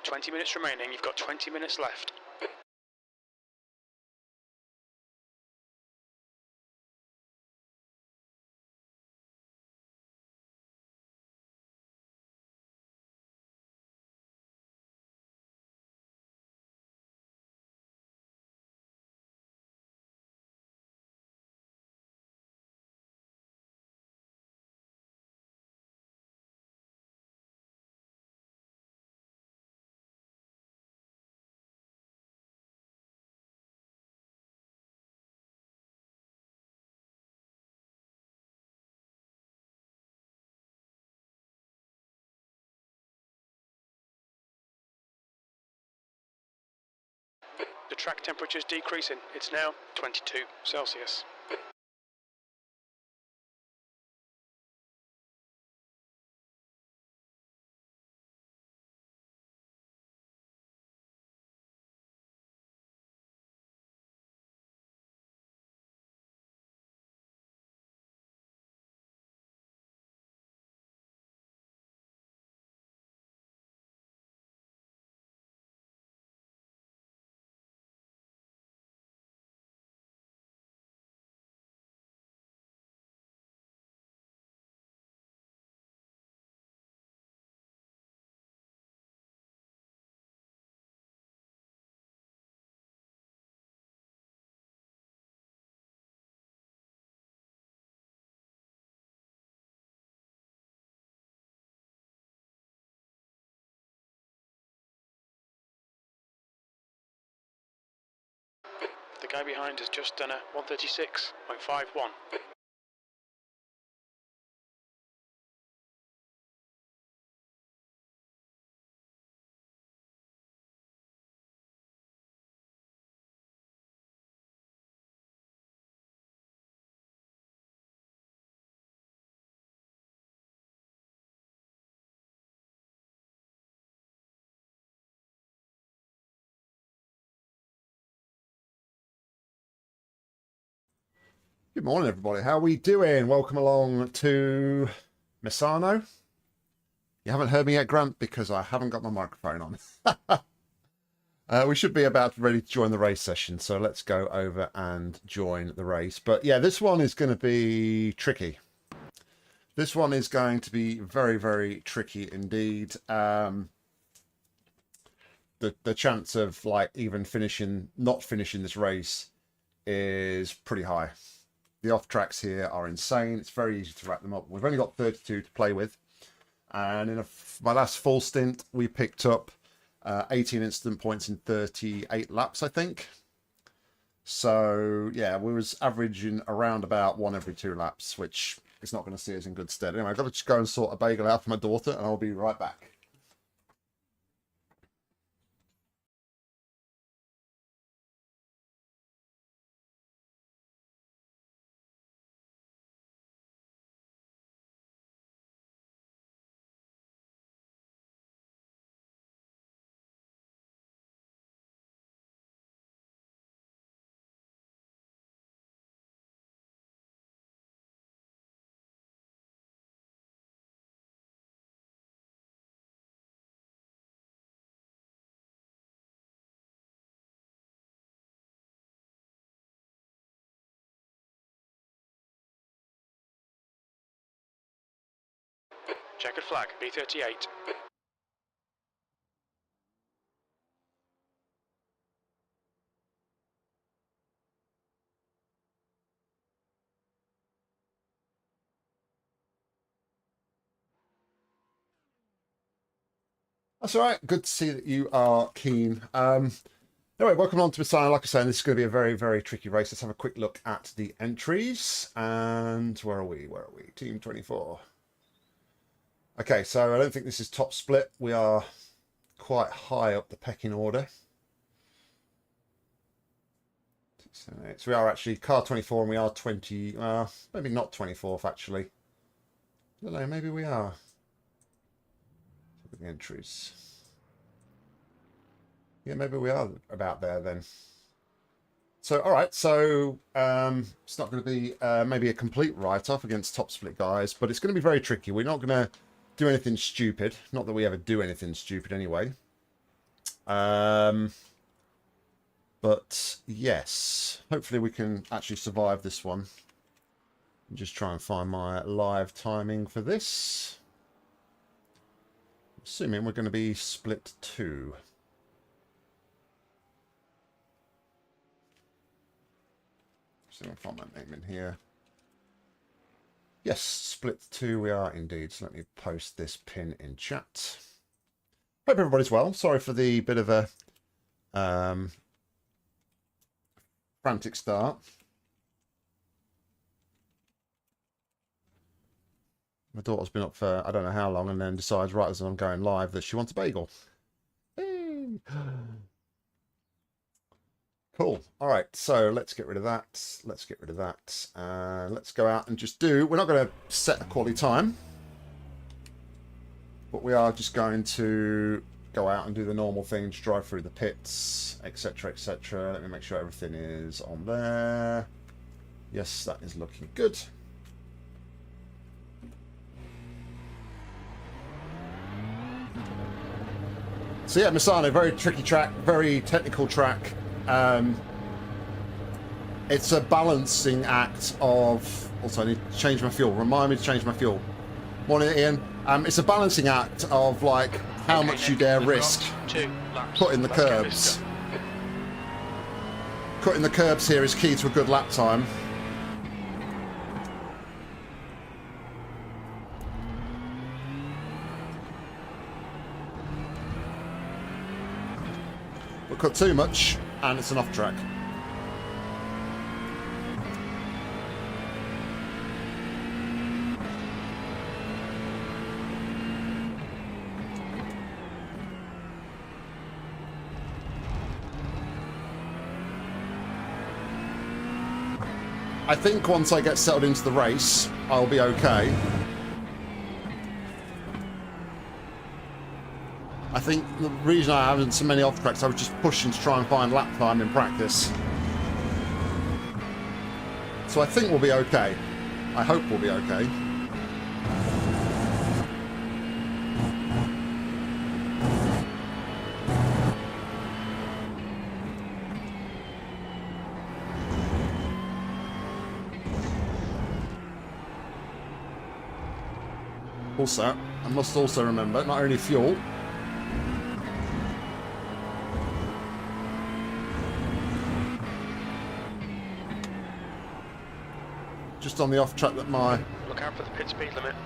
20 minutes remaining. You've got 20 minutes left. The track temperature is decreasing. It's now 22 Celsius. The guy behind has just done a 136.51. Good morning, everybody. How are we doing? Welcome along to Misano. You haven't heard me yet, Grant, because I haven't got my microphone on. We should be about ready to join the race session, so let's go over and join the race. But yeah, this one is going to be tricky. This one is going to be very, very tricky indeed. The chance of like even not finishing this race is pretty high. The off tracks here are insane. It's very easy to rack them up. We've only got 32 to play with, and in my last full stint we picked up 18 instant points in 38 laps, I think. So yeah, we was averaging around about 1 every 2 laps, which is not going to see us in good stead. Anyway, I've got to just go and sort a bagel out for my daughter, and I'll be right back. Checkered flag, B38. That's all right. Good to see that you are keen. Anyway, welcome on to Misano. Like I said, this is going to be a very, very tricky race. Let's have a quick look at the entries. And where are we? Where are we? Team 24. Okay, so I don't think this is top split. We are quite high up the pecking order. So we are actually car 24 and we are 20. Maybe not 24th, actually. I don't know, maybe we are. Look at the entries. Yeah, maybe we are about there then. So, all right, so it's not going to be maybe a complete write-off against top split guys, but it's going to be very tricky. We're not going to do anything stupid. Not that we ever do anything stupid anyway. But yes, hopefully we can actually survive this one. Just try and find my live timing for this. Assuming we're going to be split 2. See if I can find my name in here. Yes, split 2 we are indeed. So let me post this pin in chat. Hope everybody's well. Sorry for the bit of a frantic start. My daughter's been up for I don't know how long and then decides right as I'm going live that she wants a bagel. Hey. Cool. All right, so let's get rid of that. Let's get rid of that. Let's go out and just do... We're not going to set a quality time, but we are just going to go out and do the normal thing, to drive through the pits, etc., etc. Let me make sure everything is on there. Yes, that is looking good. So yeah, Misano, very tricky track, very technical track. It's a balancing act of... Also, I need to change my fuel. Remind me to change my fuel. Morning, Ian. It's a balancing act of, like, how much you dare risk putting the curbs. Cutting the curbs here is key to a good lap time. But cut too much, and it's an off track. I think once I get settled into the race, I'll be okay. I think the reason I haven't so many off tracks, I was just pushing to try and find lap time in practice. So I think we'll be okay. I hope we'll be okay. Also, I must also remember, not only fuel, just on the off track that my Look out for the pit speed limit.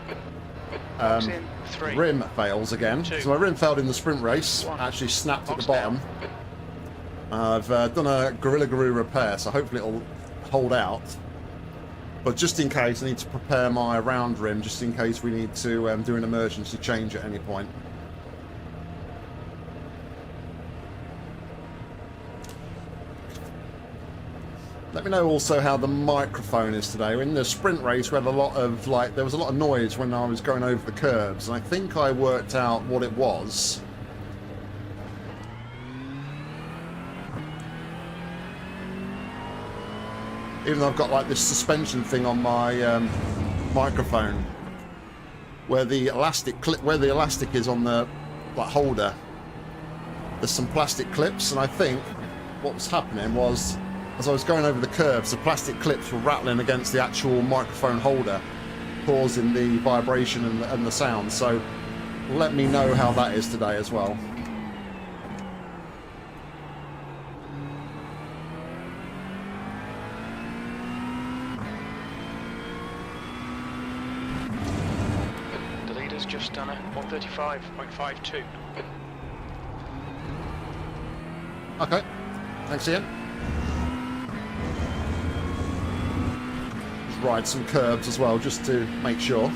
rim fails again. 2, So my rim failed in the sprint race, 1. actually snapped at the Box bottom. I've done a Gorilla Glue repair, so hopefully it'll hold out. But just in case, I need to prepare my round rim, just in case we need to do an emergency change at any point. Let me know also how the microphone is today. In the sprint race, we had a lot of, like, there was a lot of noise when I was going over the curbs, and I think I worked out what it was. Even though I've got like this suspension thing on my microphone, where the elastic clip, where the elastic is on the like holder, there's some plastic clips, and I think what was happening was, as I was going over the curves, the plastic clips were rattling against the actual microphone holder, causing the vibration and the sound. So let me know how that is today as well. Just done a 135.52. Okay, thanks Ian. Just ride some curbs as well, just to make sure.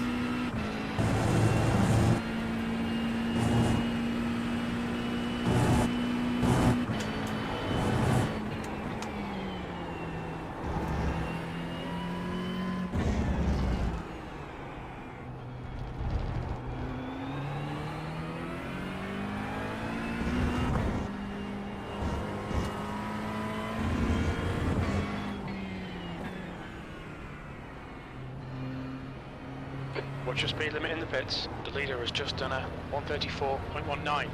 Watch your speed limit in the pits. The leader has just done a 134.19.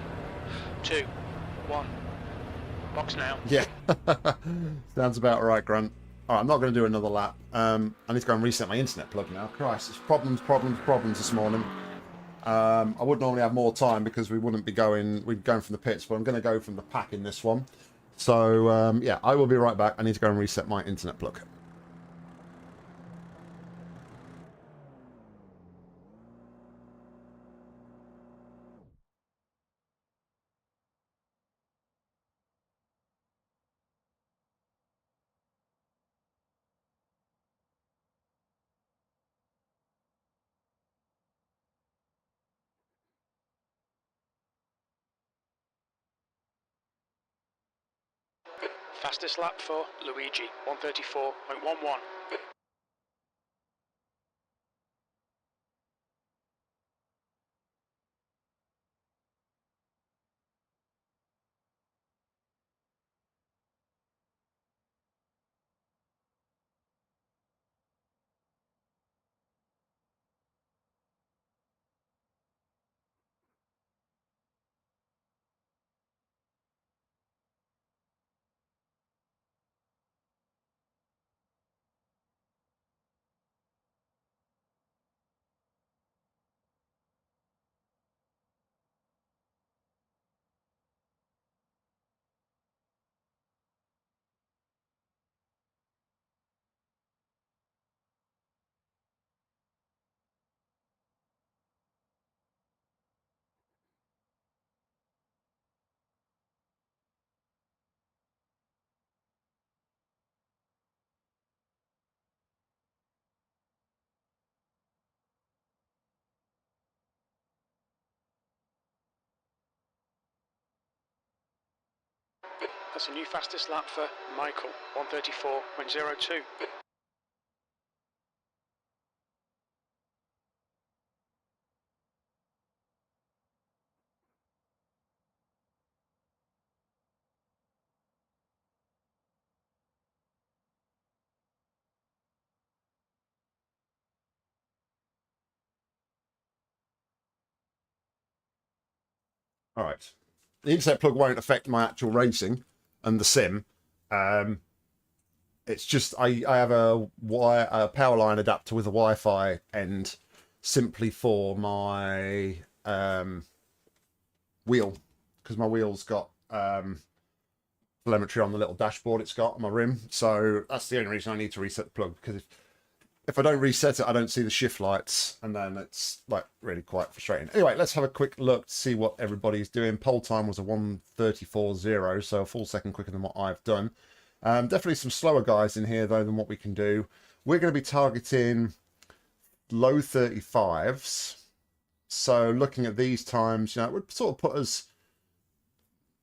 2, 1. Box now. Yeah. Sounds about right, Grant. Alright, I'm not going to do another lap. I need to go and reset my internet plug now. Christ, it's problems this morning. I would normally have more time because we'd be going from the pits, but I'm going to go from the pack in this one. So, yeah, I will be right back. I need to go and reset my internet plug. Fastest lap for Luigi, 134.11. That's a new fastest lap for Michael, 134.02. Alright. The internet plug won't affect my actual racing and the sim. It's just I have a power line adapter with a Wi-Fi end simply for my wheel, because my wheel's got telemetry on the little dashboard it's got on my rim. So that's the only reason I need to reset the plug, because if I don't reset it, I don't see the shift lights, and then it's like really quite frustrating. Anyway, let's have a quick look to see what everybody's doing. Pole time was a 1:34.0, so a full second quicker than what I've done. Definitely some slower guys in here though than what we can do. We're going to be targeting low 35s. So looking at these times, you know, it would sort of put us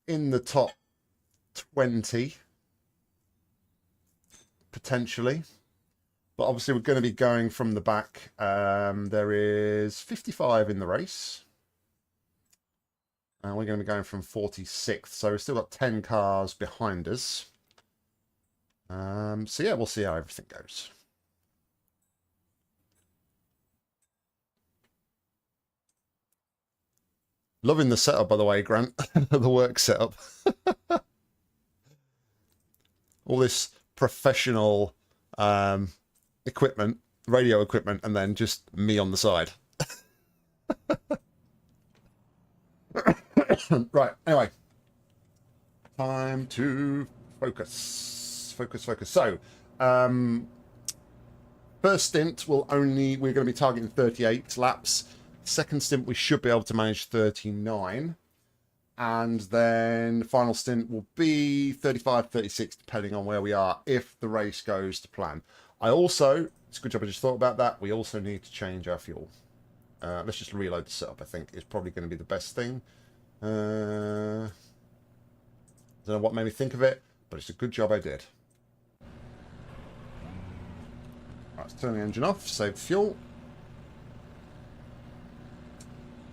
in the top 20 potentially. But obviously we're going to be going from the back. There is 55 in the race. And we're going to be going from 46th. So we've still got 10 cars behind us. So yeah, we'll see how everything goes. Loving the setup, by the way, Grant. The work setup. All this professional equipment, radio equipment, and then just me on the side. Right, anyway. Time to focus. Focus. So, first stint we're going to be targeting 38 laps. Second stint we should be able to manage 39. And then final stint will be 35, 36, depending on where we are, if the race goes to plan. It's a good job I just thought about that, we also need to change our fuel. Let's just reload the setup, I think, is probably going to be the best thing. I don't know what made me think of it, but it's a good job I did. Right, let's turn the engine off, save fuel.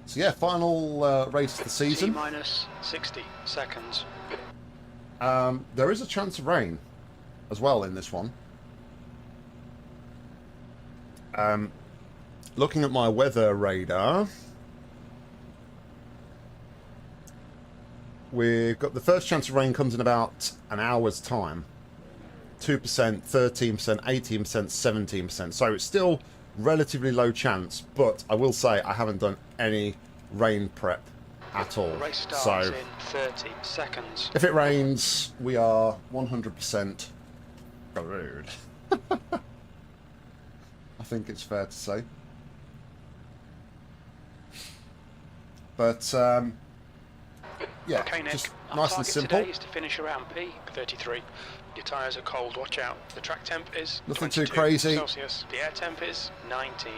So yeah, final race of the season. T-minus 60 seconds. There is a chance of rain as well in this one. Looking at my weather radar, We've got the first chance of rain comes in about an hour's time. 2%, 13%, 18%, 17%. So it's still relatively low chance, but I will say I haven't done any rain prep at all. Race starts So in 30 seconds. if it rains, we are 100% screwed. I think it's fair to say. But yeah, Okay, Nick. just Our nice and target simple. today is to finish around P33. Your tyres are cold, watch out. The track temp is Nothing 22 too crazy. Celsius. The air temp is 19.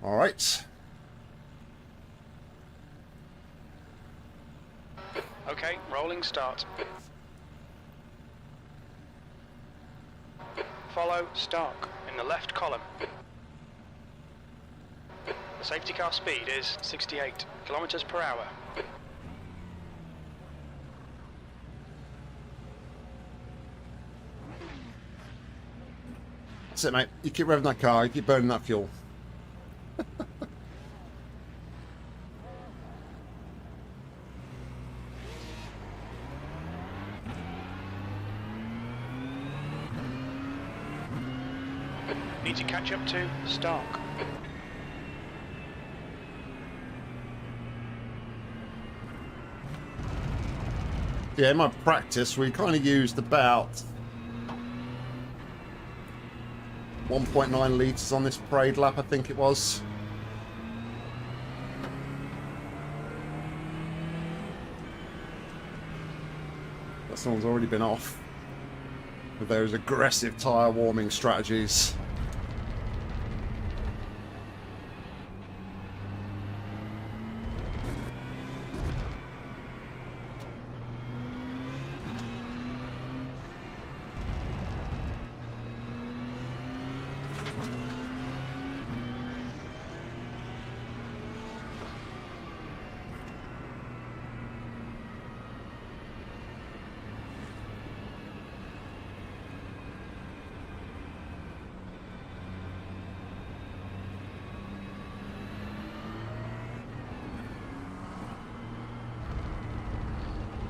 All right. Okay, rolling start. Follow Stark in the left column. The safety car speed is 68 kilometers per hour. That's it, mate. You keep revving that car, you keep burning that fuel. Need to catch up to Stark. Yeah, in my practice, we kind of used about 1.9 litres on this parade lap, I think it was. That someone's already been off with those aggressive tyre warming strategies.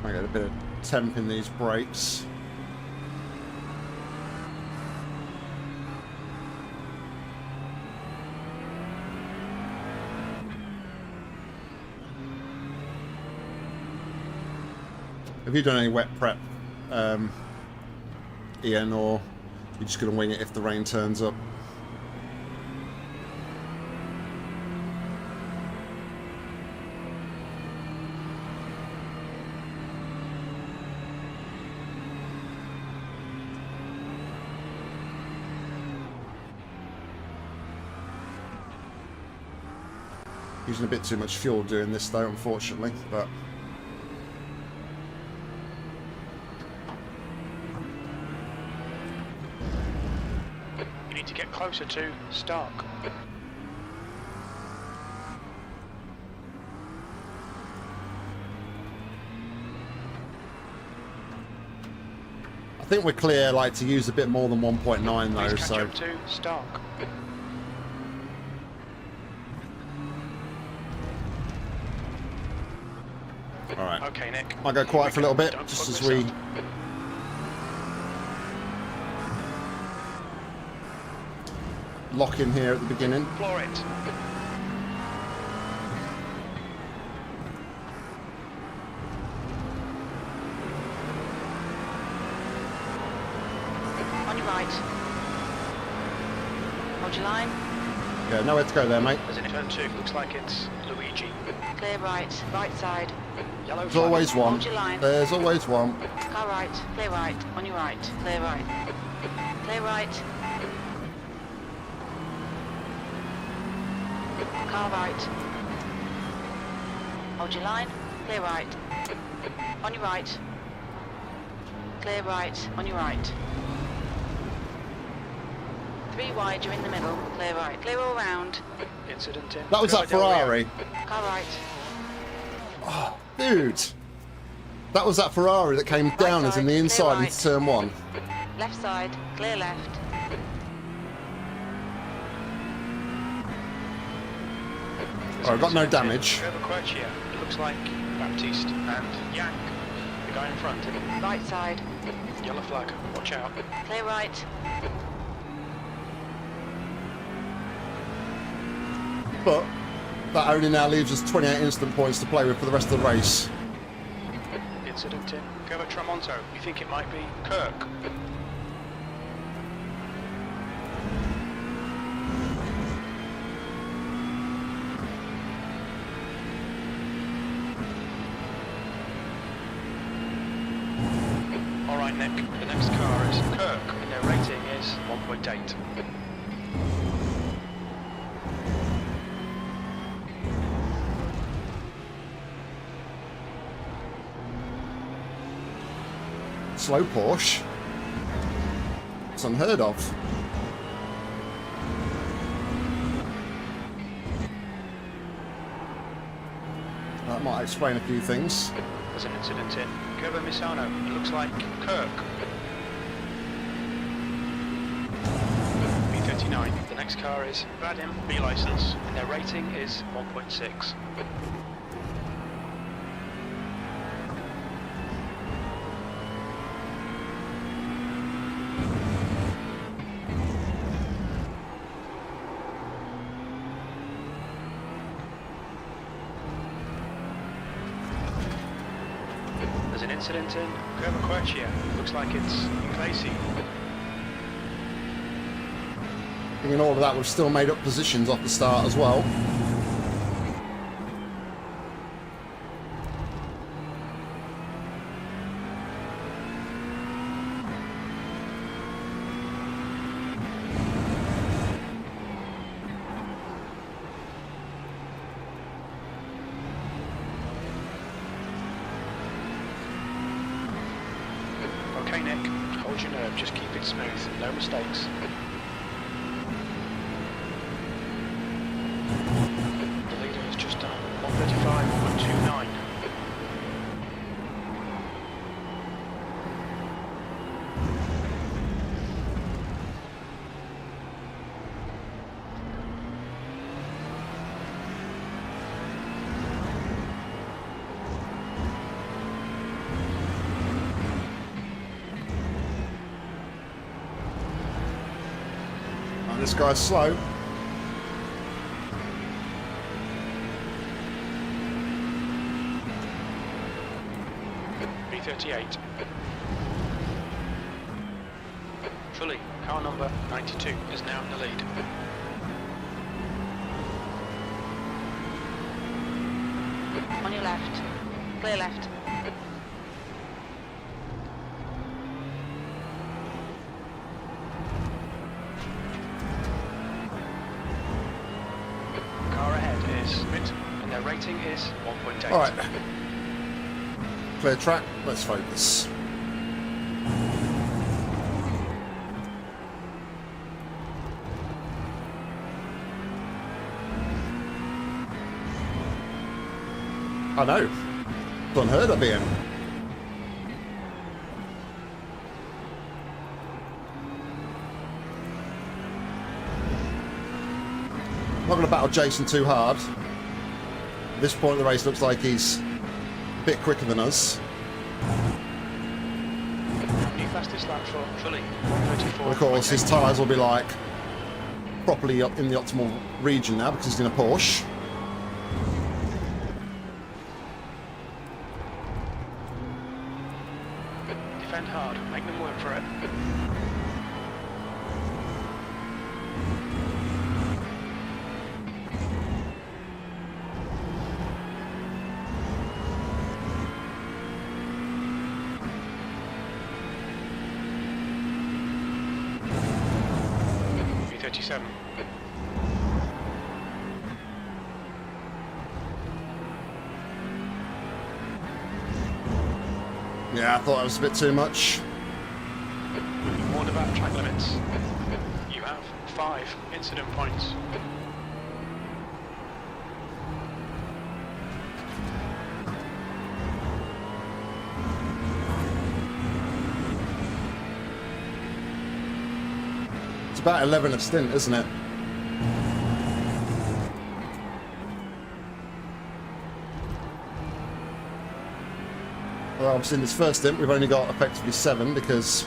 I get a bit of temp in these brakes. Have you done any wet prep, Ian, or you're just going to wing it if the rain turns up? Using a bit too much fuel doing this though, unfortunately, but You need to get closer to Stark. I think we're clear, like, to use a bit more than 1.9 though, Please catch so up to Stark. alright. Okay, Nick. I'll go quiet for a little bit, Don't just fuck as this we up. lock in here at the beginning. Floor it. On your right. Hold your line. Yeah, nowhere to go there, mate. There's an turn 2. Looks like it's Luigi. Clear right. Right side. Yellow There's flag. always one. Hold your line. There's always one. Car right. Clear right. On your right. Clear right. Clear right. Car right. Hold your line. Clear right. On your right. Clear right. On your right. 3 wide, you're in the middle. Clear right. Clear all round. Incident in. That was that Ferrari. Car right. Dude. That was that Ferrari that came down as in the side, inside clear into turn 1. Left side, clear left. Oh, I've got no damage. Here. It looks like Baptiste and Yang, the guy in front. Right side, Yellow flag, watch out. clear right. But that only now leaves us 28 instant points to play with for the rest of the race. Incident in Go at Tramonto. We think it might be Kirk. Alright Nick, the next car is Kirk and their rating is 1.8. Slow Porsche. It's unheard of. That might explain a few things. There's an incident in Go at Misano. It looks like Kirk. B39. The next car is Vadim, B license, and their rating is 1.6. There's an incident in Kermaquercia. Looks like it's Clacy. In all of that, we've still made up positions off the start as well. Okay Nick, hold your nerve, just keep it smooth, no mistakes. The leader has just done 135.29. And this guy's slow. B38. Fully, car number 92 is now in the lead. On your left, clear left. Car ahead is Mitt, and their rating is 1.8. All right. Clear track. Let's focus. I know. It's unheard of being. I'm not going to battle Jason too hard. At this point in the race, looks like he's a bit quicker than us. New fastest lap for Fully, 134. Of course, his tyres will be like properly up in the optimal region now because he's in a Porsche. Defend hard, make them work for it. B37. Yeah, I thought that was a bit too much. We've warned about track limits. You have 5 incident points. about 11 a stint, isn't it? Well, obviously in this first stint we've only got effectively 7 because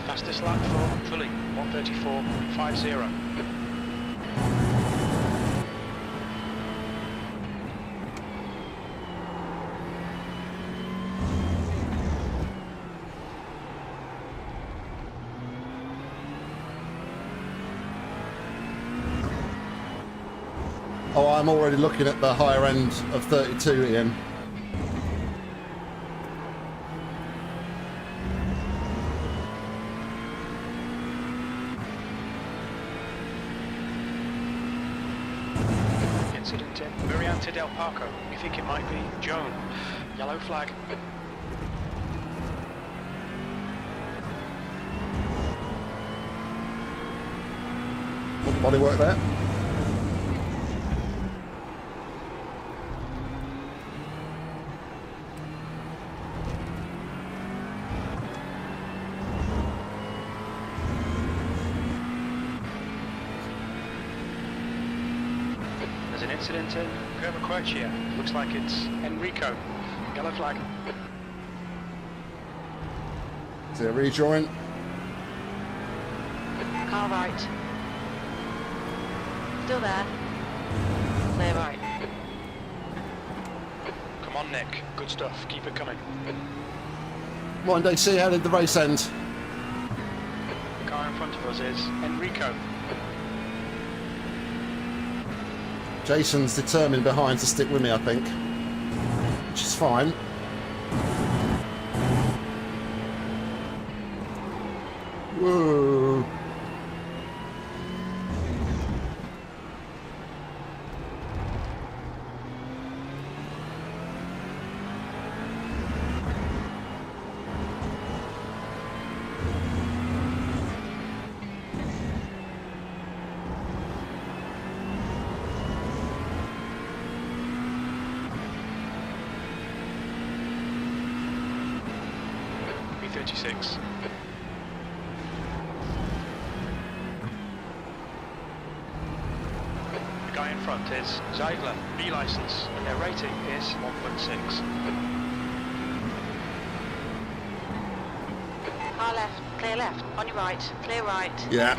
Fastest lap for fully 1:34.50. oh, I'm already looking at the higher end of 32, Ian. Incident in Miriante del Parco. We think it might be Joan. Yellow flag. Bodywork there. There's an incident in Curva. Looks like it's Enrico. Yellow flag. Is it a rejoin? Car right. Still there. Clear right. Come on, Nick. Good stuff. Keep it coming. Come on, DC, how did the race end? The car in front of us is Enrico. Jason's determined behind to stick with me, I think. Which is fine. Whoa. B36. The guy in front is Zeidler, B license, and their rating is 1.6. Car left. Clear left. On your right. Clear right. Yeah.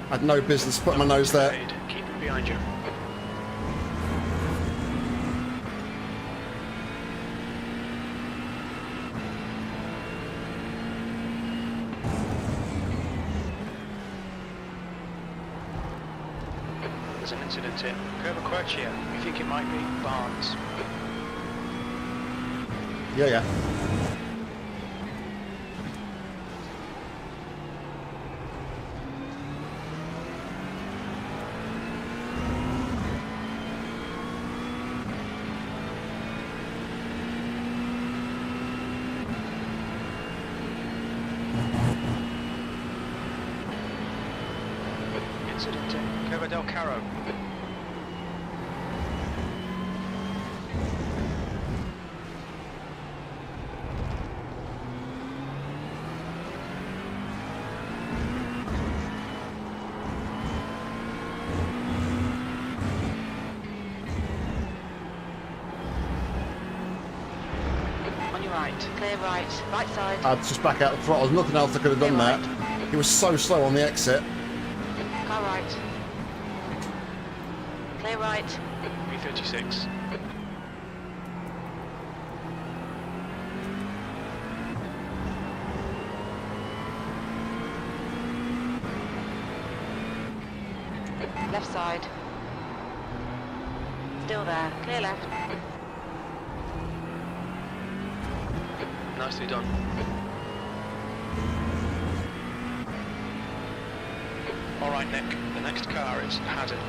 I had no business putting my nose there. Keep it behind you. There's an incident in Curva. We think it might be Barnes. Yeah, yeah. Incident in Curva del Carro. On your right. Clear right. Right side. I'd just back out the throttle. There's nothing else I could have done Clear that. He was so slow on the exit. Car right. Clear right. B36. Left side. Still there. Clear left. Nicely done. Alright, Nick. The next car is Hazard.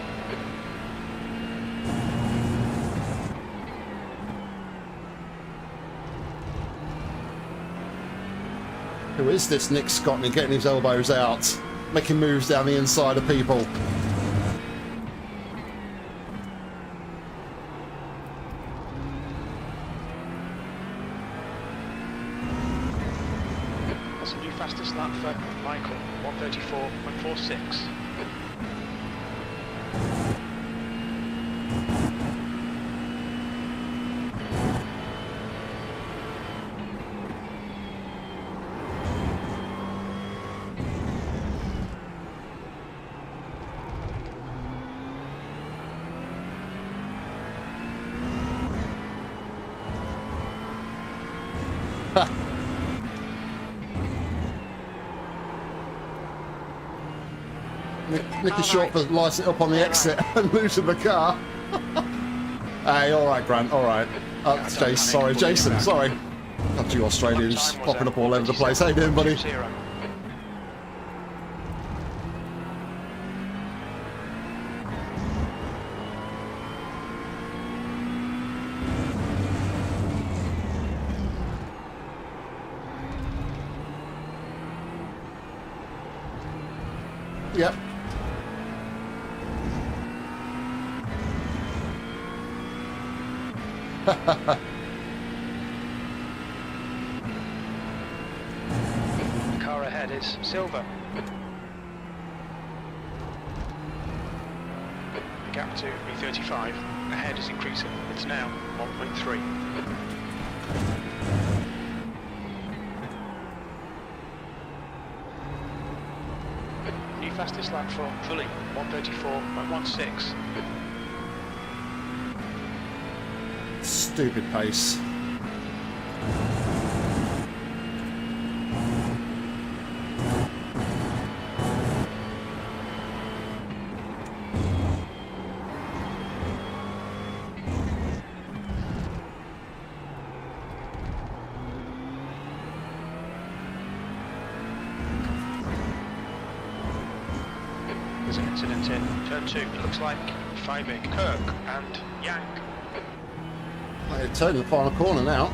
Who is this Nick Scotney getting his elbows out, making moves down the inside of people? That's a new fastest lap for Michael, 1:34.46. Nicky short for lighting it up on the exit and losing the car. Hey, all right, Grant, all right. That's Jason, sorry, Jason, sorry. Got you Australians popping up all over the place. How you doing, buddy? Yep. The car ahead is silver. The gap to B35 ahead is increasing. It's now 1.3. New fastest lap for Fully, 1:34.16. Stupid pace. There's an incident in turn 2. It looks like Feibig, Kirk and Yang. They're turning the final corner now.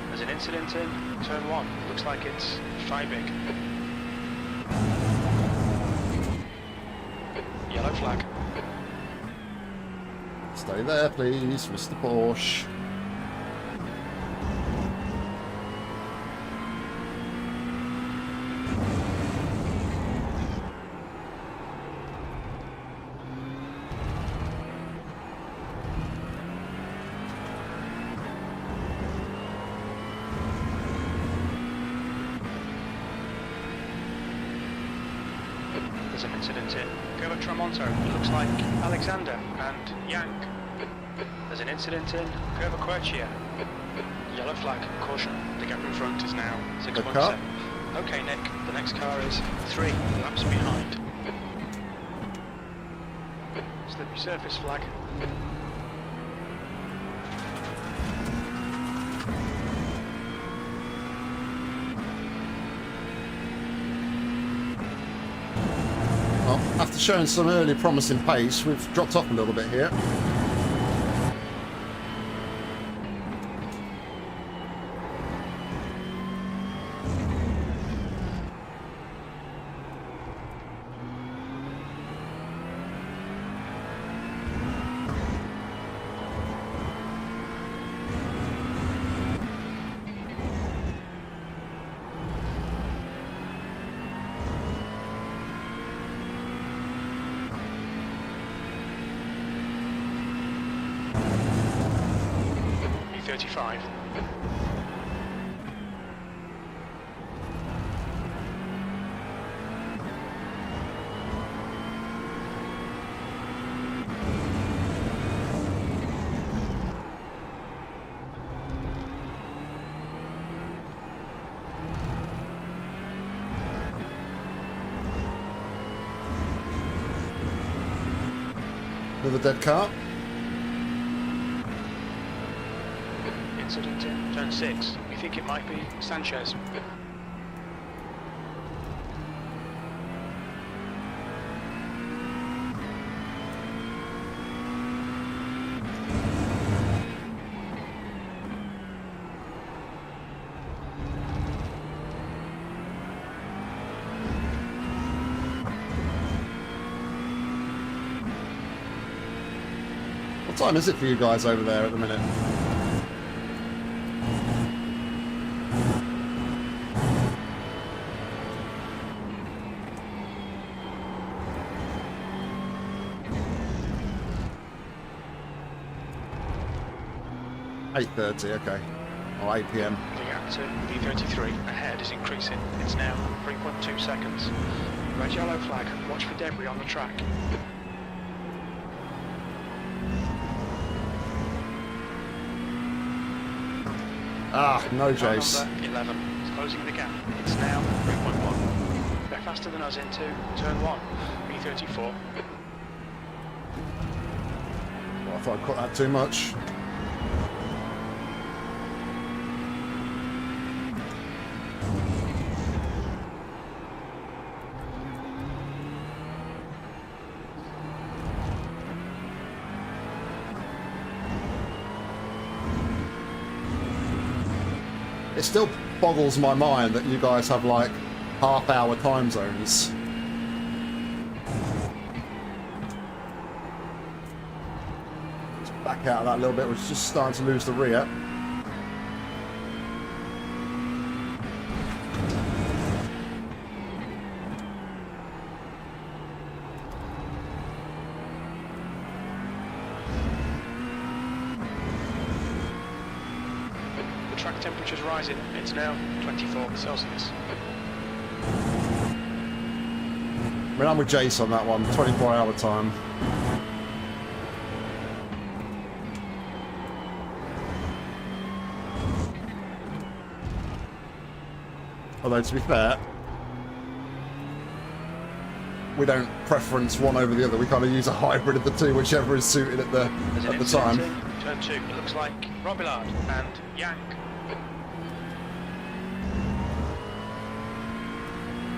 There's an incident in turn 1. Looks like it's Feibig. Yellow flag. Stay there, please, Mr. Porsche. There's an incident in Curva Tramonto. It looks like Alexander and Yang. There's an incident in Curva Quercia. Yellow flag, caution. The gap in front is now 6.7. Okay, Nick, the next car is 3 laps behind. Slippery surface flag. Well, after showing some early promising pace, we've dropped off a little bit here. B35. Another dead car. Incident in turn 6. We think it might be Sanchez. time is it for you guys over there at the minute? .30, okay. Or 8 PM. The gap to B33 ahead is increasing. It's now 3.2 seconds. Red yellow flag. Watch for debris on the track. Ah, no Car Jace. number 11 is closing the gap. It's now 3.1. They're faster than us into turn 1. B34. Well, I thought I cut that too much. It still boggles my mind that you guys have like half-hour time zones. Let's back out of that a little bit. We're just starting to lose the rear. Track temperature's rising. It's now 24 Celsius. I mean, I'm with Jace on that one. 24-hour time. Although, to be fair, we don't preference one over the other. We kind of use a hybrid of the two, whichever is suited at the time. Turn 2. It looks like Robillard and Yank.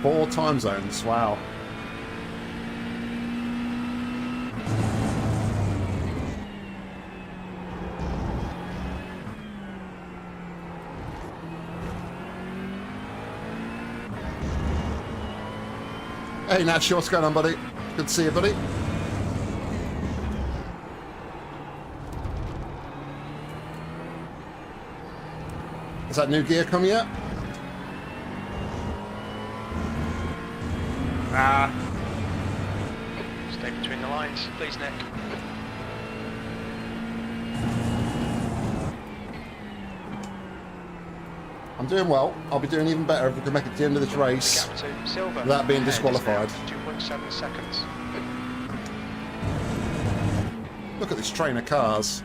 4 time zones, wow. Hey Natch, what's going on, buddy? Good to see you, buddy. Has that new gear come yet? Ah. Stay between the lines, please, Nick. I'm doing well. I'll be doing even better if we can make it to the end of this race Gap to Silver. without being Ahead is disqualified. now 2.7 seconds. Look at this train of cars.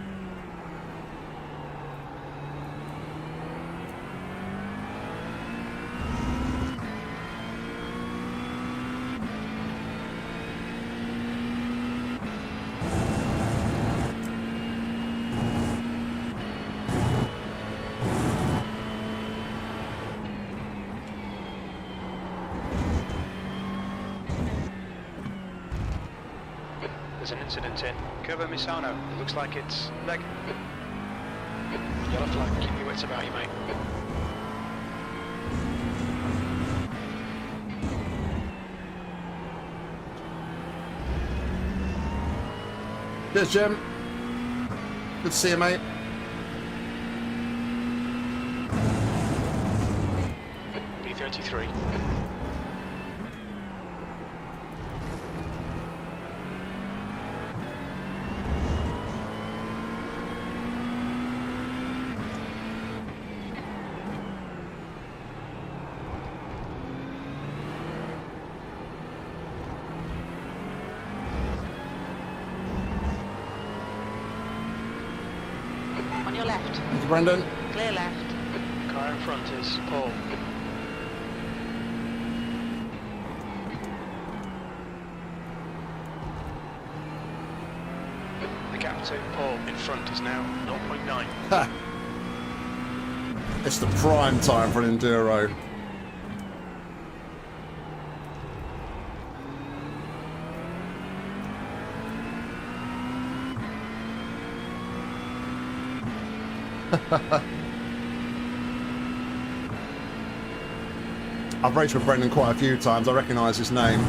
There's an incident in Curva Misano. It looks like it's leg. Yellow flag, keep your wits about you, mate. Cheers, Jim. Good to see you, mate. B33. On your left. Thank you, Brendan. Clear left. Car in front is Paul. The gap to Paul in front is now 0.9. Ha! It's the prime time for an enduro. I've raced with Brendan quite a few times. I recognise his name.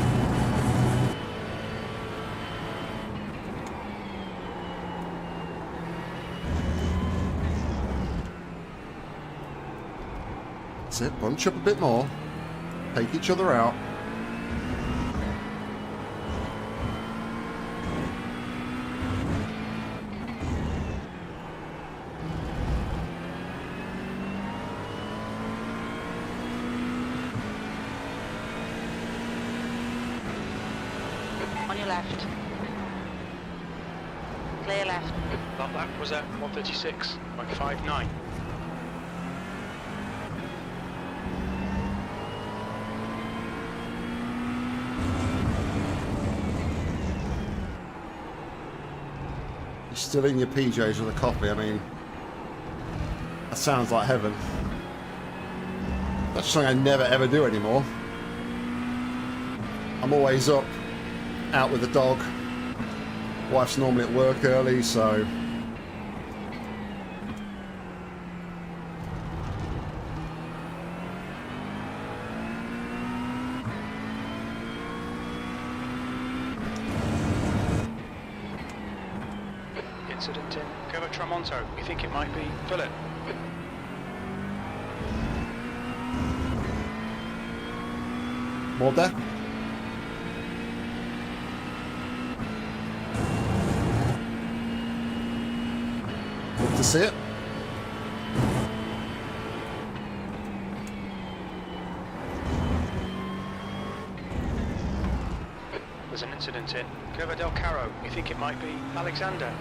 That's it. Bunch up a bit more. Take each other out. On your left. Clear left. That lap was at 136.59. You're still in your PJs with a coffee. I mean, that sounds like heaven. That's something I never ever do anymore. I'm always up, out with the dog. Wife's normally at work early, so Incident in Curva Tramonto. We think it might be Philip. more death. Good to see it. There's an incident in Curva del Caro. We think it might be Alexander.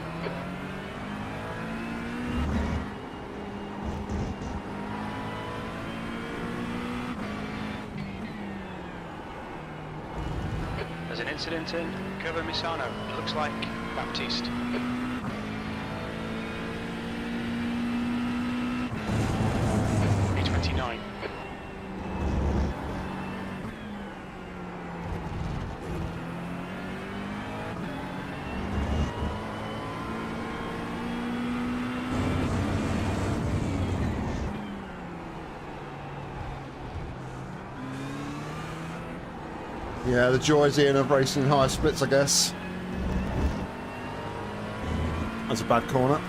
There's an incident in Curva Misano. It looks like Baptiste. 329. Yeah, the joys Ian of racing in high splits, I guess. That's a bad corner.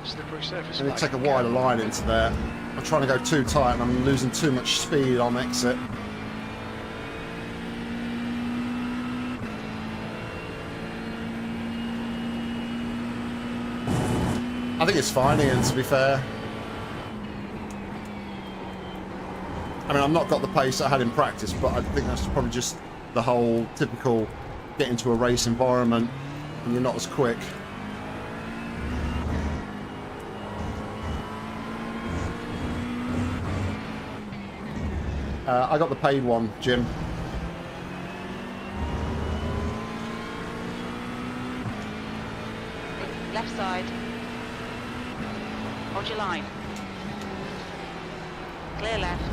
Slippery surface. I need to take a wider line into there. I'm trying to go too tight and I'm losing too much speed on exit. I think it's fine, Ian, to be fair. I mean, I've not got the pace I had in practice, but I think that's probably just the whole typical get into a race environment and you're not as quick. I got the paid one, Jim. Left side. Hold your line. Clear left.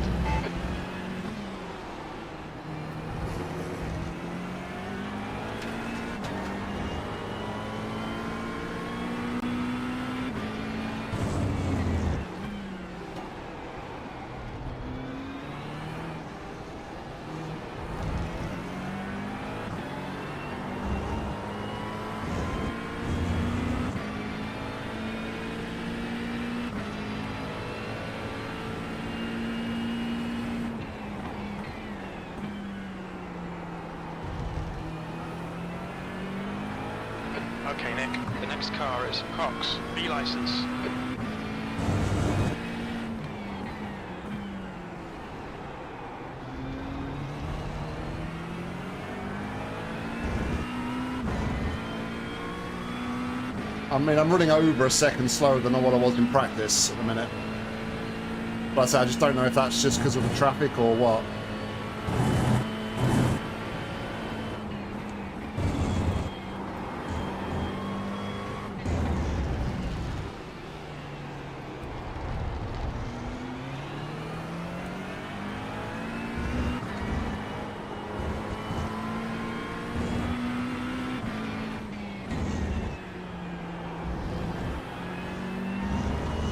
Okay, Nick. The next car is Cox, B license. I mean, I'm running over a second slower than what I was in practice at the minute. But I say, I just don't know if that's just because of the traffic or what.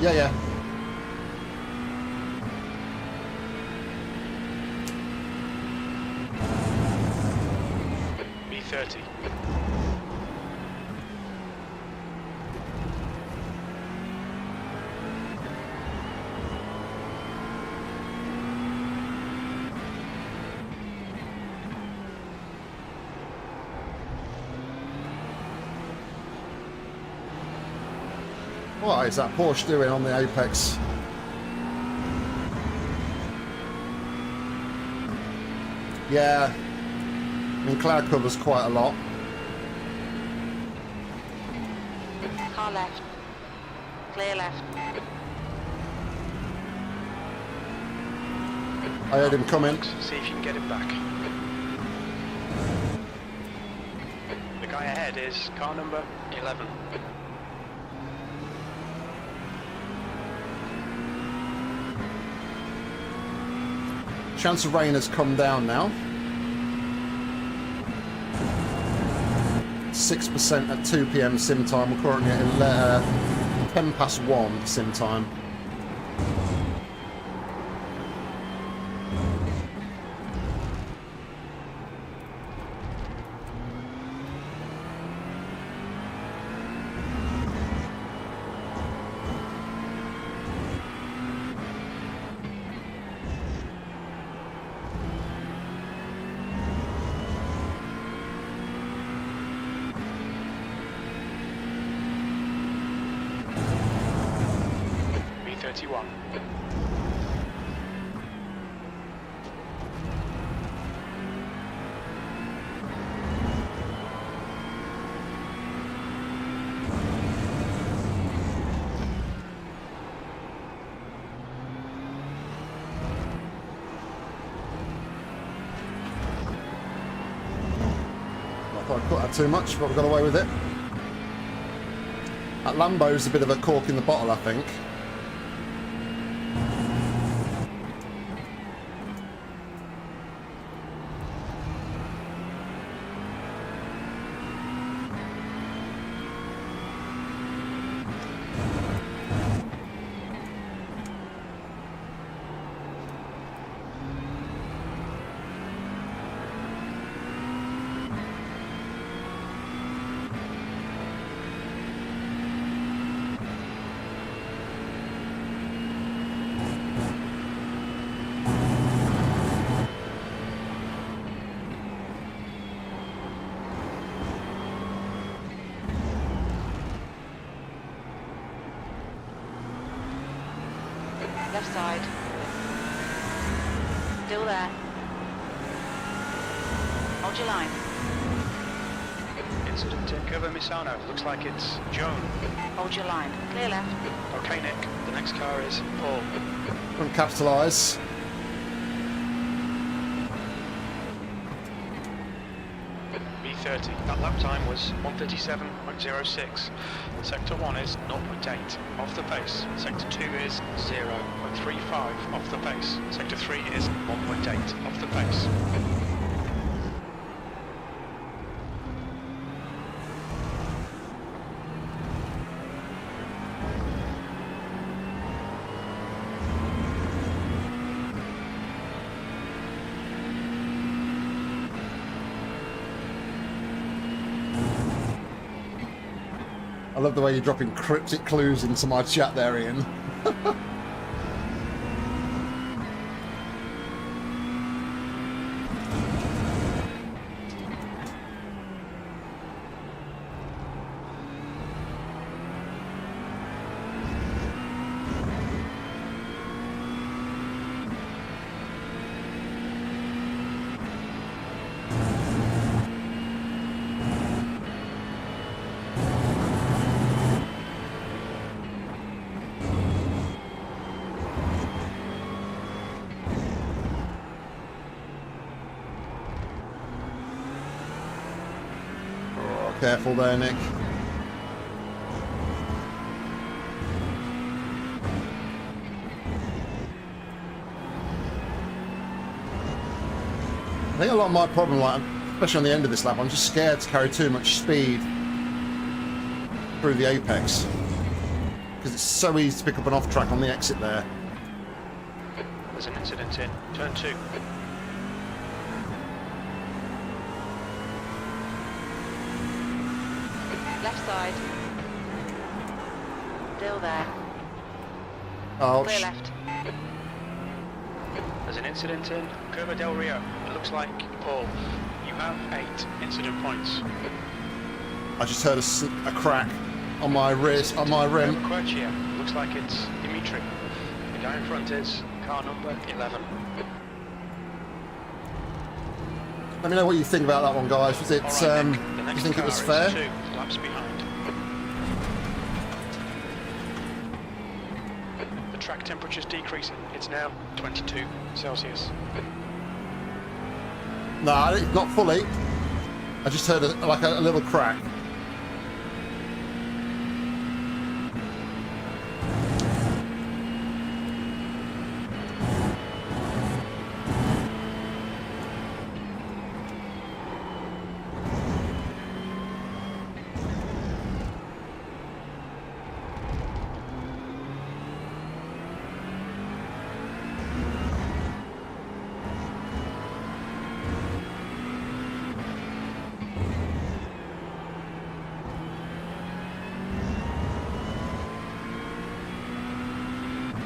Yeah, yeah. B30. What is that Porsche doing on the apex? Yeah, I mean, cloud covers quite a lot. Car left. Clear left. I heard him coming. See if you can get him back. The guy ahead is car number 11. Chance of rain has come down now. 6% at 2 PM sim time. We're currently at 10 past 1 sim time. B31. I thought I cut that too much, but we got away with it. That Lambo's a bit of a cork in the bottle, I think. Left side. Still there. Hold your line. Incident in cover Misano. Looks like it's Joan. Hold your line. Clear left. Okay, Nick. The next car is Paul. Couldn't capitalise. B30. That lap time was 1:37.06. Sector 1 is 0.8 off the pace. Sector 2 is 0.35 off the pace. Sector 3 is 1.8 off the pace. I love the way you're dropping cryptic clues into my chat there, Ian. Careful there, Nick. I think a lot of my problem, like, especially on the end of this lap, I'm just scared to carry too much speed through the apex. because it's so easy to pick up an off track on the exit there. There's an incident in turn 2. Left side. Still there. Oh, Clear left. There's an incident in Curva del Rio. It looks like, Paul, you have 8 incident points. I just heard a crack on my wrist, on my rim. Curva Quercia. Looks like it's Dimitri. The guy in front is car number 11. Let me know what you think about that one, guys. Was it? All right, Nick, the You next think it car was is fair? 2 laps behind. The track temperature's decreasing. It's now 22 Celsius. No, not fully. I just heard like a little crack.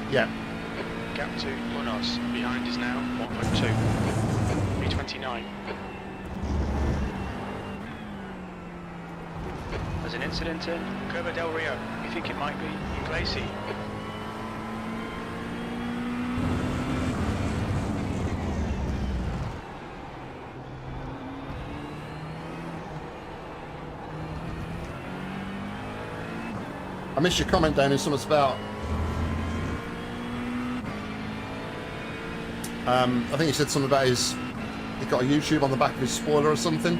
Yeah. Gap to Munoz. Behind is now 1.2. 329. There's an incident in Curva del Rio. You think it might be Iglesi? I missed your comment down in something about. I think he said something about he's got a YouTube on the back of his spoiler or something.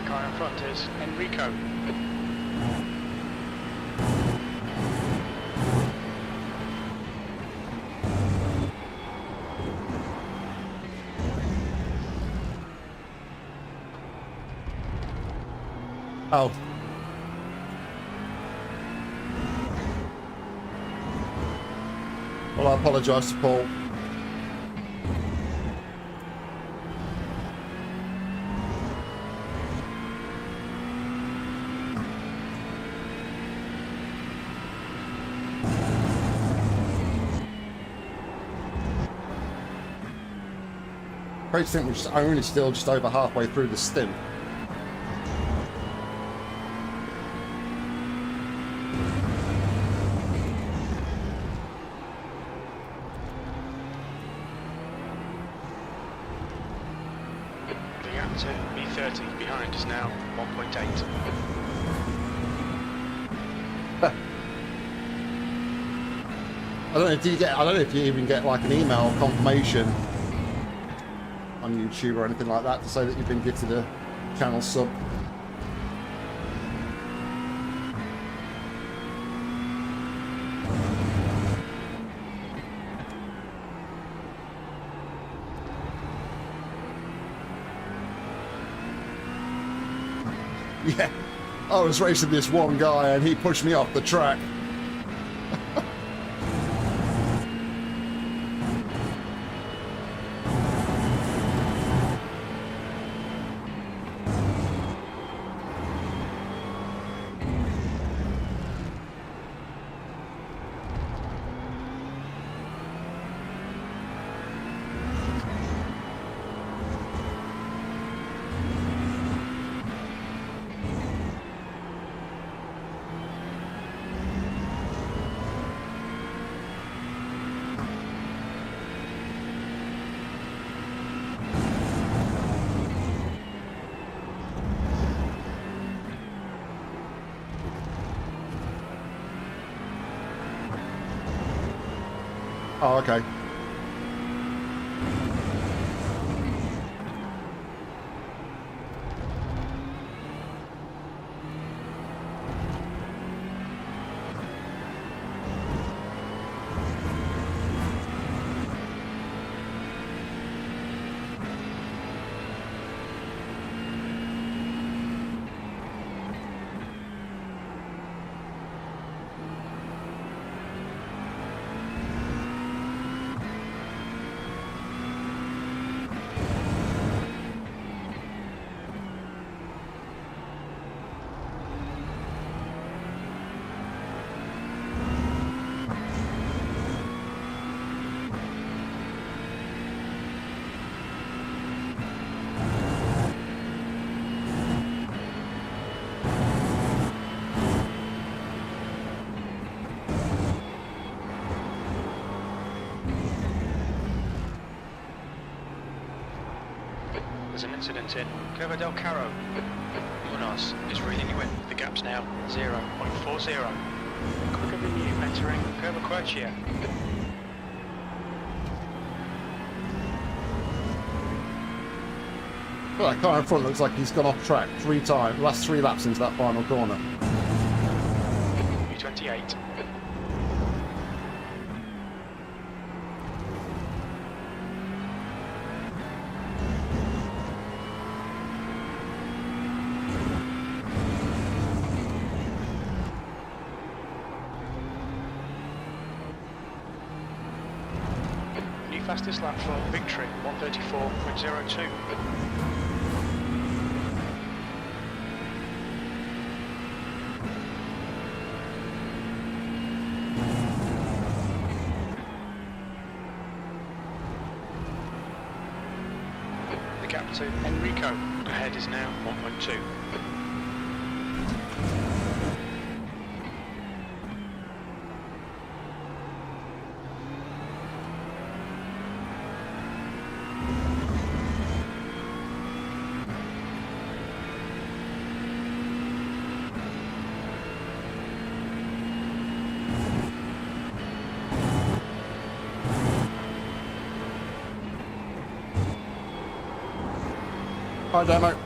Car in front is Enrico. Oh. Well, I apologise to Paul. Great to think we're just only still just over halfway through the stint. The gap to B30 behind is now 1.8. I don't know. Do you get? I don't know if you even get like an email confirmation on YouTube or anything like that to say that you've been gifted a channel sub. Yeah, I was racing this one guy and he pushed me off the track. Oh, okay. There's an incident in Curva del Carro. Munoz is reeling you in. The gap's now 0.40. Quicker than you entering Curva Quercia. Well, that car in front looks like he's gone off track 3 times, last 3 laps into that final corner. U28. New fastest lap for victory, 1:34.02. The gap to Enrico ahead is now 1.2. Hi, Demo.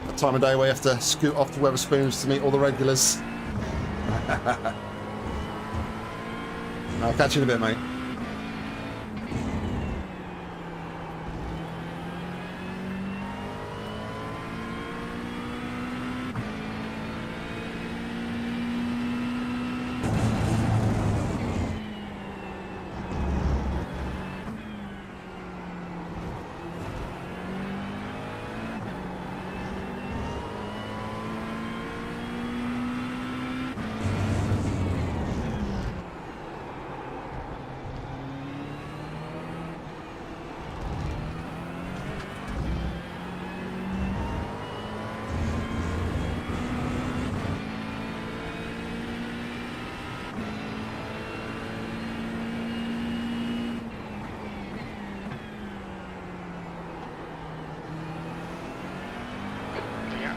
That time of day where you have to scoot off to Wetherspoons to meet all the regulars. I'll catch you in a bit, mate.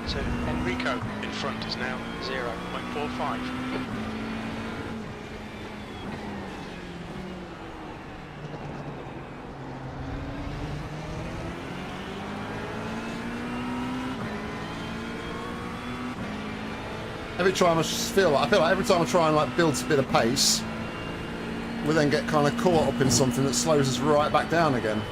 To Enrico in front is now 0.45. Every time I feel like every time I try and like build a bit of pace, we then get kind of caught up in something that slows us right back down again.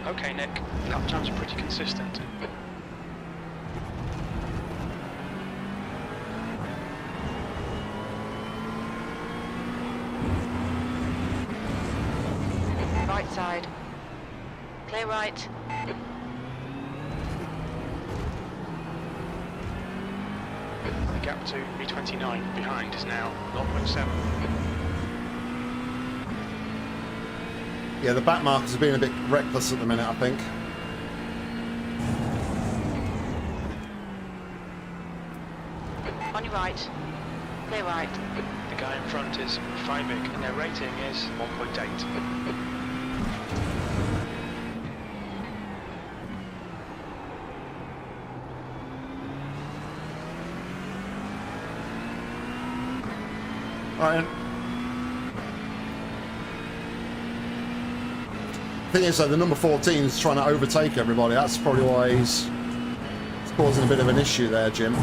Okay, Nick, lap times are pretty consistent. Right side. Clear right. The gap to B29 behind is now 0.7. Yeah, the back markers are being a bit reckless at the minute, I think. On your right. Clear right. The guy in front is Freiberg and their rating is 1.8. Alright. Thing is, though, the number 14 is trying to overtake everybody. That's probably why he's causing a bit of an issue there, Jim.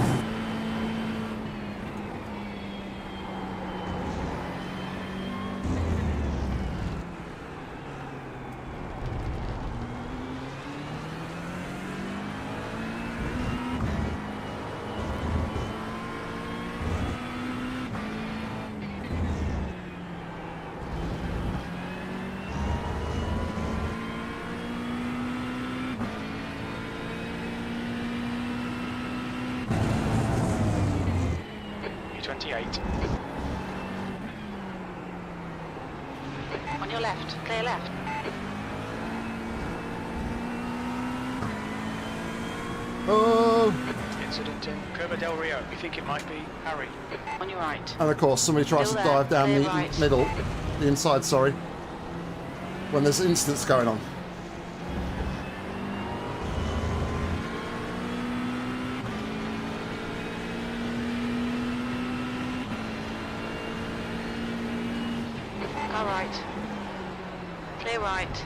28. On your left. Clear left. Oh! Incident in Curva del Rio. We think it might be Harry. On your right. And of course, somebody tries Still to there. dive down Clear the right. middle, the inside, sorry, when there's incidents going on. All right. Clear right.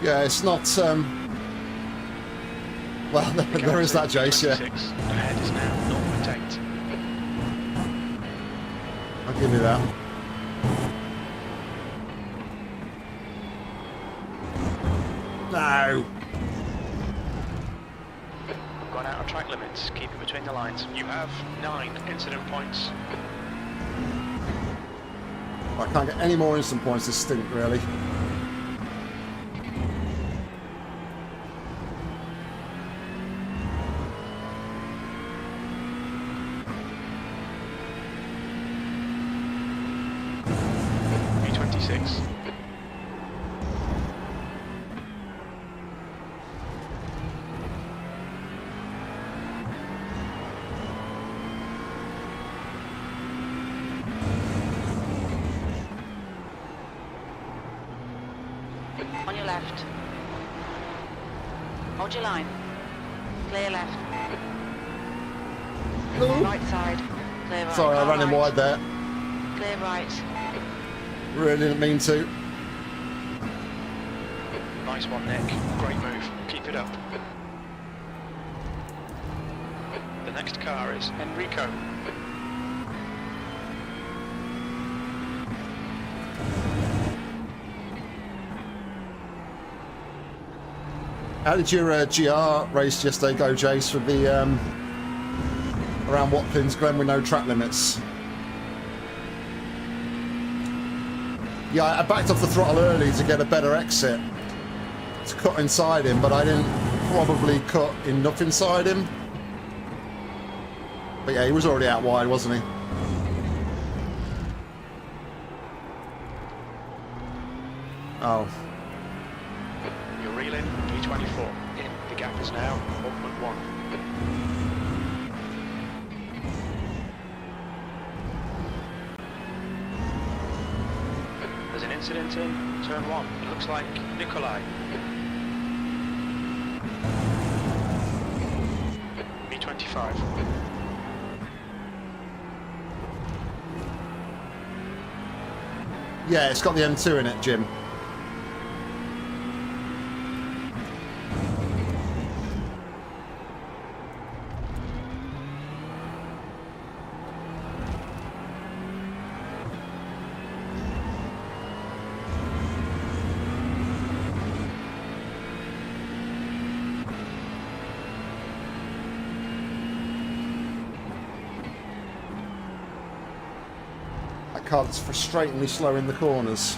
Yeah, it's not. Well, there is that, Jace. Yeah, Ahead is now 0.8. I'll give you that. No. Gone out of track limits. Keep it between the lines. You have 9 incident points. I can't get any more instant points. This stink, really. V26. On your left. Hold your line. Clear left. Ooh. Right side. Clear right. Sorry, I All ran him right. wide there. Clear right. Really didn't mean to. Nice one, Nick. Great move. Keep it up. The next car is Enrico. How did your GR race yesterday go, Jace, with the around Watkins Glen with no track limits? Yeah, I backed off the throttle early to get a better exit to cut inside him, but I didn't probably cut enough inside him. But yeah, he was already out wide, wasn't he? Oh. You're reeling. V24. In. The gap is now 1.1. There's an incident in turn 1. It looks like Nikolai. V25. Yeah, it's got the M2 in it, Jim. That car's frustratingly slow in the corners.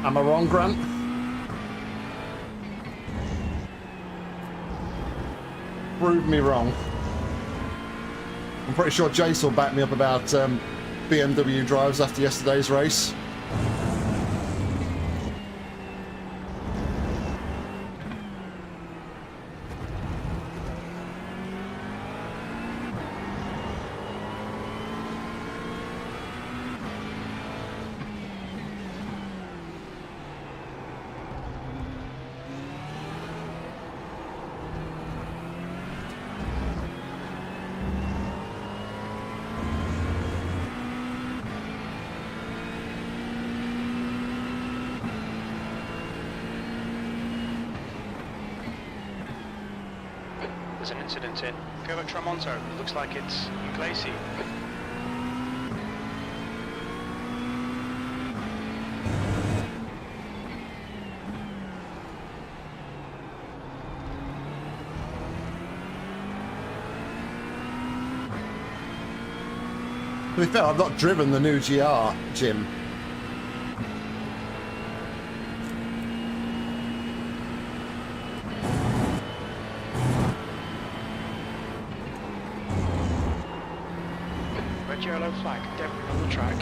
Am I wrong, Grant? Prove me wrong. I'm pretty sure Jace will back me up about BMW drives after yesterday's race. There's an incident in Curva Tramonto. Looks like it's Glacy. To be fair, I've not driven the new GR, Jim. Red yellow flag, debris on the track.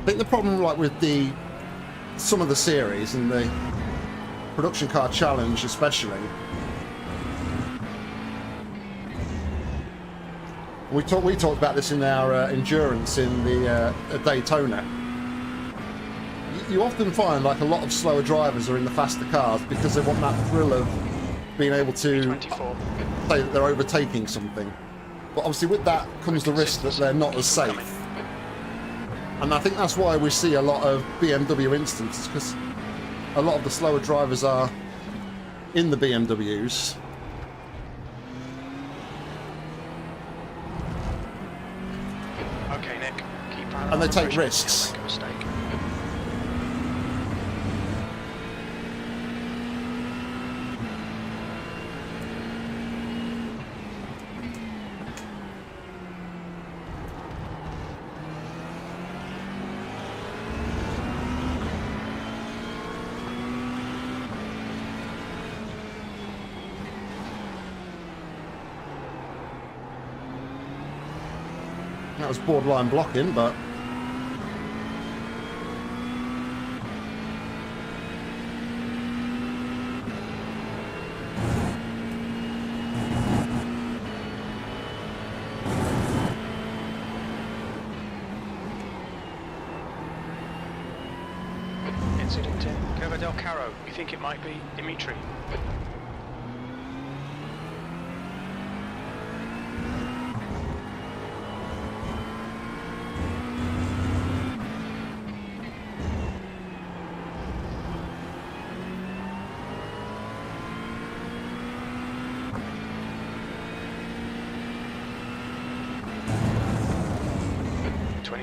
I think the problem, like with some of the series and the production car challenge, especially, we talked about this in our endurance in the Daytona. You often find like a lot of slower drivers are in the faster cars because they want that thrill of being able to 24. say that they're overtaking something. But obviously with that comes the risk that they're not as safe. And I think that's why we see a lot of BMW instances, because a lot of the slower drivers are in the BMWs. Okay, Nick. Keep an eye And they on take the risks. Make a mistake. That was borderline blocking, but Incident in Curva del Caro. You think it might be Dimitri?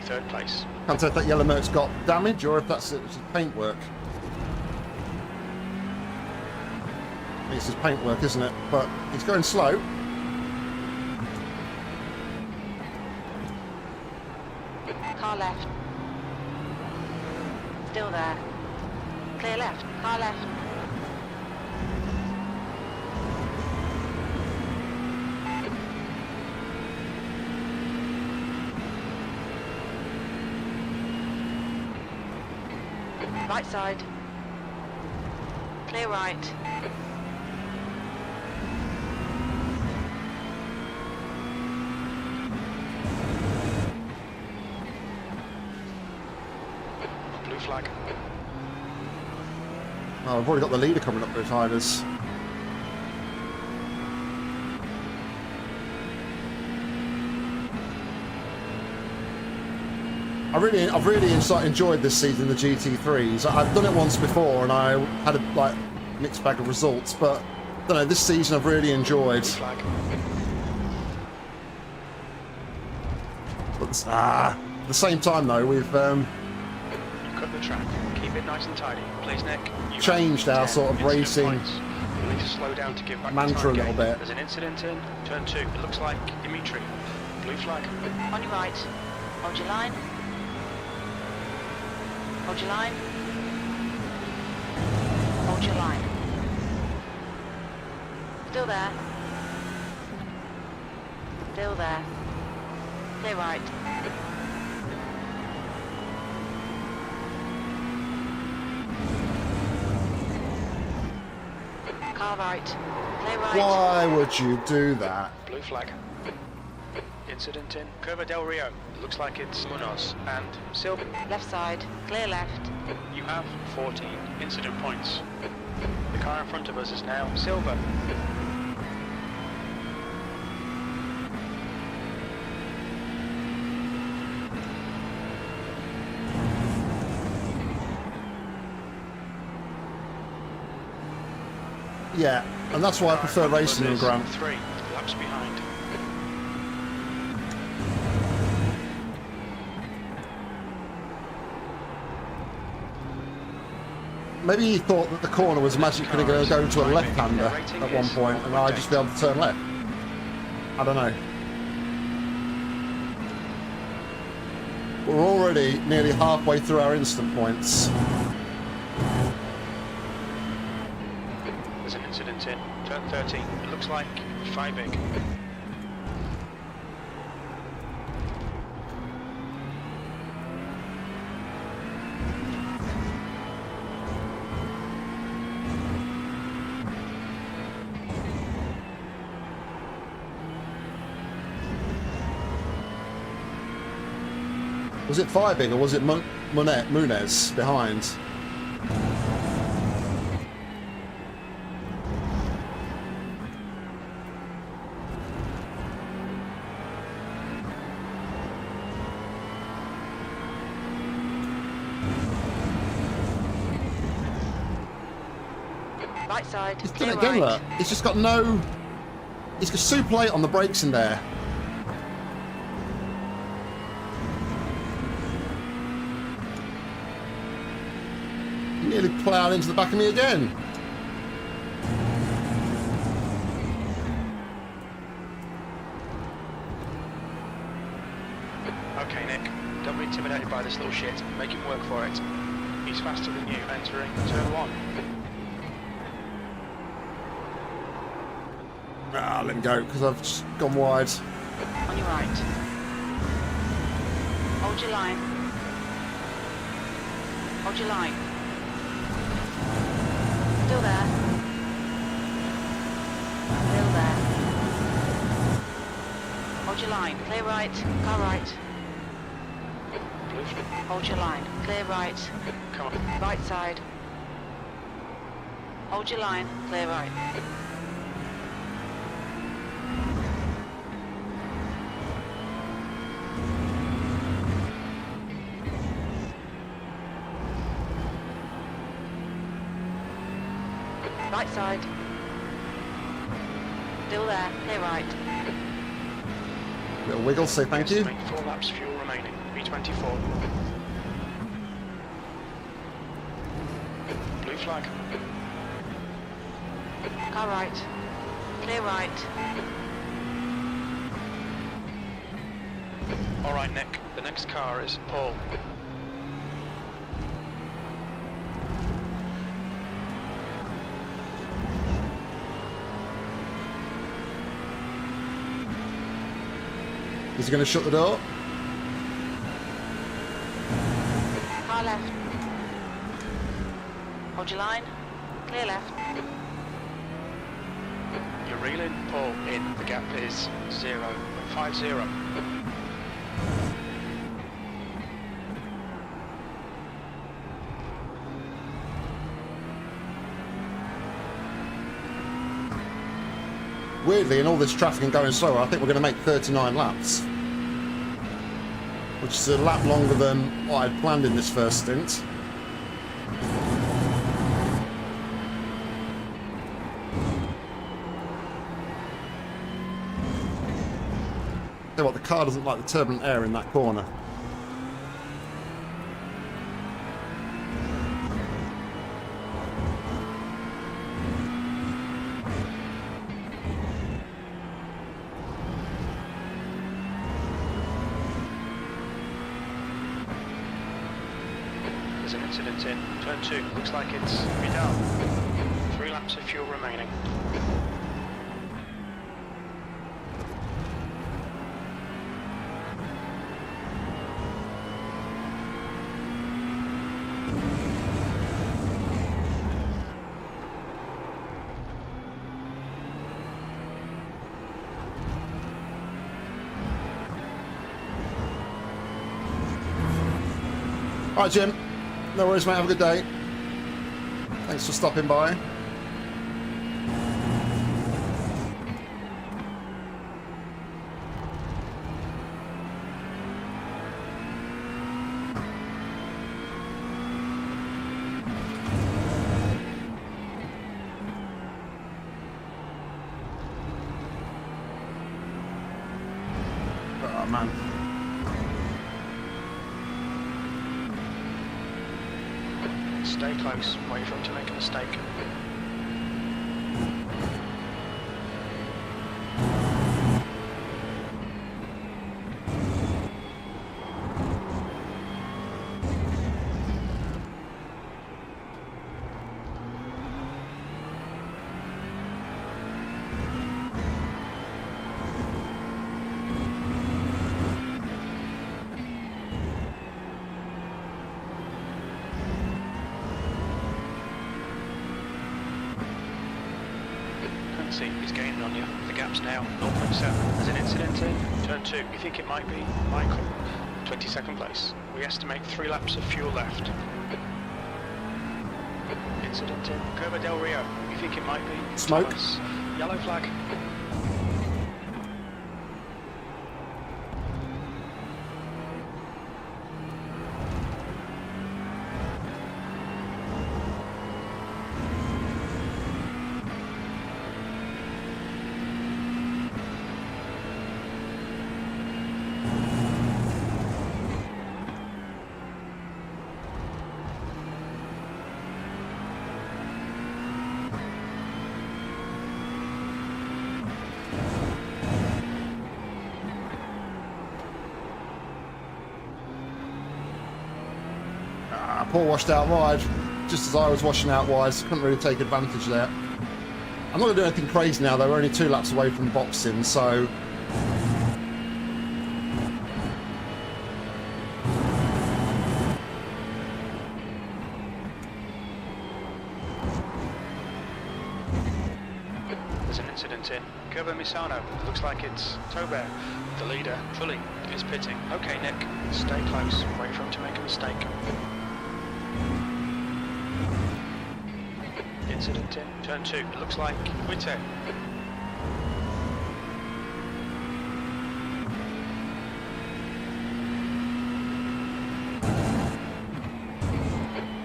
Third place. can't tell if that yellow merc's got damage or if that's it's just paintwork. I think it's just paintwork, isn't it? But he's going slow. Car left. Still there. Clear left. Car left. Right side. Clear right. Blue flag. Oh, I've already got the leader coming up behind us. I've really enjoyed this season, the GT3s. I've done it once before and I had a mixed bag of results, but I don't know, this season I've really enjoyed. Blue flag. But at the same time though, we've You cut the track. Keep it nice and tidy. Please, Nick. You changed have our 10 sort of incident racing points. You need to slow down to give back the mantra time a little gain. bit. There's an incident in turn 2. It looks like Dimitri. Blue flag. On your right. Hold your line. Hold your line. Hold your line. Still there. Still there. Clear right. Car right. Clear right. Why would you do that? Blue flag. Incident in Curva del Rio. It looks like it's Munoz and Silva. Left side. Clear left. You have 14 incident points. The car in front of us is now Silva. Yeah, and that's why I prefer racing than Grant. 3 laps behind. Maybe he thought that the corner was magically going to go to a left-hander at one point, and I'd just be able to turn left. I don't know. We're already nearly halfway through our instant points. There's an incident in turn 13. It looks like 5 big. Was it Firebig or was it Munez behind? Right side. He's done Clear it again, right. look. He's just got no... He's got super late on the brakes in there. He nearly ploughed into the back of me again. Okay, Nick, don't be intimidated by this little shit. Make him work for it. He's faster than you entering turn 1. Ah, let him go, because I've just gone wide. On your right. Hold your line. Hold your line. Still there. Still there. Hold your line. Clear right. Car right. Hold your line. Clear right. Come on. Right side. Hold your line. Clear right. Right side. Still there. Clear right. Little wiggle, say thank you. Estimate 4 laps fuel remaining. B24. Blue flag. Car right. Clear right. Alright, Nick. The next car is Paul. Is he going to shut the door? Car left. Hold your line. Clear left. You're reeling Paul in. The gap is 0.50. Weirdly, in all this traffic and going slower, I think we're going to make 39 laps. Which is a lap longer than what I'd planned in this first stint. Tell you what, the car doesn't like the turbulent air in that corner. There's an incident in turn 2. Looks like it's Vidal. 3 laps of fuel remaining. Alright, Jim. No worries, mate. Have a good day. Thanks for stopping by. Oh, man. Stay close, wait for him to make a mistake. See, he's gaining on you. The gap's now 0.7. There's an incident in turn 2. You think it might be Michael? 22nd place. We estimate 3 laps of fuel left. Incident in Curva del Rio. You think it might be Smoke. Thomas. Yellow flag. Paul washed out wide, just as I was washing out wide, so couldn't really take advantage there. I'm not going to do anything crazy now though, we're only 2 laps away from boxing, so... There's an incident in Curva Misano. Looks like it's Tober, the leader. Fully is pitting. Okay, Nick, stay close. Wait for him to make a mistake. Incident in turn 2. It looks like Witte.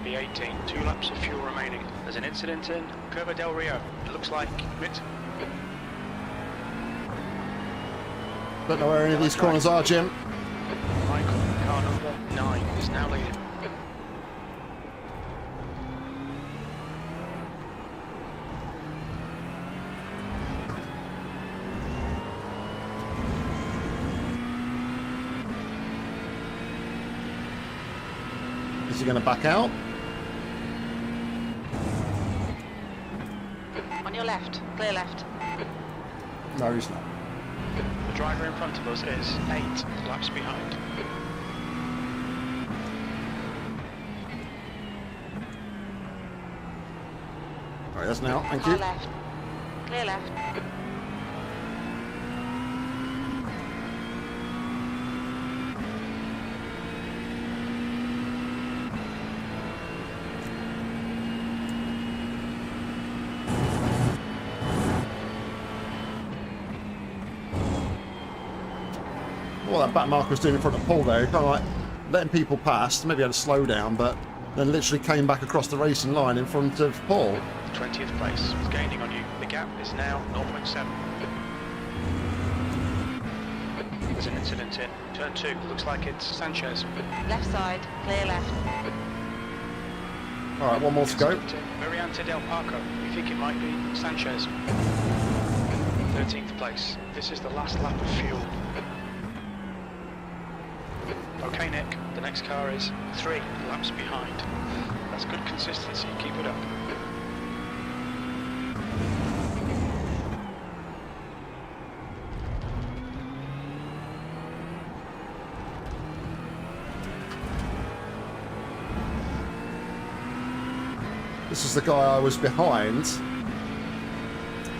B18. 2 laps of fuel remaining. There's an incident in Curva del Rio. It looks like Witte. Don't know where any of these corners are, Jim. Michael, car number 9, is now leading. Is he going to back out? On your left, clear left. No, he's not. The driver in front of us is 8 laps behind. Right, that's now, thank Car you. left, clear left. What that back marker was doing in front of Paul there, kind of like letting people pass, maybe had a slow down, but then literally came back across the racing line in front of Paul. 20th place is gaining on you. The gap is now 0.7. There's an incident in turn 2. Looks like it's Sanchez. Left side, clear left. Alright, one more to go. Incident in Variante del Parco. You think it might be Sanchez. 13th place. This is the last lap of fuel. Okay, Nick, the next car is 3 laps behind. That's good consistency, keep it up. This is the guy I was behind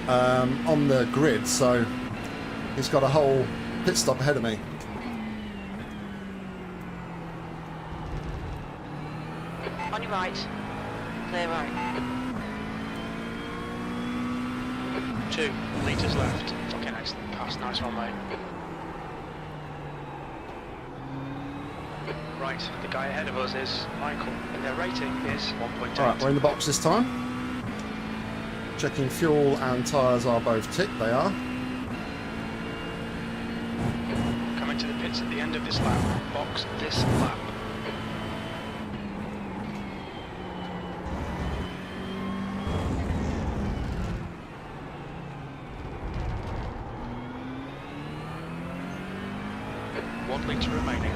on the grid, so he's got a whole pit stop ahead of me. On your right, clear right. 2 litres left. Fucking excellent pass, nice one, mate. Right, the guy ahead of us is Michael, and their rating is 1.8. Alright, we're in the box this time. Checking fuel and tyres are both ticked, they are. Coming to the pits at the end of this lap. Box this lap. One litre remaining.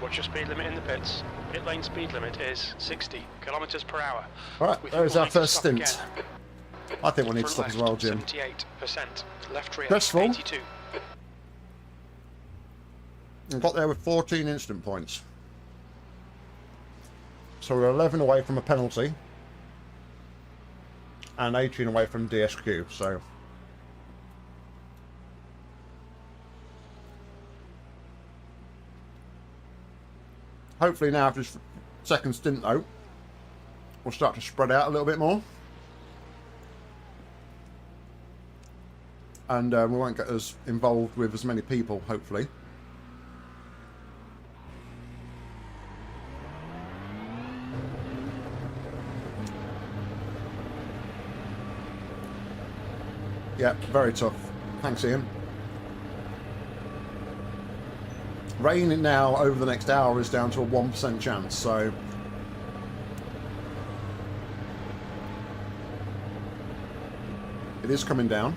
What's your speed limit in the pits? Pit lane speed limit is 60 kilometers per hour. Right, there's our first stint. I think we'll need to stop Front as well, left, Jim. 78%. Left rear, Stressful. 82. And got there with 14 instant points. So we're 11 away from a penalty. And 18 away from DSQ, so... Hopefully now after this second stint though, we'll start to spread out a little bit more. And we won't get as involved with as many people, hopefully. Yeah, very tough. Thanks, Ian. Rain now over the next hour is down to a 1% chance, so it is coming down.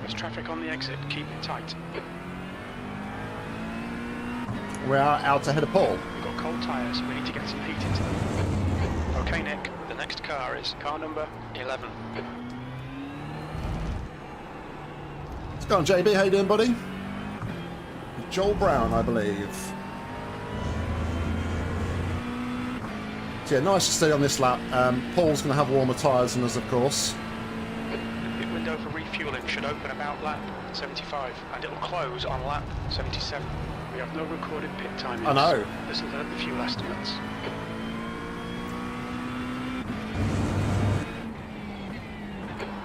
There's traffic on the exit, keep it tight. We are out ahead of Paul. We've got cold tyres, we need to get some heat into them. Okay, Nick, the next car is car number 11. Let's go on, JB. How you doing, buddy? Joel Brown, I believe. So yeah, nice to stay on this lap. Paul's going to have warmer tyres than us, of course. The pit window for refuelling should open about lap 75, and it'll close on lap 77. We have no recorded pit timings. I know. This will hurt the fuel estimates.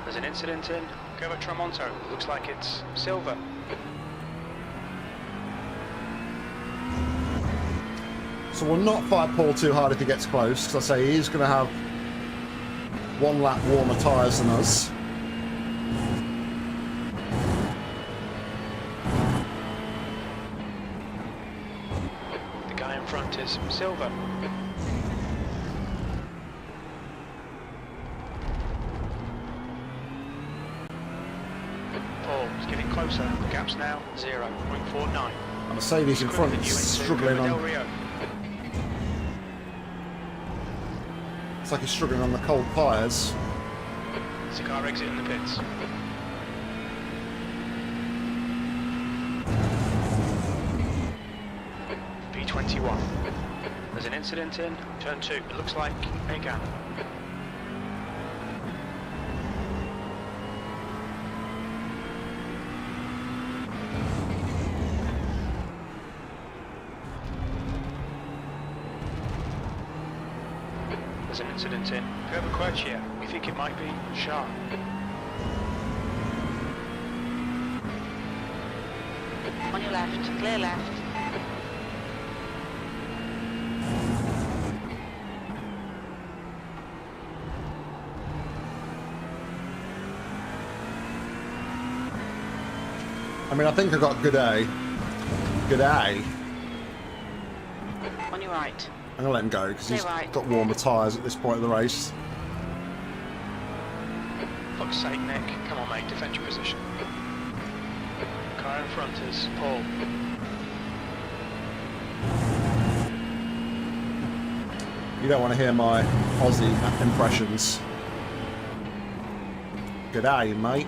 There's an incident in Curva Tramonto. Looks like it's silver. So we'll not fight Paul too hard if he gets close, because I say he's going to have one lap warmer tyres than us. The guy in front is silver. Paul is getting closer. The gap's now 0.49. And Mercedes in front is struggling on. It's like he's struggling on the cold tyres. It's a car exit in the pits. P21. There's an incident in turn 2. It looks like a gap. There's an incident in Curva Quercia. We think it might be sharp. On your left, clear left. I mean, I think I got good A. Good A. On your right. I'm going to let him go because he's Stay right. got warmer tyres at this point of the race. Fuck's sake, Nick. Come on, mate. Defend your position. Car in front is Paul. You don't want to hear my Aussie impressions. Good day, mate.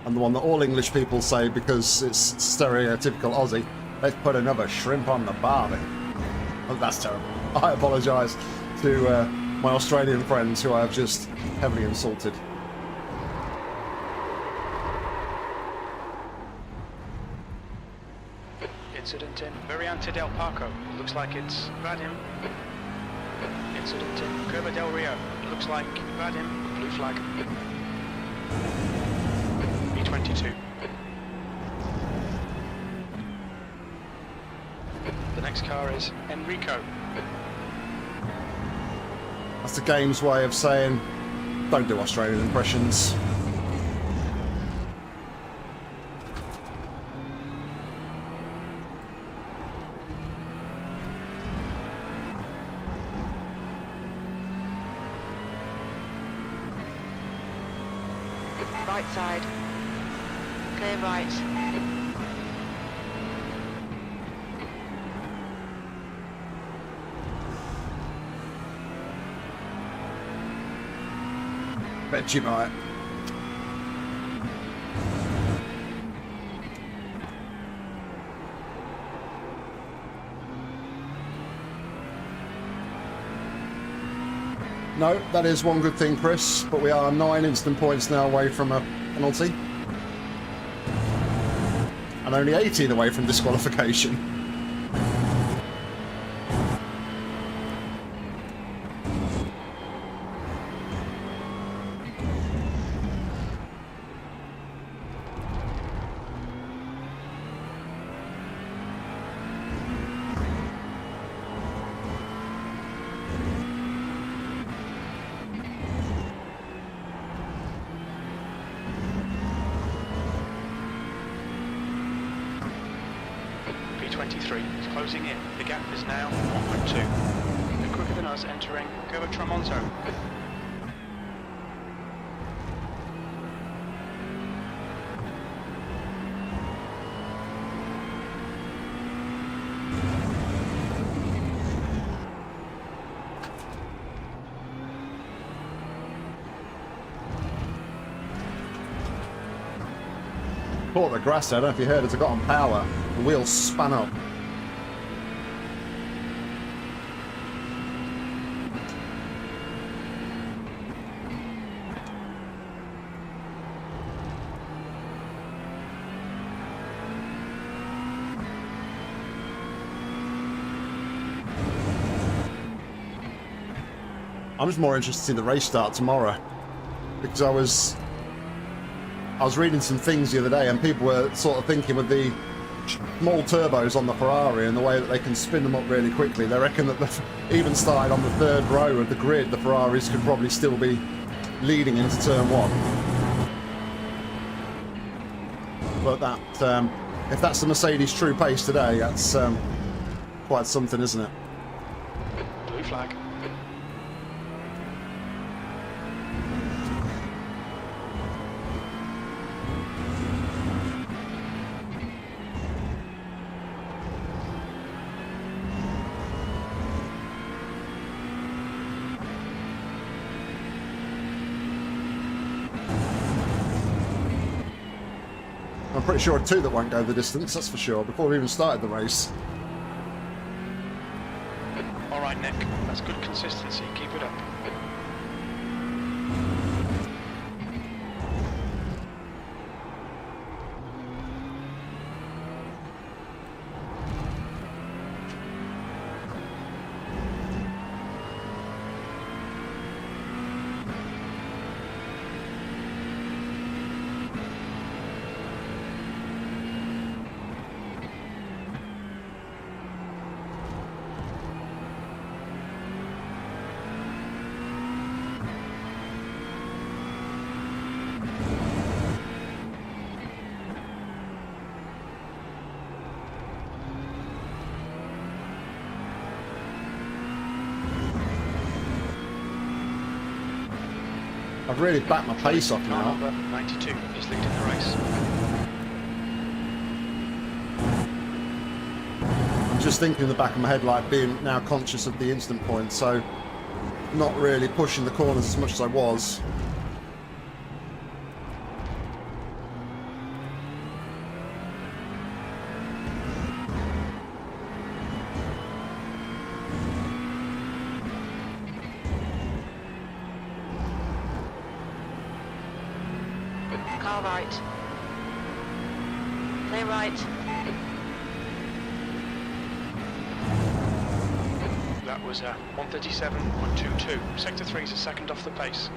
And the one that all English people say because it's stereotypical Aussie. Let's put another shrimp on the barbie. Oh, that's terrible. I apologise to my Australian friends who I have just heavily insulted. Incident in Variante del Parco. Looks like it's Vadim. Incident in Curva del Rio. Looks like Vadim Blue flag. B22. The next car is Enrico. That's the game's way of saying, don't do Australian impressions. Right side. Clear right. Bet you might. No, that is one good thing, Chris, but we are 9 instant points now away from a penalty. And only 18 away from disqualification. B23 is closing in. The gap is now 1.2. They're quicker than us entering Curva Tramonto. Caught the grass there, I don't know if you heard, as I got on power, the wheels span up. I'm just more interested in the race start tomorrow, because I was reading some things the other day, and people were sort of thinking with the small turbos on the Ferrari and the way that they can spin them up really quickly, they reckon that even started on the 3rd row of the grid, the Ferraris could probably still be leading into turn 1. But that, if that's the Mercedes true pace today, that's quite something, isn't it? Blue flag. I'm pretty sure 2 that won't go the distance, that's for sure, before we even started the race. All right, Nick. That's good consistency. Keep it up. I've really backed my pace off Car now. number 92 is leading the race. I'm just thinking in the back of my head, like being now conscious of the instant point, so not really pushing the corners as much as I was. Car right. Clear right. That was 137.22. Sector 3 is a second off the pace.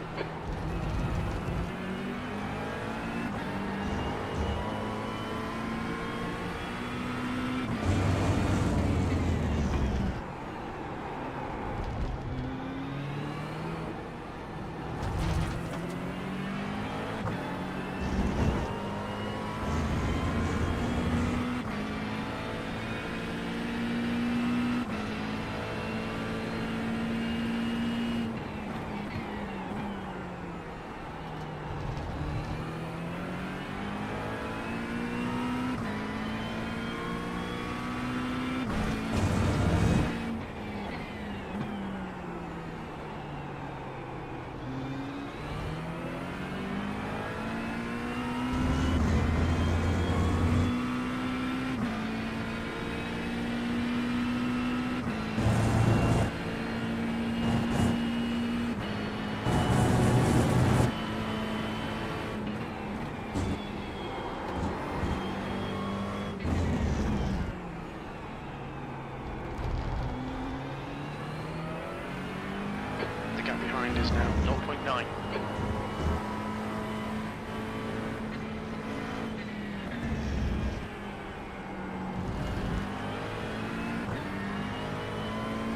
behind us now, 0.9.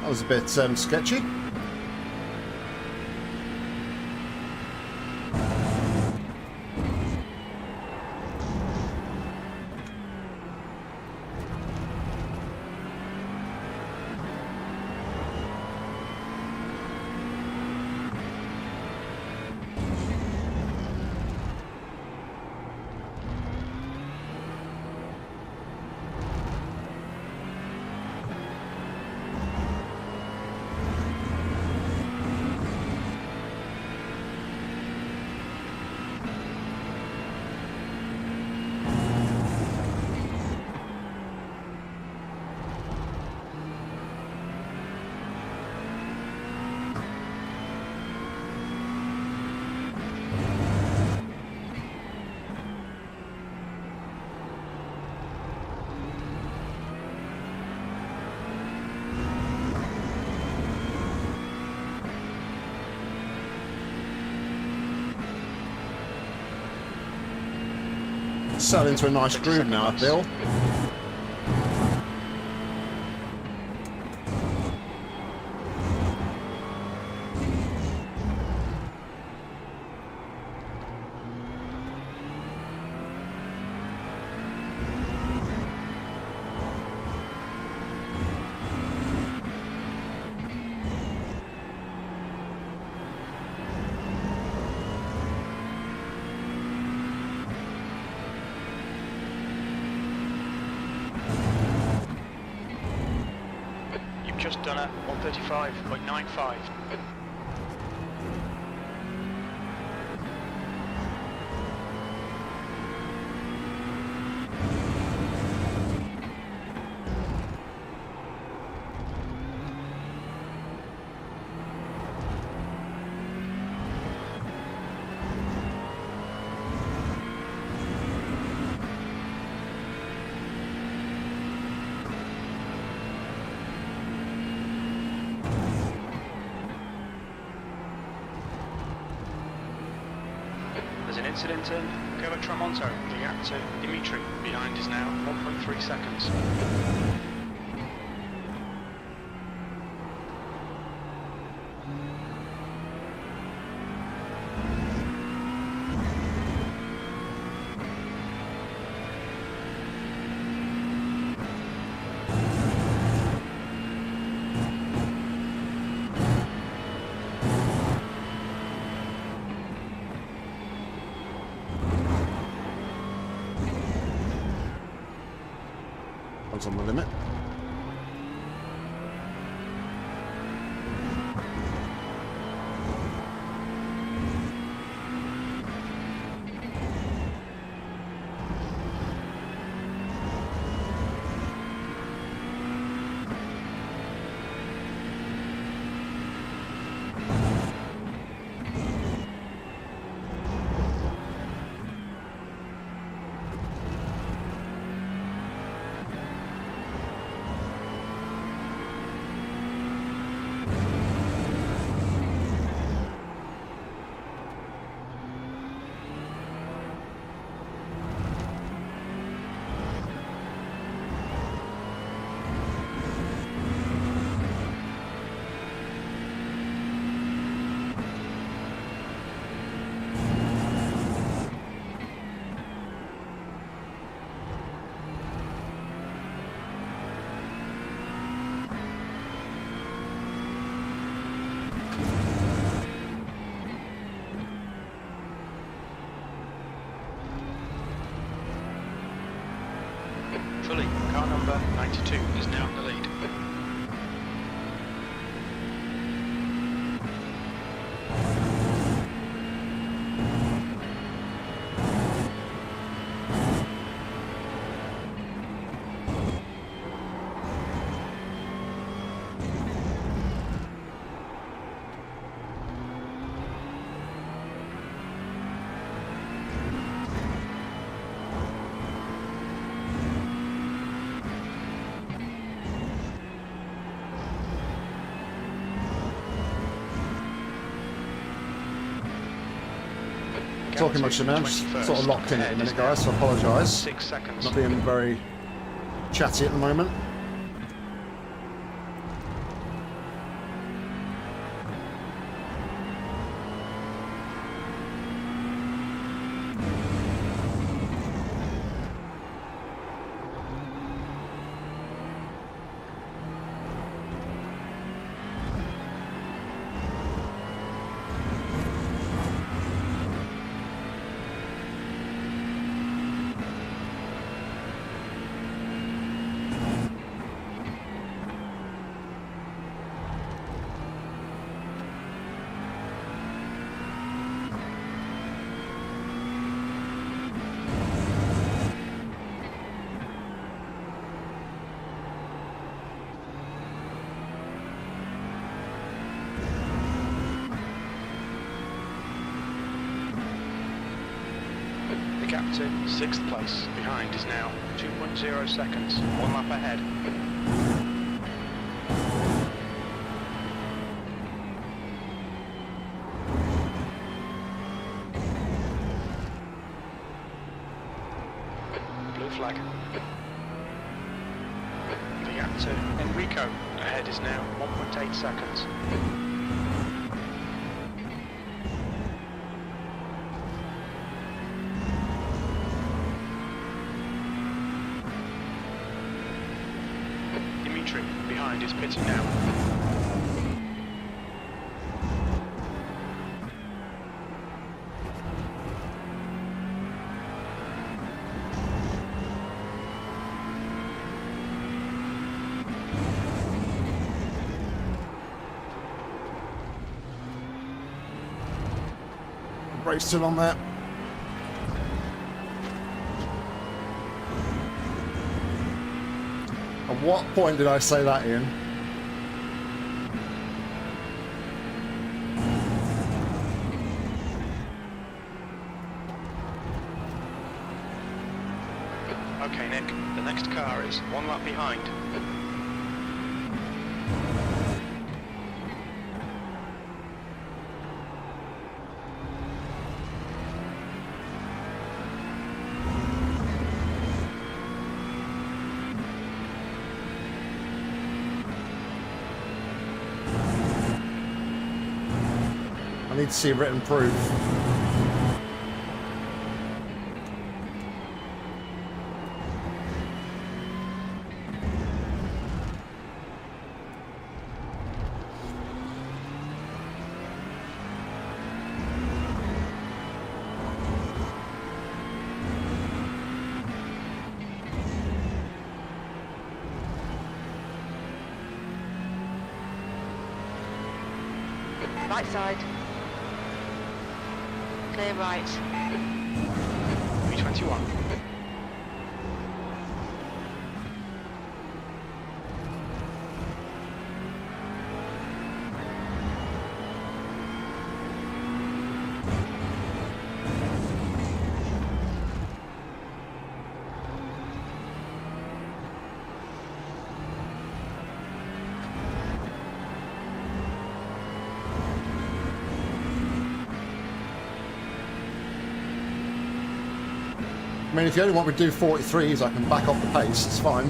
That was a bit sketchy. Settled into a nice groove now, I feel. Just done a 135.95. There's an incident in Curva Tramonto, the actor Dimitri, behind is now 1.3 seconds. I was on the limit. Fully, car number 92 is now in the lead. talking much, man. I'm just sort of locked in at the minute, guys, so I apologise. 6 seconds. Not being very chatty at the moment. The gap to 6th place behind is now 2.0 seconds, 1 lap ahead. Blue flag. The gap to Enrico ahead is now 1.8 seconds. Behind is pitting now. Brakes still on there. At what point did I say that, Ian? Okay, Nick, the next car is 1 lap behind. I need to see written proof. Right side. Clear right. B21. I mean, if you only want me to do 43s, I can back off the pace, it's fine.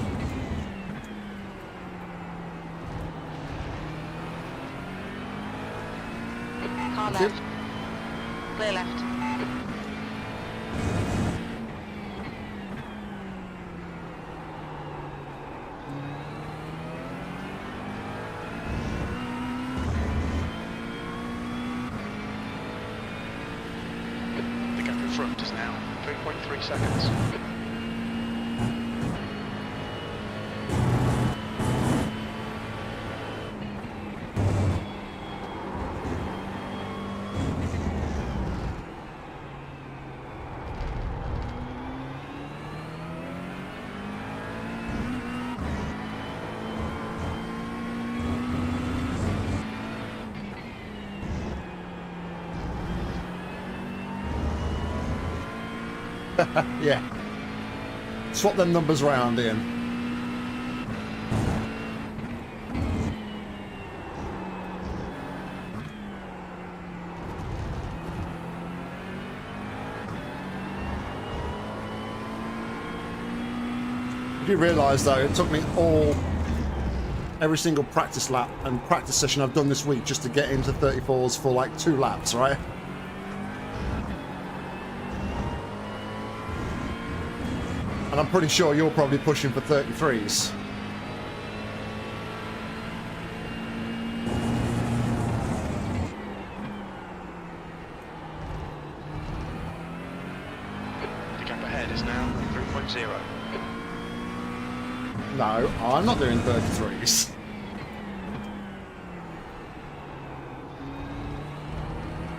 Car left. Clear left. The gap in front is now 3.3 seconds. Yeah. Swap them numbers round, Ian. do realise though, it took me every single practice lap and practice session I've done this week just to get into 34s for like 2 laps, right? And I'm pretty sure you're probably pushing for 33s. The gap ahead is now 3.0. No, I'm not doing 33s.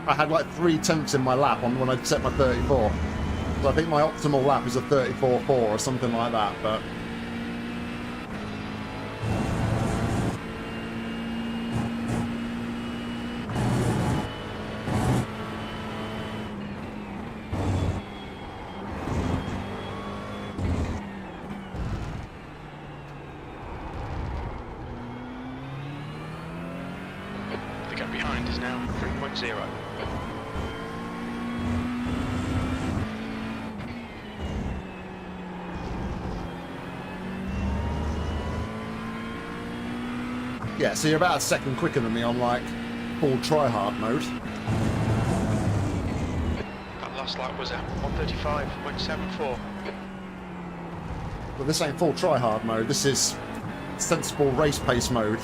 I had like 3/10 in my lap on when I set my 34. So I think my optimal lap is a 34.4 or something like that, but... The gap behind is now 3.0. Yeah, so you're about a second quicker than me on like full try-hard mode. That last lap was at 135.74. But this ain't full try-hard mode, this is sensible race pace mode.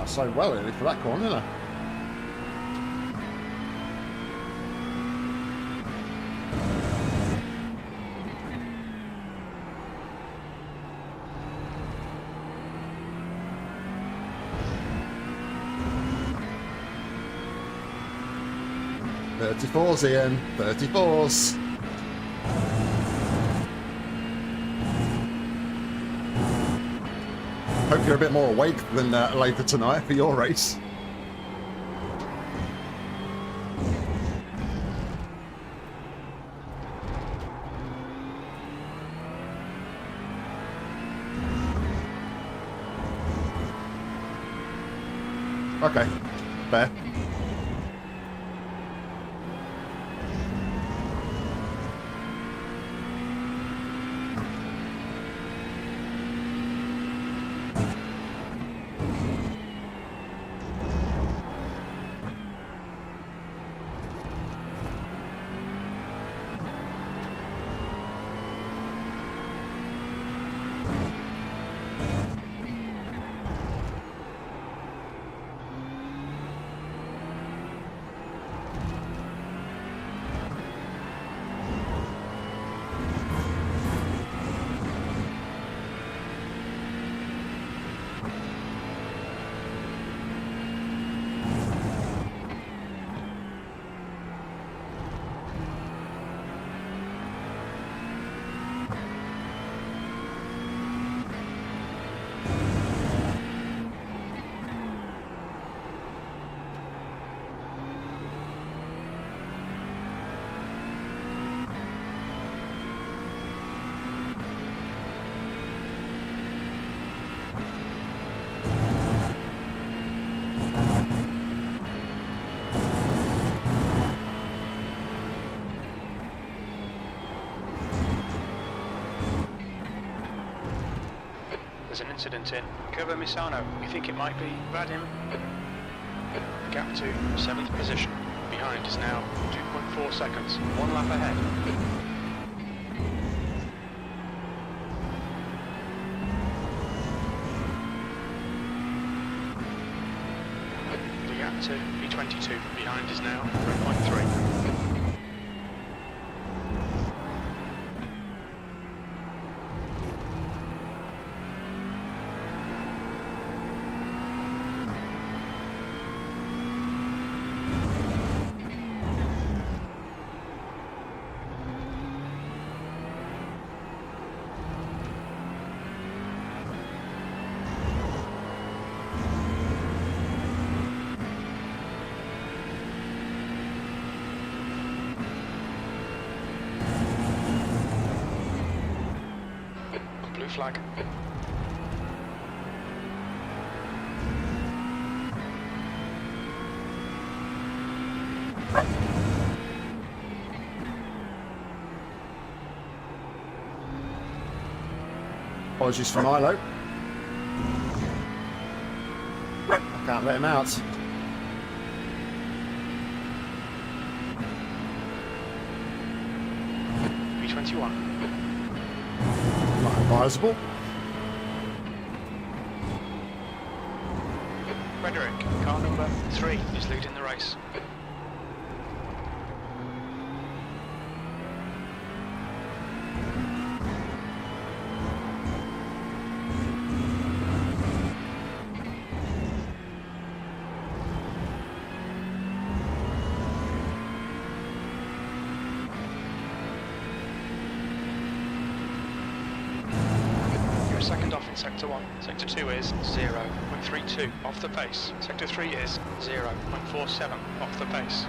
So well early for that corner, isn't it? "34s, Ian, 34s." Hope you're a bit more awake than later tonight for your race. Okay, fair. There's an incident in Curva Misano. We think it might be Vadim. The gap to 7th position. Behind is now 2.4 seconds. 1 lap ahead. The gap to P22. Behind is now 3.3. flag. Apologies for Milo. I can't let him out. B21. Not advisable. Frederick, car number 3 is leading the race. You're second off in Sector 1. Sector 2 is 0.32 off the pace. Sector 3 is 0.47 off the pace.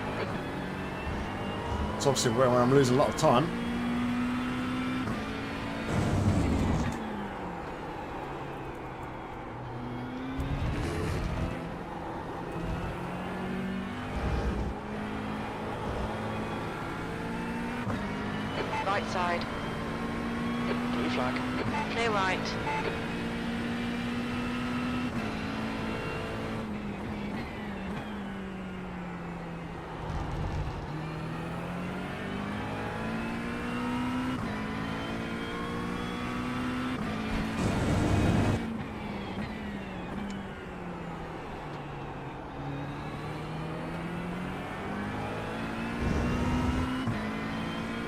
It's obviously where I'm losing a lot of time. Right side. Blue flag. Clear right.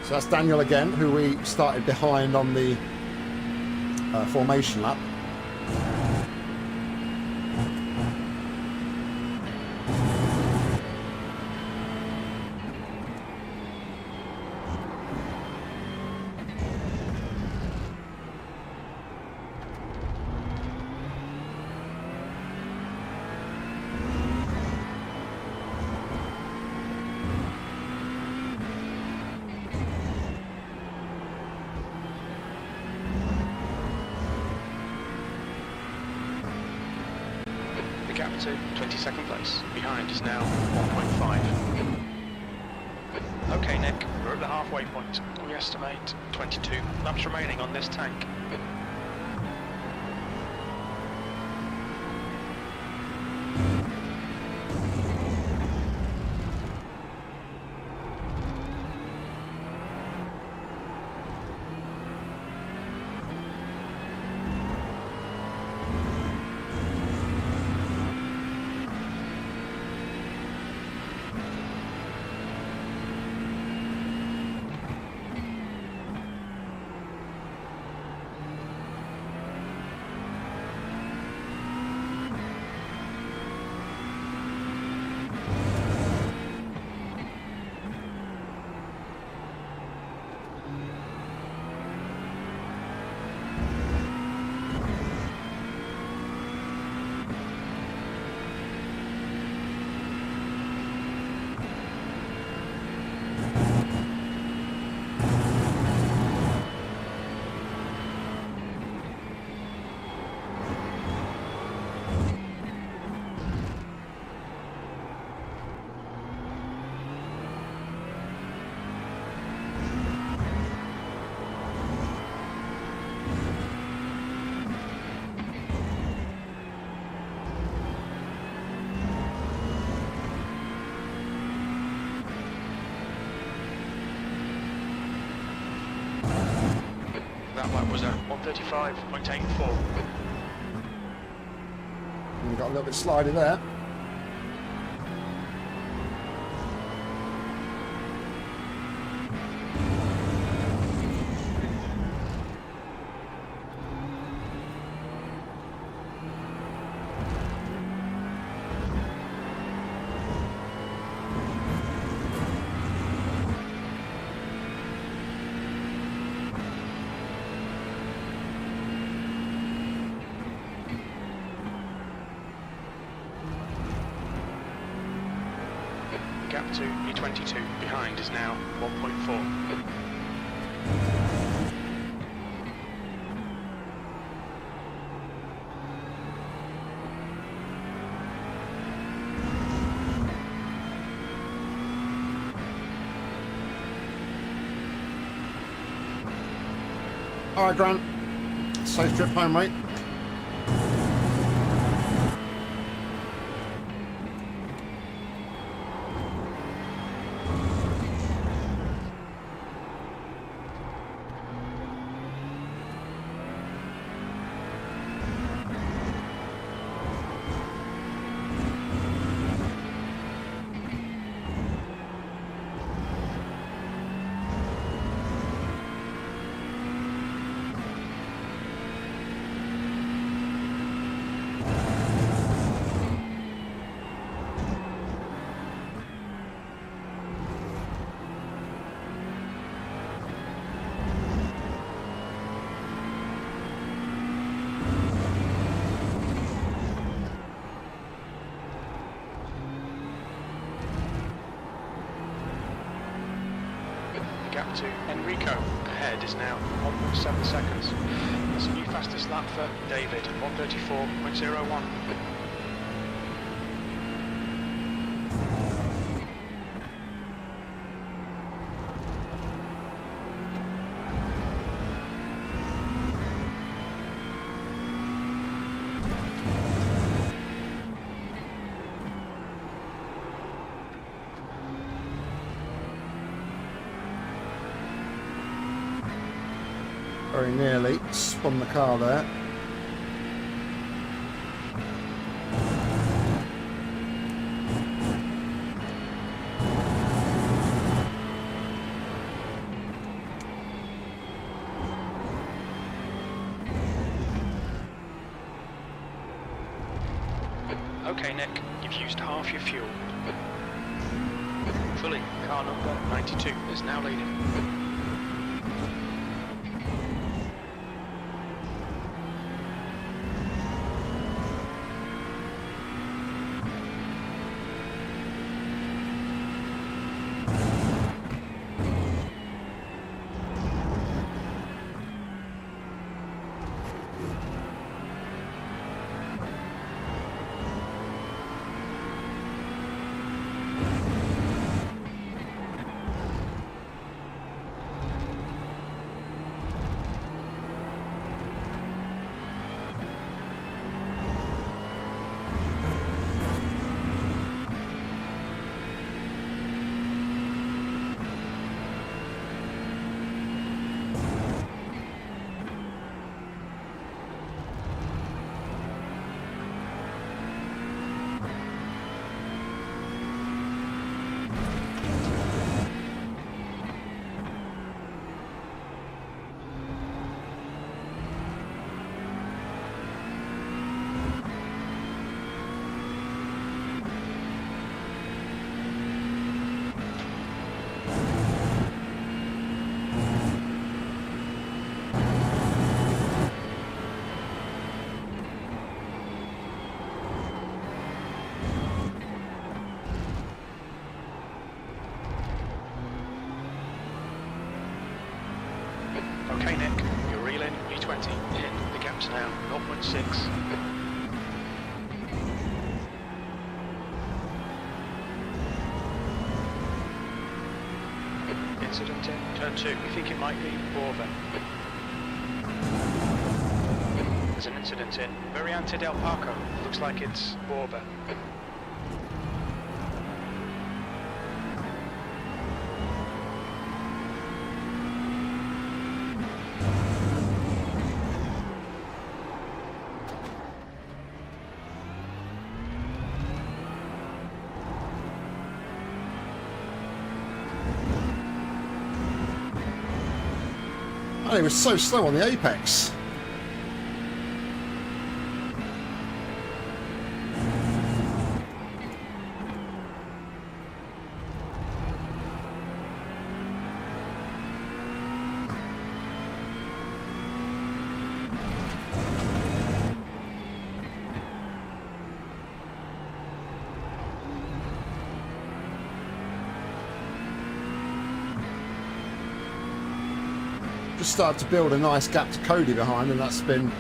So that's Daniel again, who we started behind on the formation lap. The gap to 22nd place. Behind is now 1.5. Okay, Nick, we're at the halfway point. We estimate 22 laps remaining on this tank. That lap was at 1:35.84. We got a little bit slidey there. Gap to E22 behind is now 1.4. Alright, Grant. Safe trip home, mate. Gap to Enrico ahead is now 1.7 seconds. That's a new fastest lap for David, 1:34.01. Very nearly spun the car there. Okay, Nick, you've used half your fuel. Fully, car number 92 is now leading. Okay, Nick, you're reeling U20 in. The gap's now 0.6. Incident in turn 2. We think it might be Borva. There's an incident in Variante del Parco. Looks like it's Borva. Oh, he was so slow on the apex. Just started to build a nice gap to Cody behind, and that's been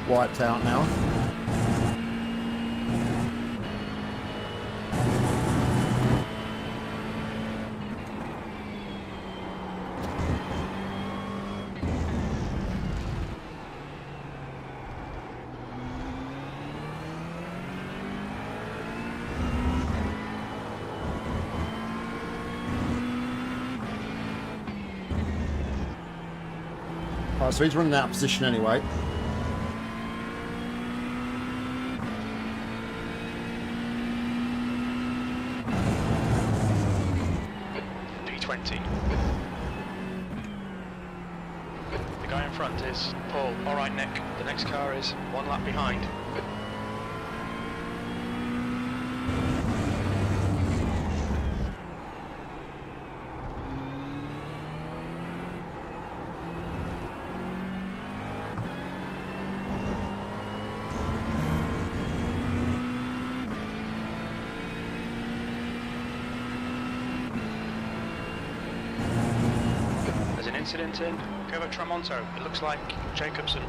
wiped out now. Alright, so he's running out of position anyway. D20. The guy in front is Paul. Alright, Nick. The next car is 1 lap behind. Incident in Curva Tramonto. It looks like Jacobson.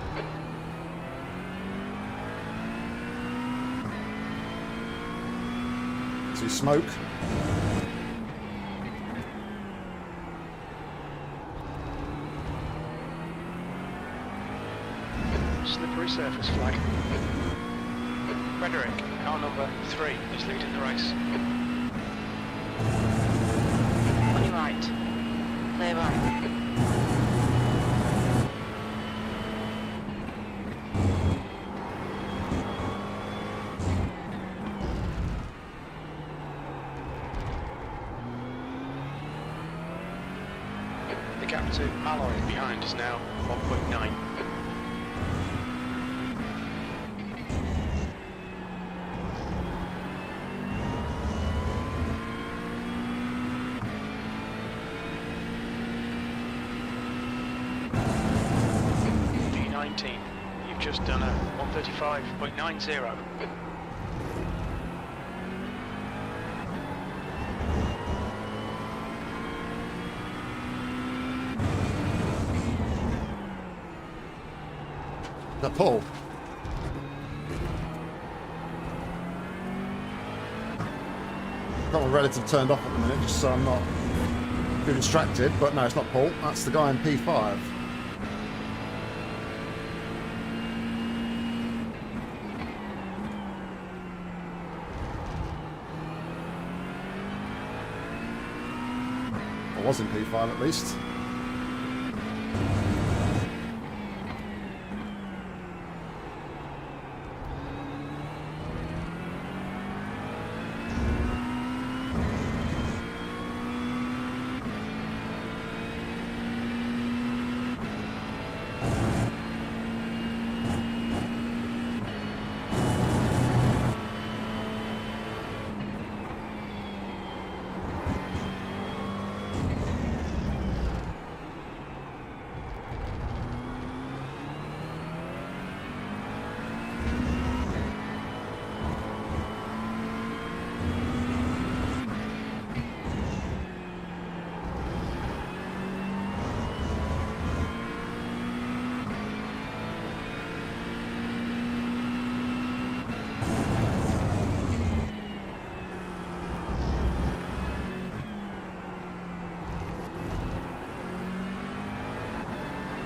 See smoke. Slippery surface flag. Frederick, car number 3, is leading the race. On your right. Clear right. The gap to Malloy behind is now 1.9. D19, you've just done a 135.90. That Paul. Got my relative turned off at the minute, just so I'm not too distracted. But no, it's not Paul. That's the guy in P5. I was in P5 at least.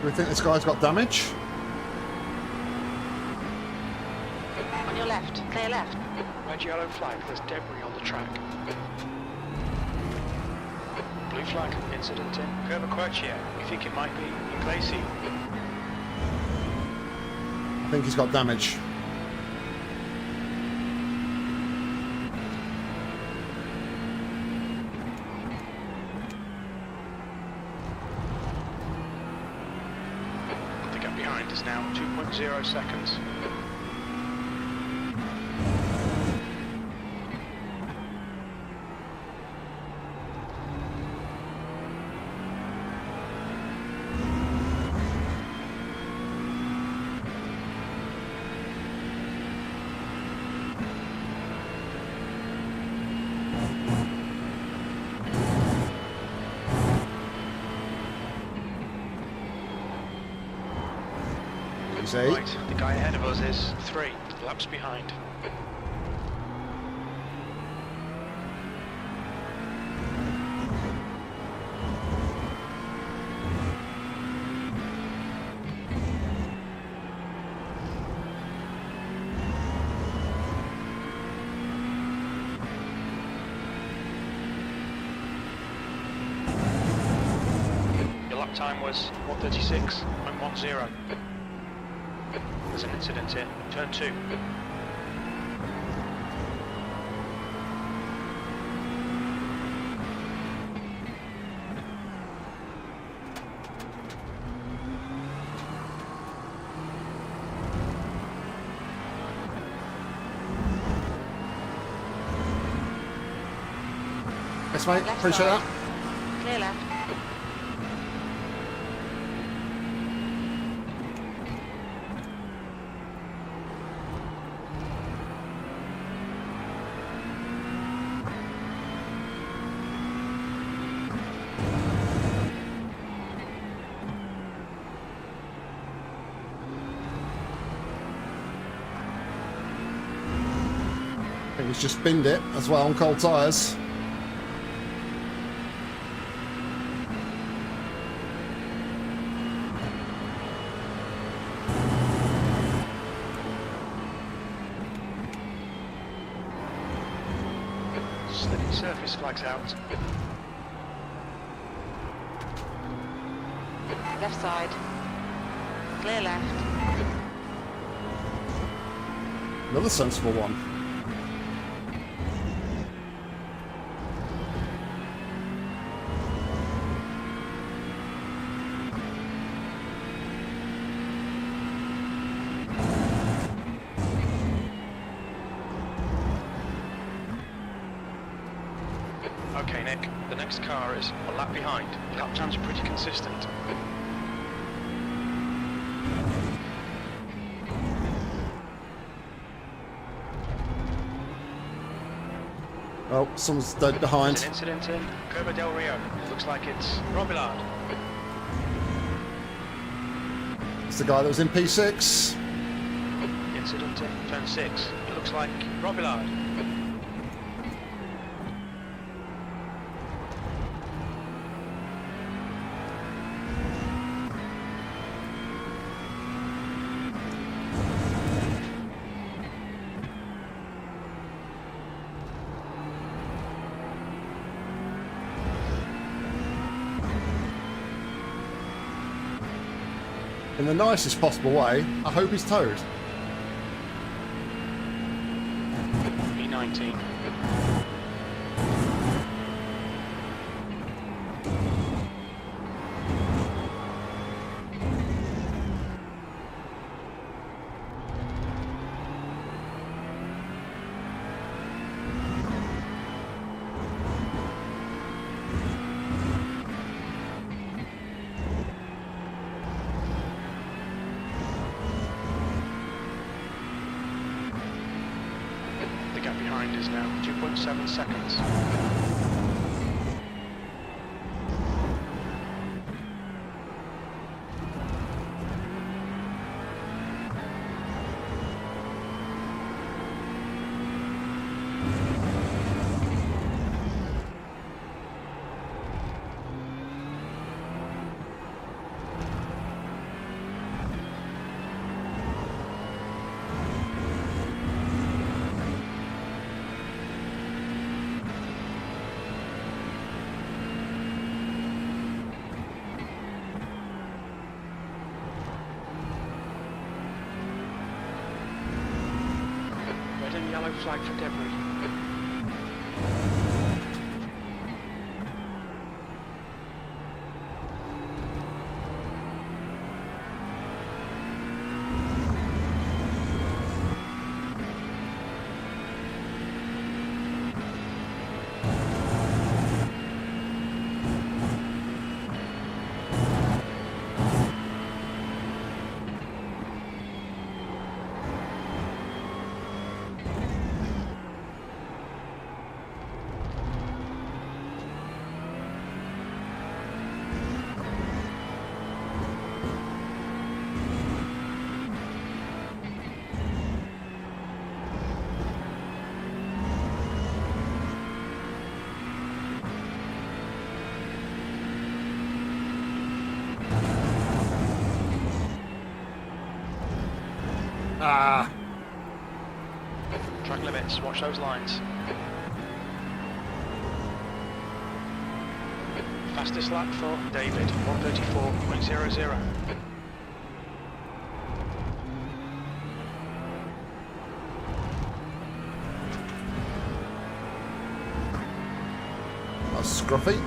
Do we think this guy's got damage? On your left. Clear left. Red yellow flag, there's debris on the track. Blue flag, incident in Curva Quercia. We think it might be Iglesi. I think he's got damage. The gap behind is now 2.0 seconds. He's 8. Right, the guy ahead of us is 3 laps behind. Your lap Time was 1:36.10. There's an incident here. Turn 2. Thanks, mate. Left Appreciate side. that. Clear left. I think he's just binned it as well on cold tyres. Slipping surface flags out. Left side. Clear left. Another sensible one. Okay, Nick, the next car is a lap behind. Lap times are pretty consistent. Oh, someone's dead behind. There's an incident in Curva del Rio. It looks like it's Robillard. It's the guy that was in P6. Incident in turn 6. It looks like Robillard. In the nicest possible way, I hope he's towed. B19. The gap behind is now 2.7 seconds. Red and yellow flag for debris. Ah, Track limits, watch those lines. Fastest lap for David, 1:34.00. That's scruffy.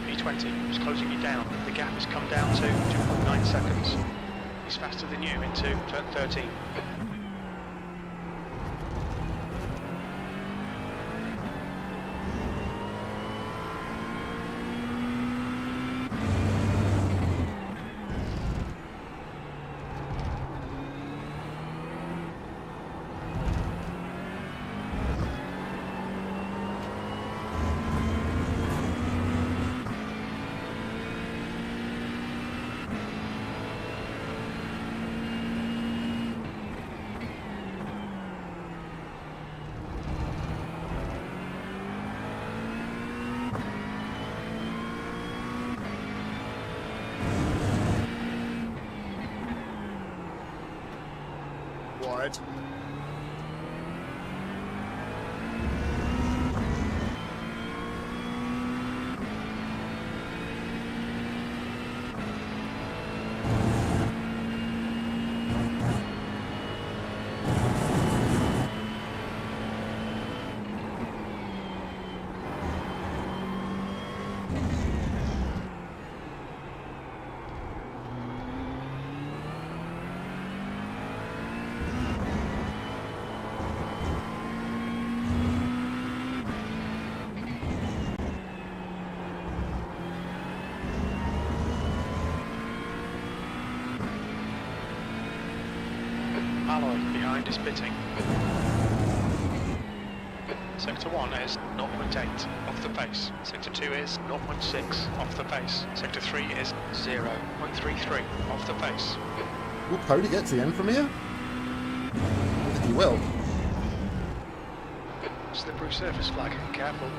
P20 is closing you down. The gap has come down to 2.9 seconds. He's faster than you into turn 13. Wide. Alloy behind is pitting. Sector 1 is 0.8 off the pace. Sector 2 is 0.6 off the pace. Sector 3 is 0.33 off the pace. Will Cody get to the end from here? I think he will. Slippery surface flag, careful.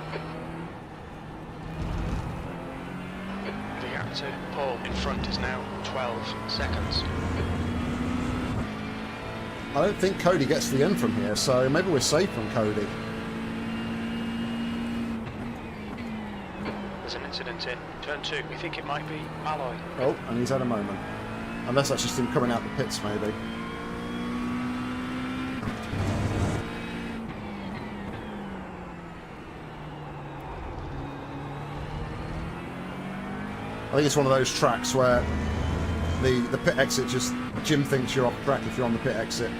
The gap to Paul in front is now 12 seconds. I don't think Cody gets to the end from here, so maybe we're safe from Cody. There's an incident in turn 2. We think it might be Alloy. Oh, and he's had a moment. Unless that's just him coming out the pits, maybe. I think it's one of those tracks where the pit exit just... Jim thinks you're off track if you're on the pit exit.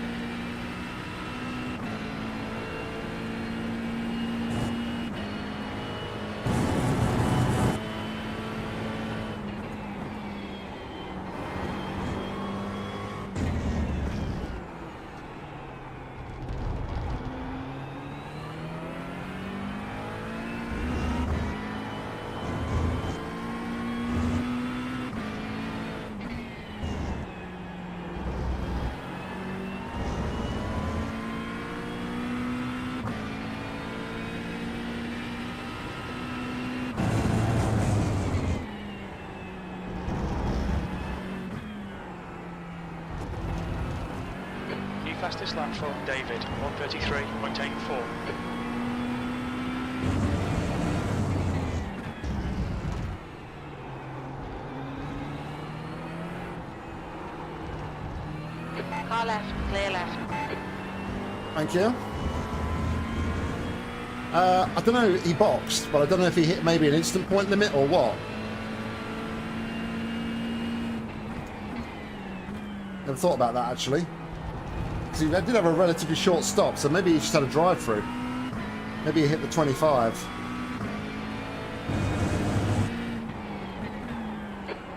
Fastest lap for David, 1:33.84. Car left, clear left. Thank you. I don't know, he boxed, but I don't know if he hit maybe an instant point limit or what. Never thought about that, actually. Because he did have a relatively short stop, so maybe he just had a drive-through. Maybe he hit the 25.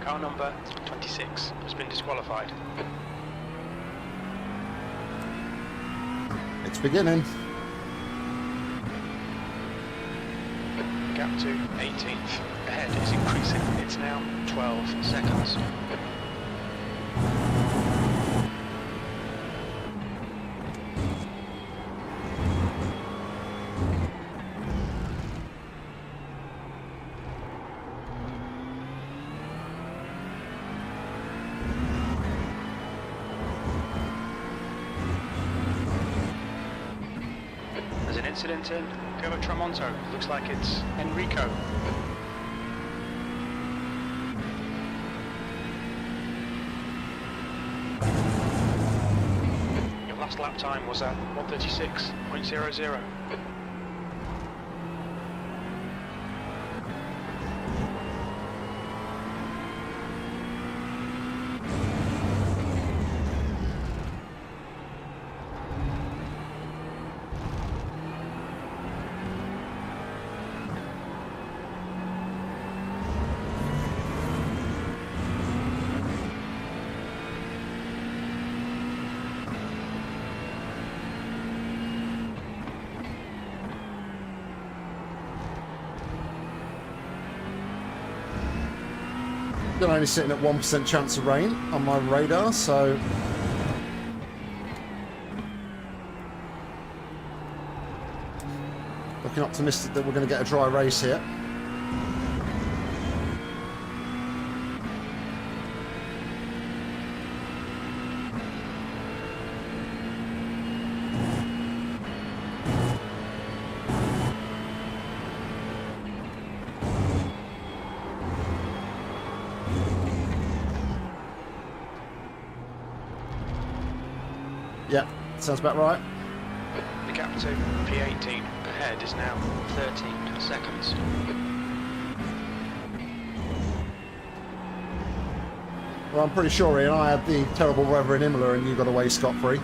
Car number 26 has been disqualified. It's beginning. Gap to 18th. Ahead is increasing. It's now 12 seconds. There's an incident in Curva Tramonto. Looks like it's Enrico. Your last lap time was at 1:36.00. I'm only sitting at 1% chance of rain on my radar, so looking optimistic that we're going to get a dry race here. Yeah, sounds about right. The gap to P18 ahead is now 13 seconds. Well, I'm pretty sure, Ian, I had the terrible weather in Imola and you got away scot-free.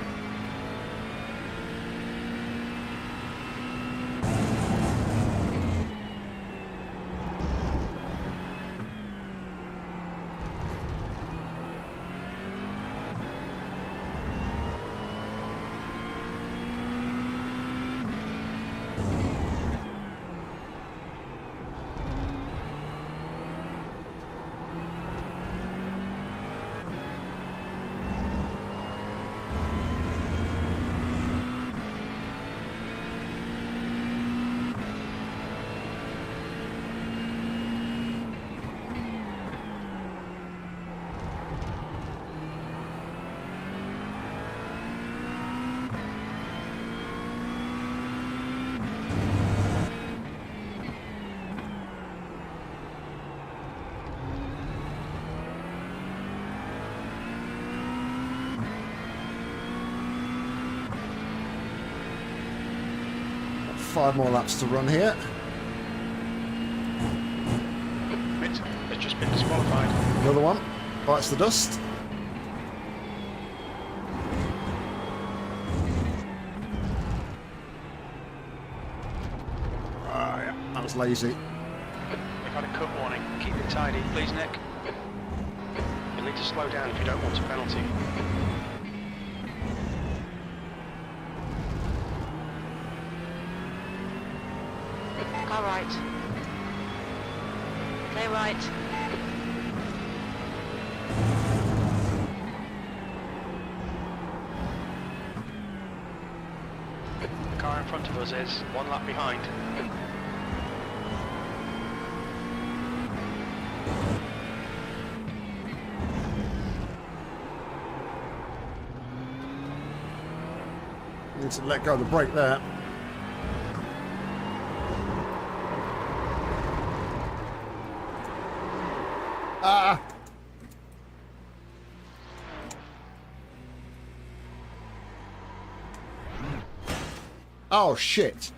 Five more laps to run here. Mitt has just been disqualified. Another one. Bites the dust. Yeah, that was lazy. We've had a cut warning. Keep it tidy, please, Nick. You'll need to slow down if you don't want a penalty. Car right. Clear right. The car in front of us is one lap behind. Need to let go of the brake there. Ah! Oh, shit.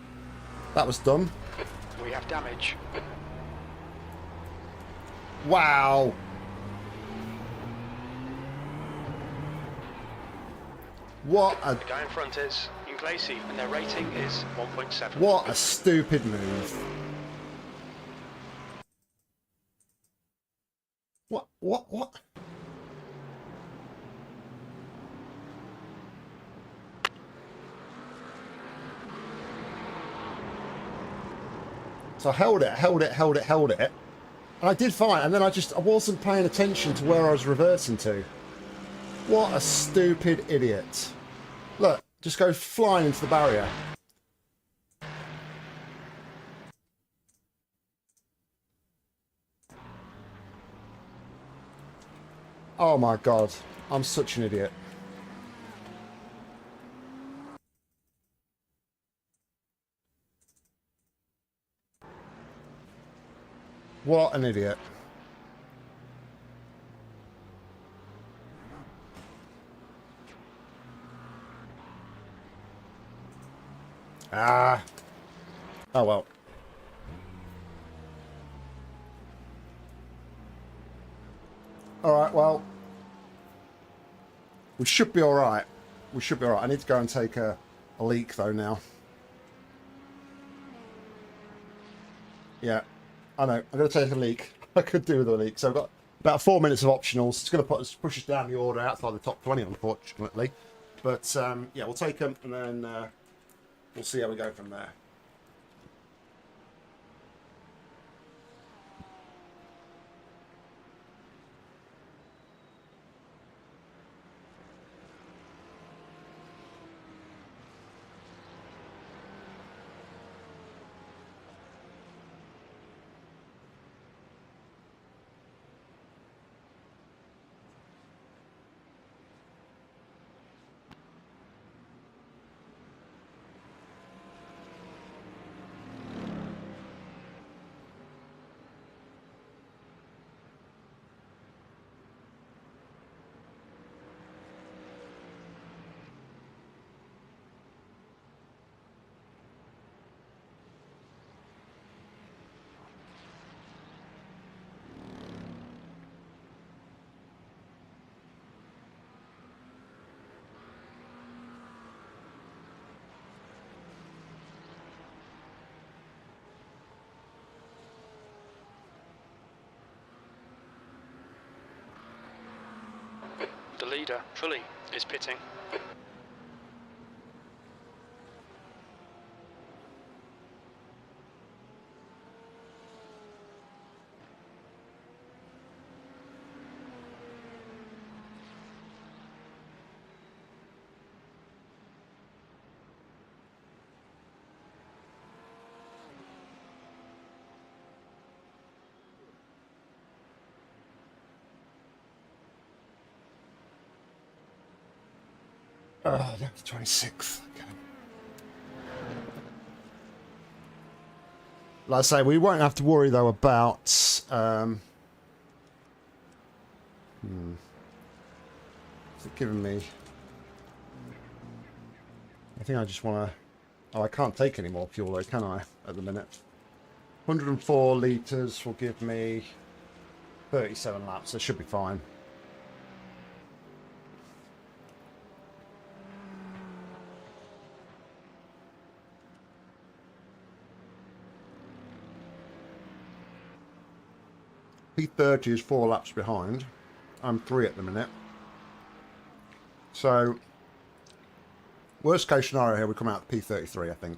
That was dumb. We have damage. Wow. What a... The guy in front is Inglesi, and their rating is 1.7. What a stupid move. What? So I held it. And I did fine, and then I wasn't paying attention to where I was reversing to. What a stupid idiot. Look, just go flying into the barrier. Oh my god, I'm such an idiot. What an idiot. Ah. Oh well. Alright, well. We should be alright. We should be alright. I need to go and take a leak though now. Yeah. I know. I'm going to take a leak. I could do with a leak. So I've got about 4 minutes of optionals. It's going to push us down the order outside the top 20, unfortunately. But, yeah, we'll take them and then we'll see how we go from there. The leader, Trulli, is pitting. Oh, that's 26th. Okay. Like I say, we won't have to worry though about is it giving me? I think I just want to. Oh, I can't take any more fuel though, can I? At the minute, 104 litres will give me 37 laps. So it should be fine. P30 is 4 laps behind. I'm 3 at the minute. So, worst case scenario here, we come out at P33, I think.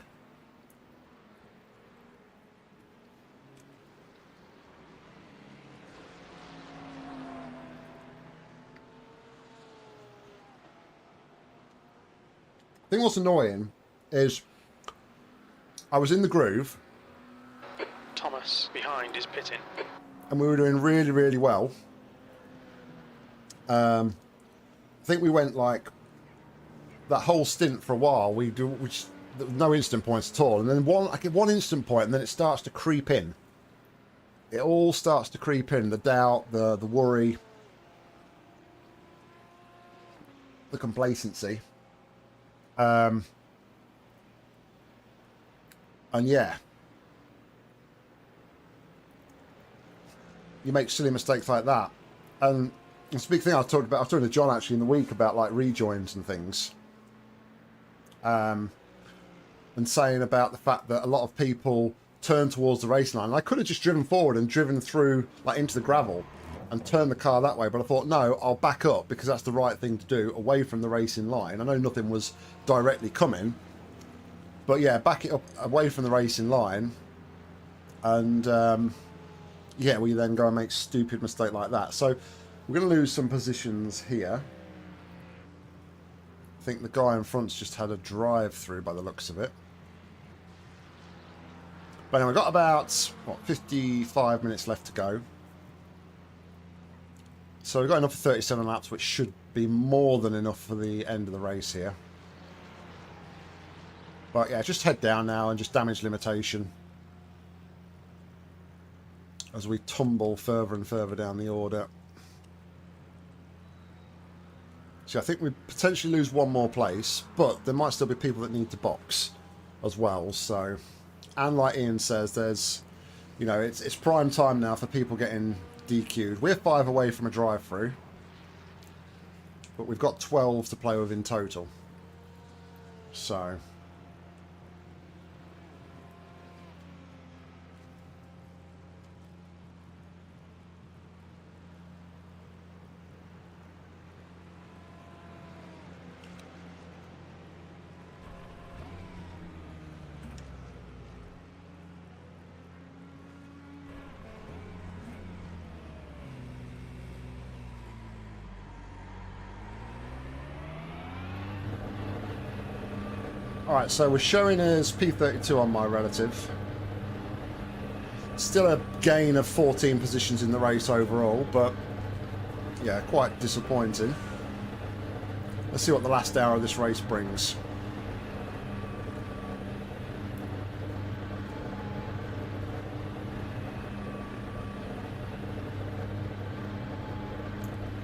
I think what's annoying is I was in the groove. Thomas, behind, is pitting. And we were doing really, really well. I think we went like that whole stint for a while. There was no instant points at all, and then I get one instant point, and then it starts to creep in. It all starts to creep in. The doubt, the worry, the complacency. And yeah, you make silly mistakes like that. And it's a big thing I was talking to John actually in the week about like rejoins and things. And saying about the fact that a lot of people turn towards the racing line. And I could have just driven forward and driven through like into the gravel and turned the car that way, but I thought no, I'll back up because that's the right thing to do, away from the racing line. I know nothing was directly coming, but yeah, back it up away from the racing line, and yeah, we then go and make a stupid mistake like that. So we're going to lose some positions here. I think the guy in front's just had a drive through by the looks of it. But anyway, we've got about, what, 55 minutes left to go. So we've got enough for 37 laps, which should be more than enough for the end of the race here. But yeah, just head down now and just damage limitation as we tumble further and further down the order. So I think we potentially lose one more place, but there might still be people that need to box as well. So, and like Ian says, there's, you know, it's prime time now for people getting DQ'd. We're 5 away from a drive-through, but we've got 12 to play with in total. So alright, so we're showing as P32 on my relative. Still a gain of 14 positions in the race overall, but yeah, quite disappointing. Let's see what the last hour of this race brings.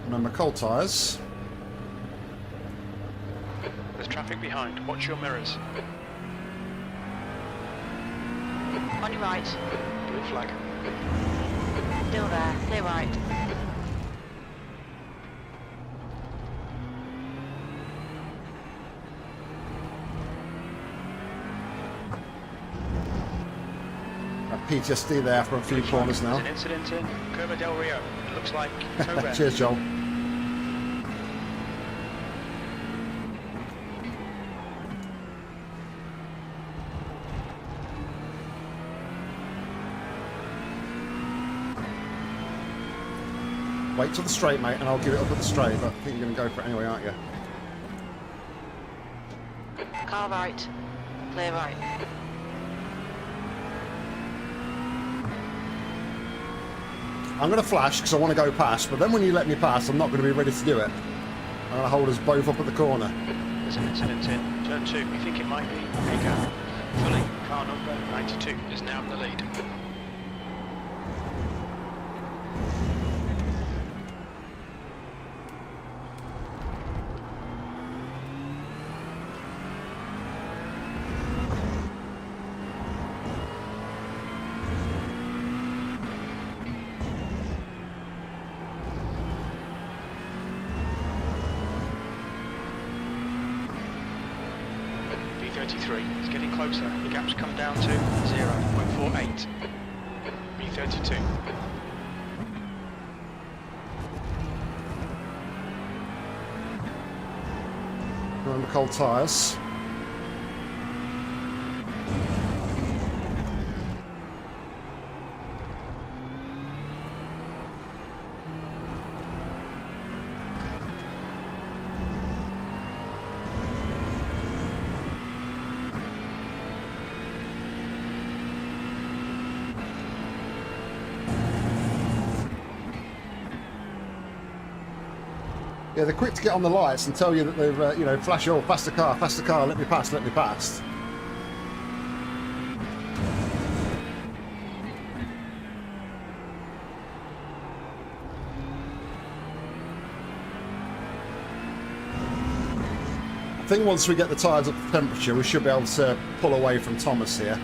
Remember, cold tyres. There's traffic behind. Watch your mirrors. On your right. Blue flag. Still there. Clear right. PTSD there for a few corners now. There's an incident in Curva del Rio. It looks like tow red. Cheers, Joel. Wait till the straight, mate, and I'll give it up at the straight, but I think you're going to go for it anyway, aren't you? Car right. Clear right. I'm going to flash because I want to go past, but then when you let me pass, I'm not going to be ready to do it. I'm going to hold us both up at the corner. There's an incident in turn 2. We think it might be a gap. Fully, car number 92 is now in the lead. B33 is getting closer. The gap's come down to 0.48. B32. Remember, cold tyres. Yeah, they're quick to get on the lights and tell you that they've, you know, flash, oh, faster car, let me pass, let me pass. I think once we get the tyres up to temperature, we should be able to pull away from Thomas here.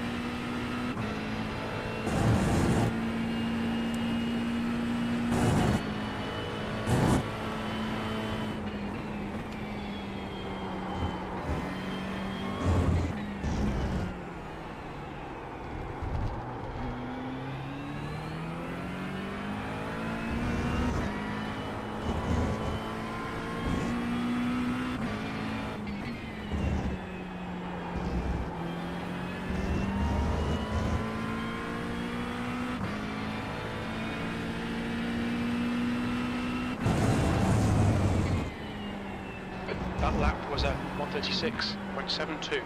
That lap was a 136.72.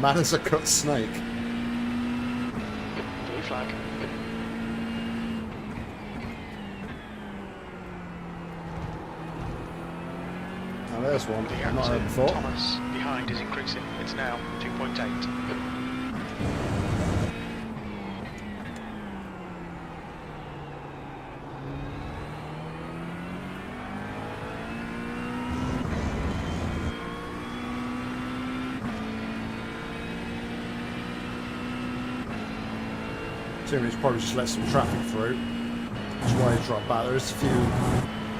Mad as a cut snake. Blue flag. Now there's one The I've not heard gap before. to Thomas behind is increasing. It's now 2.8. Timmy's probably just let some traffic through. That's why he's right back. There is a few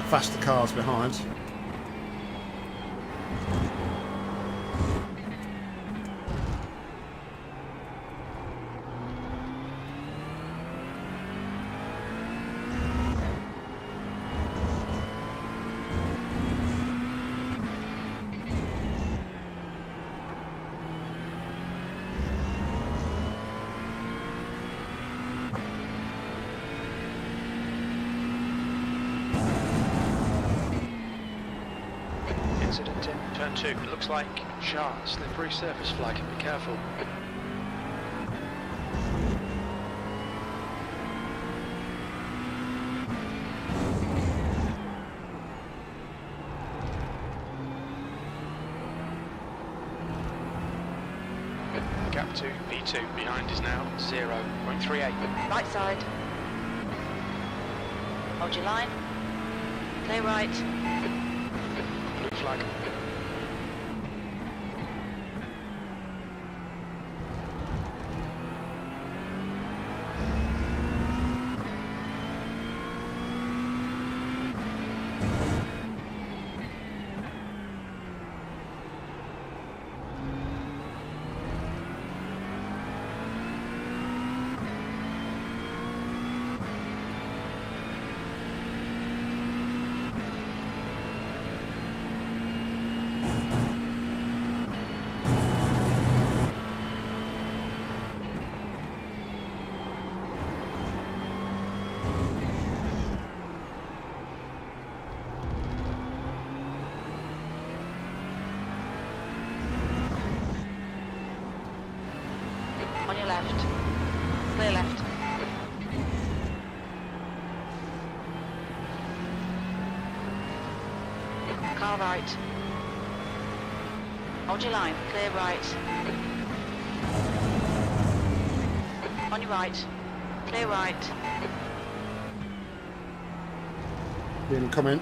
faster cars behind. Incident in turn 2. It looks like sharp, slippery surface flag. Be careful. Gap to P2 behind is now 0.38. Right side. Hold your line. Clear right. Blue flag. On your left. Clear left. Car right. Hold your line. Clear right. On your right. Clear right. Didn't come in.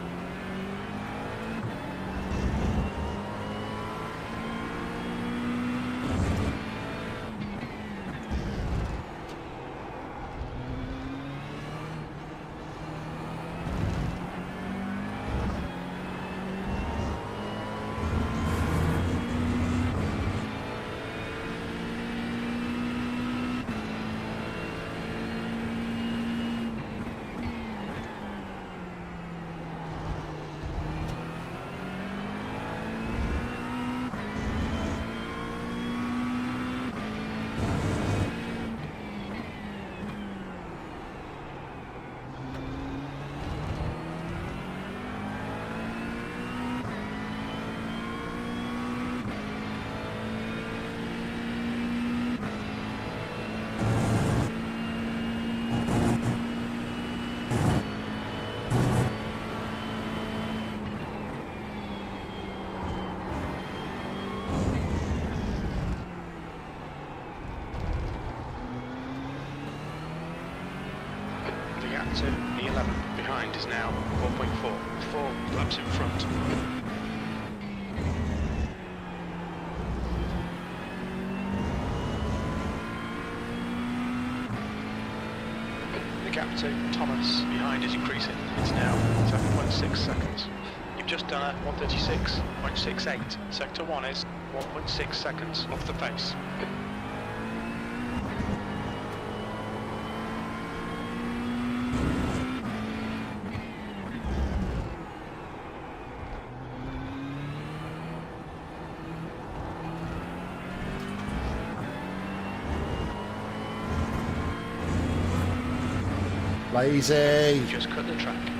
The gap to E11 behind is now 4.4. 4 laps in front. The gap to Thomas behind is increasing. It's now 7.6 seconds. You've just done a 136.68. Sector 1 is 1.6 seconds off the pace. Lazy. Just cut the track.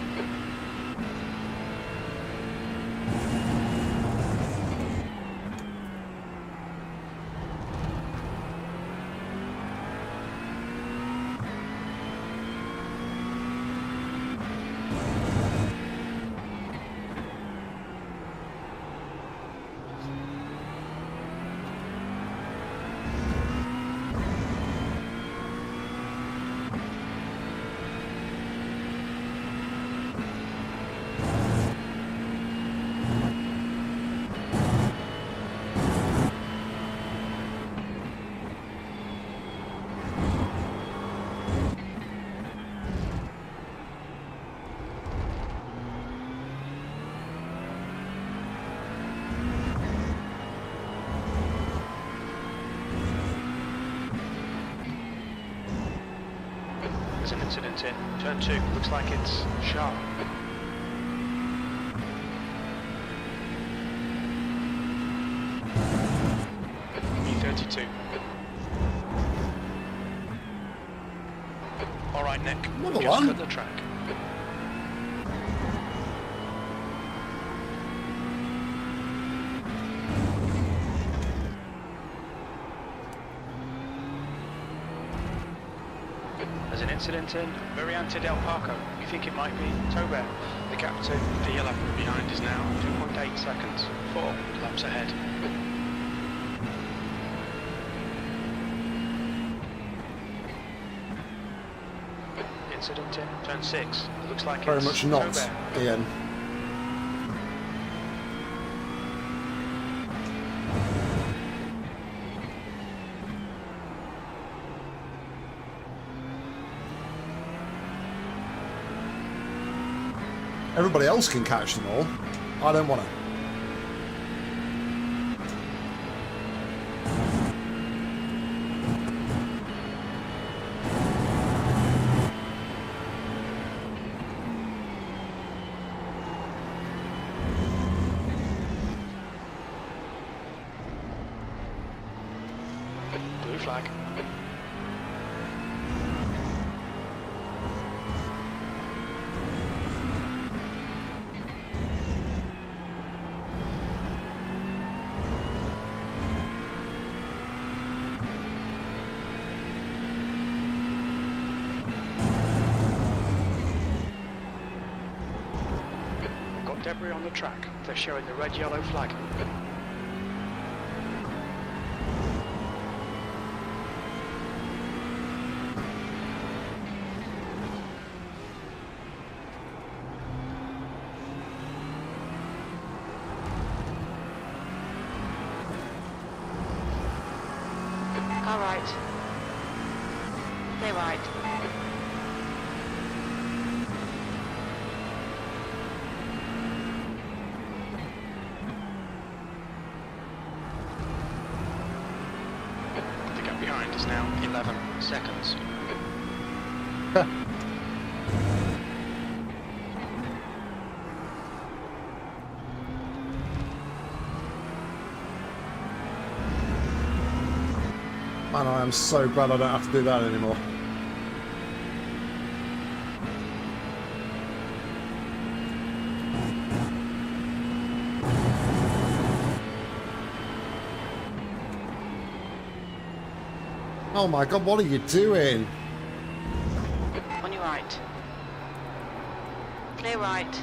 There's an incident in turn 2. Looks like it's sharp. E32. Alright, Nick. Another Just one? cut the track. There's an incident in Variante del Parco. You think it might be Tober? The gap to the yellow behind is now 2.8 seconds. 4 laps ahead. Incident in turn 6. It looks like Very it's much not, Tober. Ian. Everybody else can catch them all. I don't want to. Blue flag. Got debris on the track. They're showing the red-yellow flag. All right. Stay right. The gap behind is now 11 seconds. Man, I am so glad I don't have to do that anymore. Oh my god, what are you doing? On your right. Clear right.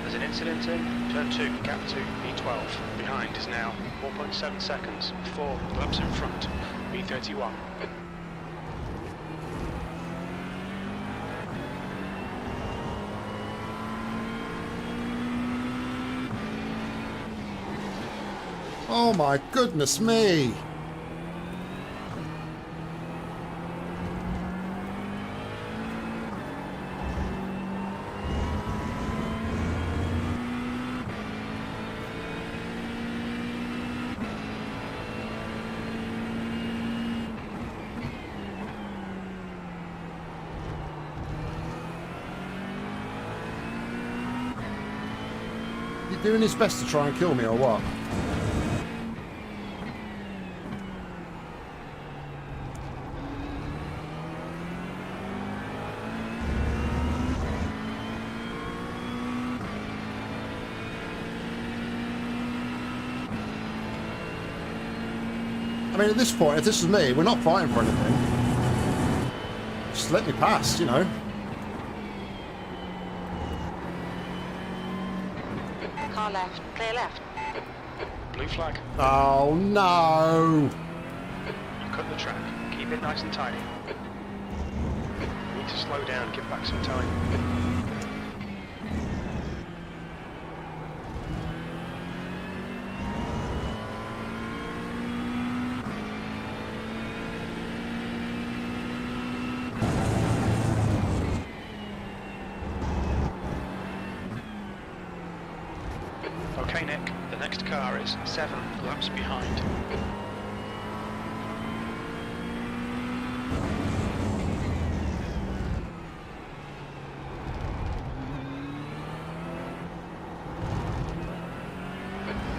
There's an incident in turn 2, gap to E12. Behind is now 1.7 seconds. 4 laps in front. E31. Oh my goodness me! He doing his best to try and kill me or what? I mean, at this point, if this was me, we're not fighting for anything. Just let me pass, you know. Car left. Clear left. Blue flag. Oh, no. You cut the track. Keep it nice and tidy. You need to slow down, give back some time. Okay, Nick, the next car is 7 laps behind.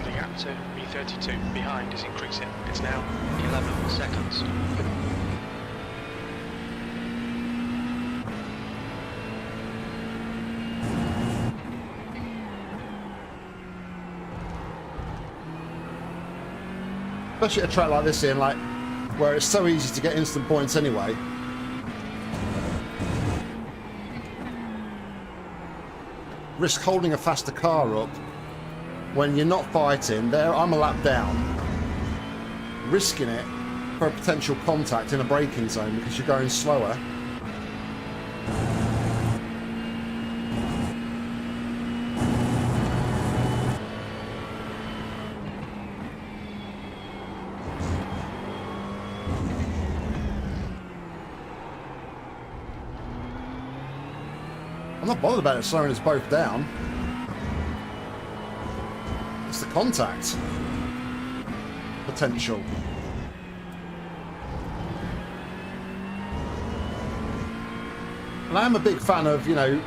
The gap to B32 behind is increasing. It's now 11 seconds. Especially at a track like this, Ian, like where it's so easy to get instant points anyway. Risk holding a faster car up when you're not fighting. There, I'm a lap down. Risking it for a potential contact in a braking zone because you're going slower. I'm not bothered about it slowing us both down. It's the contact potential. And I am a big fan of, you know,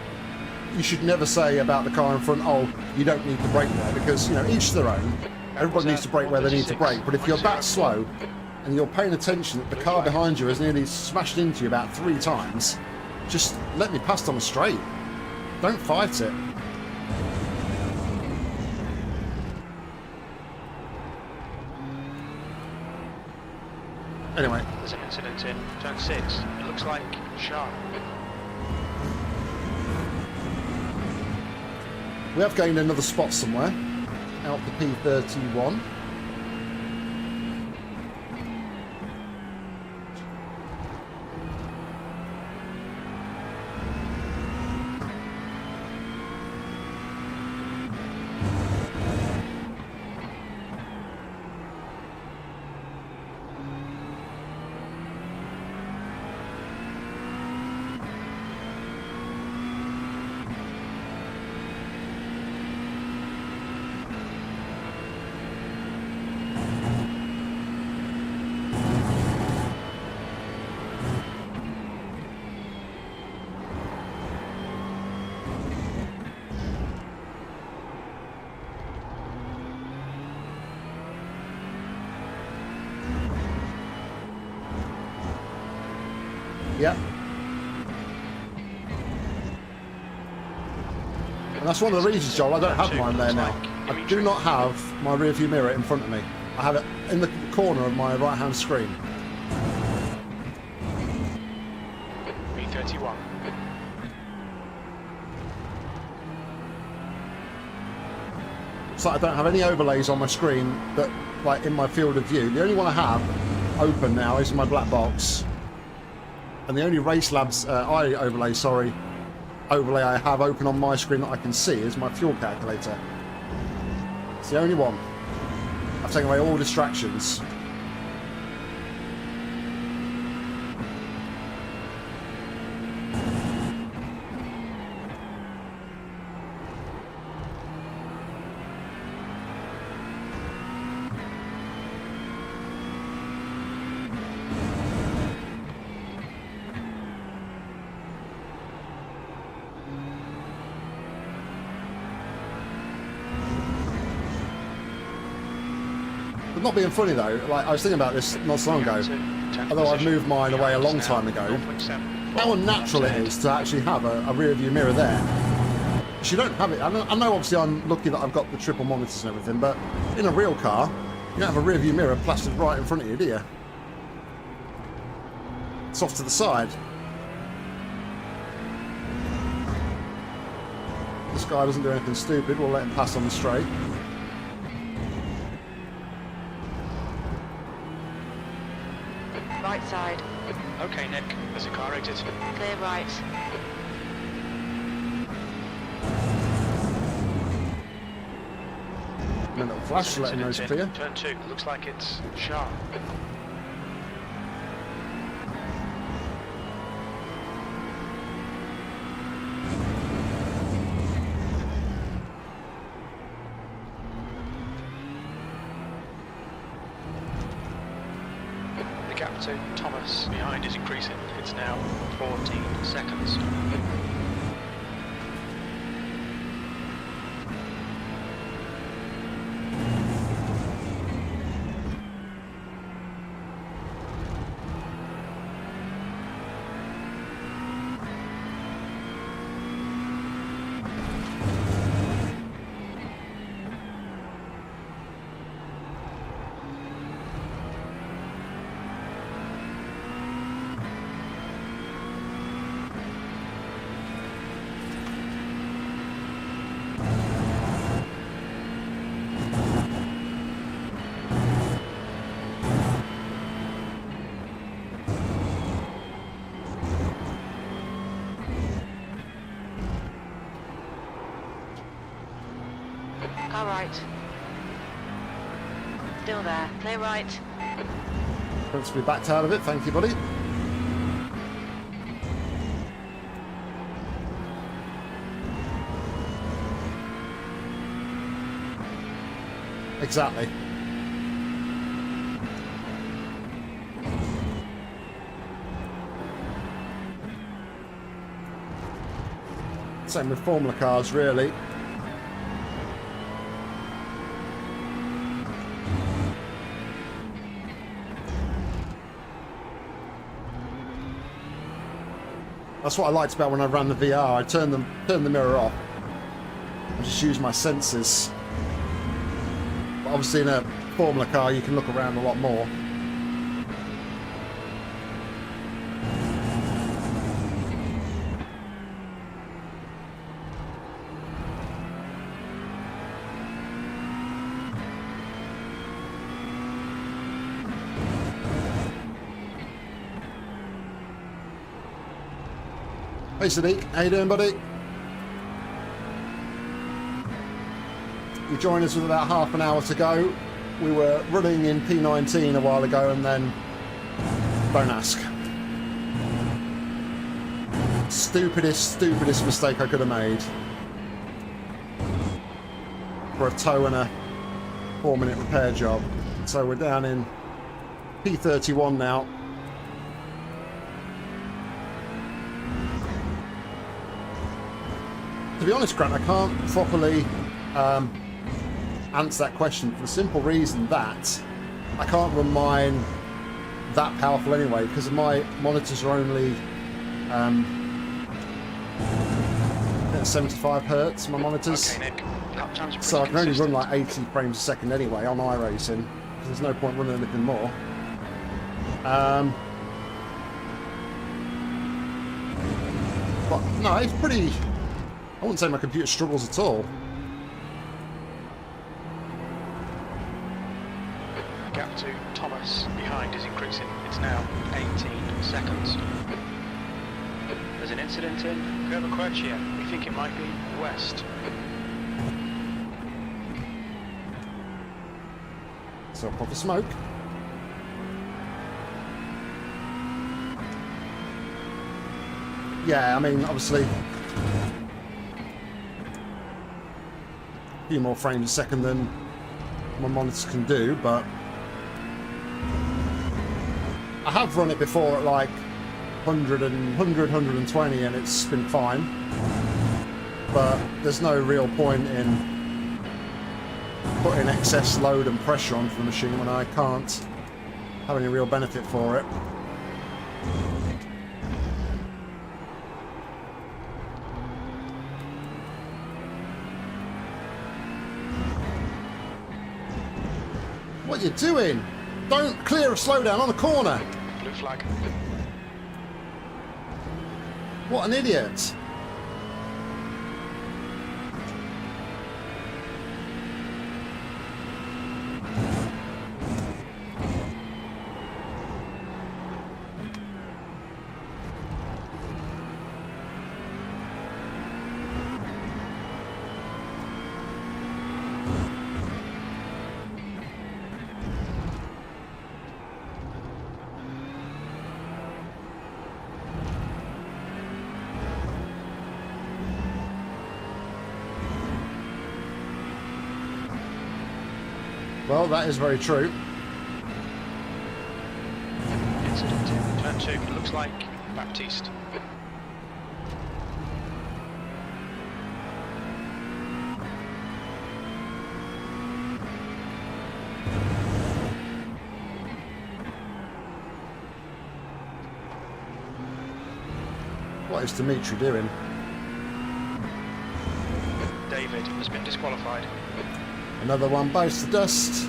you should never say about the car in front, oh, you don't need to brake there, because, you know, each their own. Everybody needs to brake where they need to brake. But if you're that slow and you're paying attention that the car behind you has nearly smashed into you about 3 times, just let me pass on the straight. Don't fight it. Anyway. There's an incident in turn 6. It looks like sharp. We have gained another spot somewhere. Out the P31. Yep. And that's one of the reasons, Joel, I don't have mine there now. I do not have my rear view mirror in front of me. I have it in the corner of my right hand screen. B31. So I don't have any overlays on my screen that, like, in my field of view. The only one I have open now is my black box. And the only Race Labs overlay I have open on my screen that I can see is my fuel calculator. It's the only one. I've taken away all distractions. not being funny though, like I was thinking about this not so long ago, although I've moved mine away a long time ago, how unnatural it is to actually have a rear view mirror there. You don't have it. I know obviously I'm lucky that I've got the triple monitors and everything, but in a real car, you don't have a rear view mirror plastered right in front of you, do you? It's off to the side. This guy doesn't do anything stupid, we'll let him pass on the straight. Right side. Okay, Nick, there's a car exit. Clear right. And a little flash letting those clear. Turn 2, looks like it's sharp. The gap to Thomas behind is increasing. It's now 14 seconds. Car right. Still there. Clear right. Wants to be backed out of it, thank you, buddy. Exactly. Same with Formula cars, really. That's what I liked about when I ran the VR. I turned the mirror off. I just used my senses. But obviously in a Formula car you can look around a lot more. Hey Sadiq, how you doing, buddy? You joined us with about half an hour to go. We were running in P19 a while ago and then... don't ask. Stupidest mistake I could have made. For a tow and a 4-minute repair job. So we're down in P31 now. To be honest, Grant, I can't properly answer that question for the simple reason that I can't run mine that powerful anyway, because my monitors are only 75 hertz, my monitors. Okay, Nick. Lap times are So I can only run consistent. like 80 frames a second anyway on iRacing, because there's no point running anything more. But no, it's pretty... I wouldn't say my computer struggles at all. Gap to Thomas behind is increasing. It's now 18 seconds. There's an incident in Curvaquercia. We think it might be west. So proper smoke. Yeah, I mean, obviously, a few more frames a second than my monitors can do, but I have run it before at like 100, 120 and it's been fine, but there's no real point in putting excess load and pressure onto the machine when I can't have any real benefit for it. What are you doing? Don't clear a slowdown on the corner. Blue flag. What an idiot. Well, that is very true. Incident in turn 2. It looks like Baptiste. What is Dimitri doing? David has been disqualified. Another one bites the dust.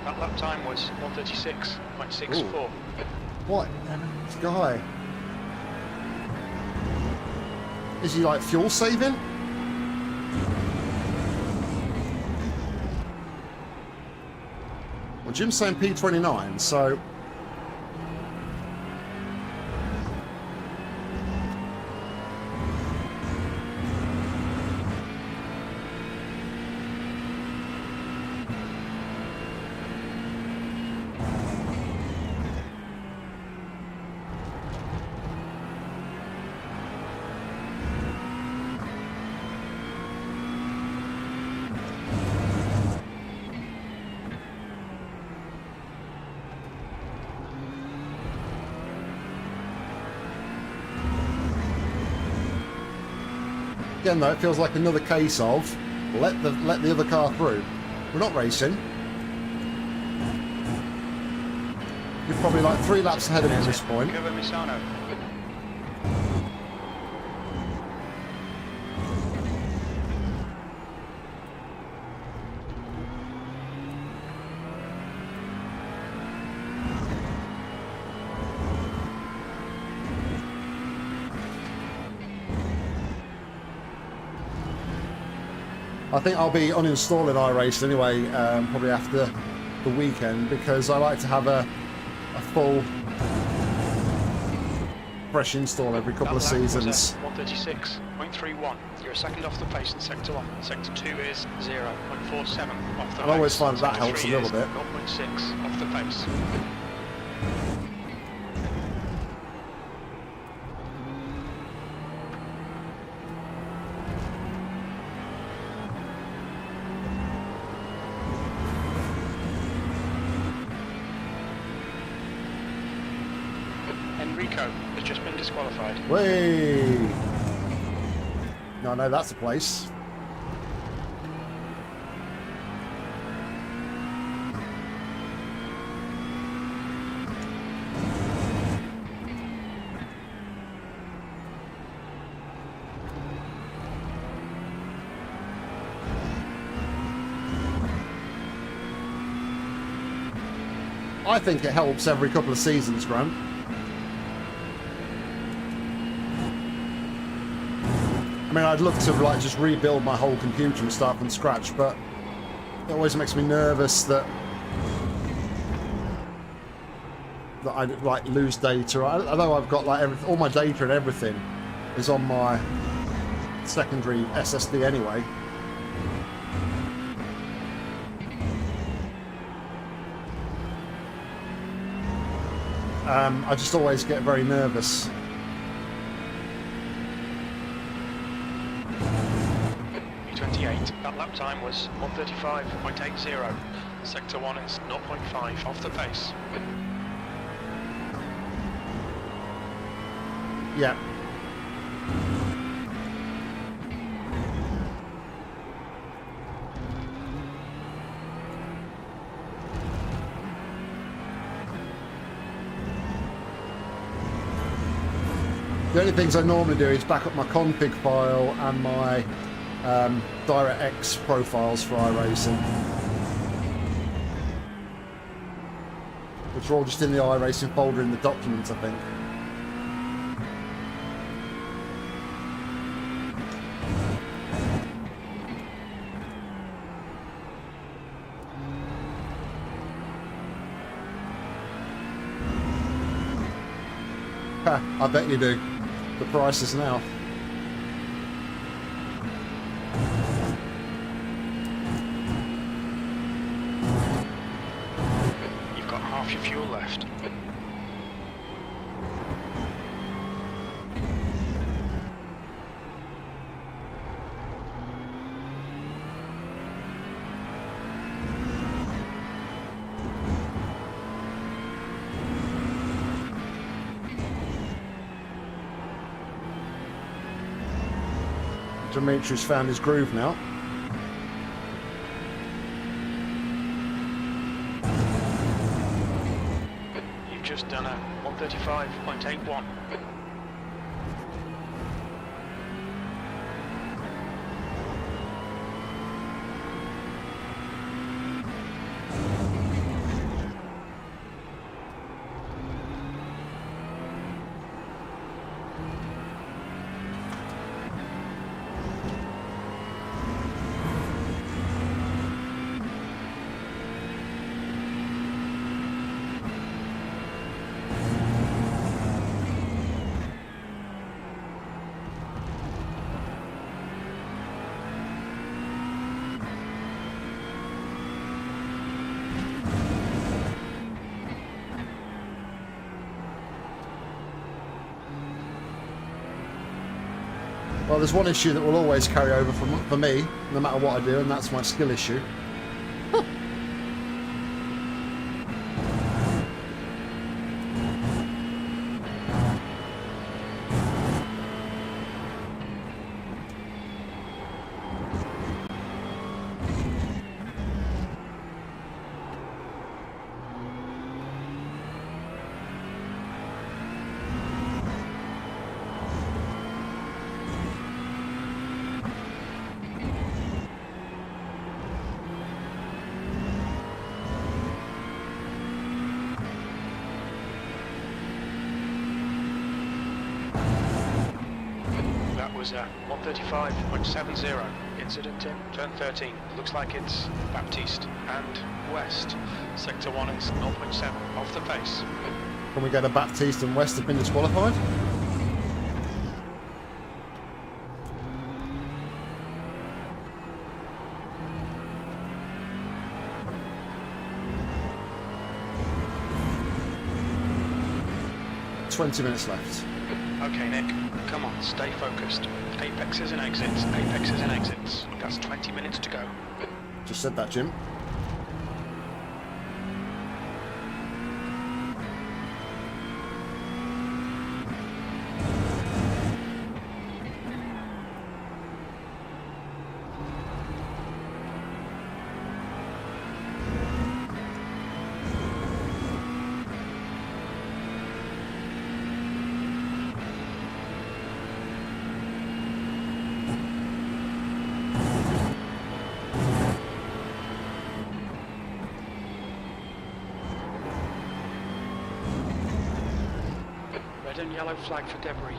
That lap time was 1:36.64. What? This guy. Is he like fuel saving? Well, Jim's saying P29, so... Again, though, it feels like another case of let the other car through. We're not racing. You're probably like 3 laps ahead of me at this point. Cover Misano. I think I'll be uninstalling iRacing anyway, probably after the weekend, because I like to have a full fresh install every couple of seasons. 1:36.31. You're a second off the pace in sector 1. Sector 2 is 0.47 off the I always pace. find that Sector helps a 3 little is bit. 0.6 off the pace. Enrico has just been disqualified. Way. No, that's the place. I think it helps every couple of seasons, Grant. I mean, I'd love to like just rebuild my whole computer and start from scratch, but it always makes me nervous that that I like lose data. I know I've got like all my data and everything is on my secondary SSD anyway. I just always get very nervous. E28, that lap time was 1:35.80. Sector 1 is 0.5 off the pace. Yeah. The only things I normally do is back up my config file and my DirectX profiles for iRacing, which are all just in the iRacing folder in the documents, I think. Ha, I bet you do. The prices now. You've got half your fuel left. Dimitri's found his groove now. You've just done a 1:35.81. Well, there's one issue that will always carry over for me, no matter what I do, and that's my skill issue. 1:35.70. Incident in turn 13. Looks like it's Baptiste and West. Sector 1 is 0.7 off the pace. Can we get a Baptiste and West have been disqualified? "20 minutes left." Okay, Nick, come on, stay focused. Apexes and exits, apexes and exits. That's 20 minutes to go. Just said that, Jim. Red and yellow flag for debris.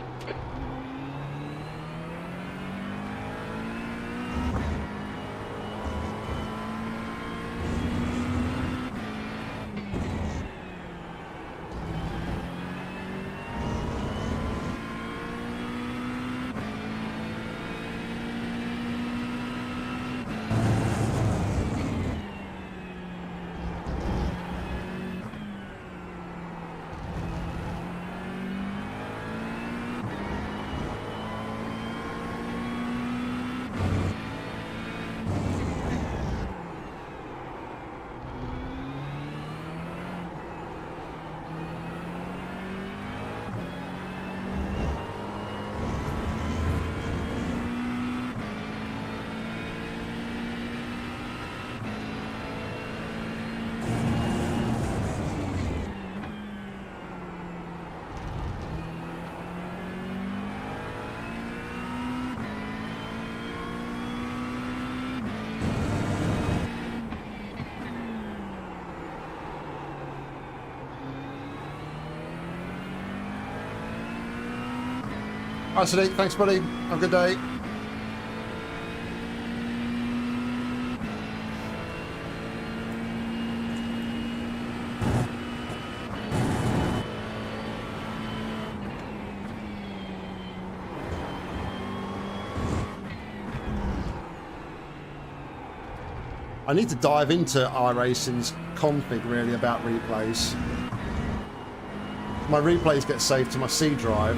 Hi, Sadiq. Thanks, buddy. Have a good day. I need to dive into iRacing's config really about replays. My replays get saved to my C drive,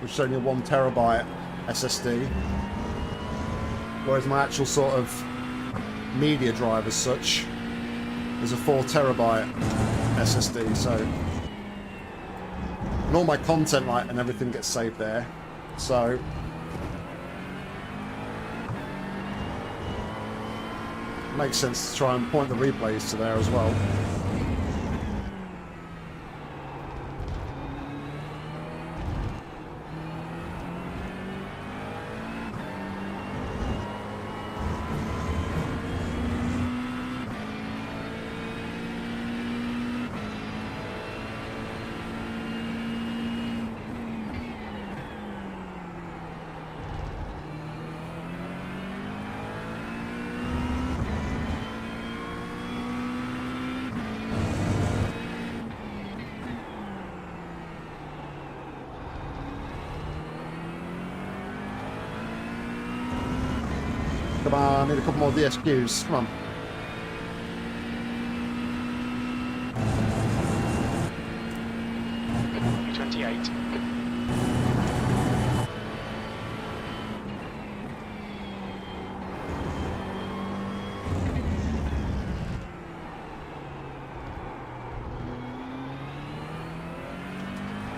which is only a 1 terabyte SSD, whereas my actual sort of media drive as such is a 4 terabyte SSD. So, and all my content and everything gets saved there. So. Makes sense to try and point the replays to there as well. Come on, I need a couple more DSQs. Come on. U28.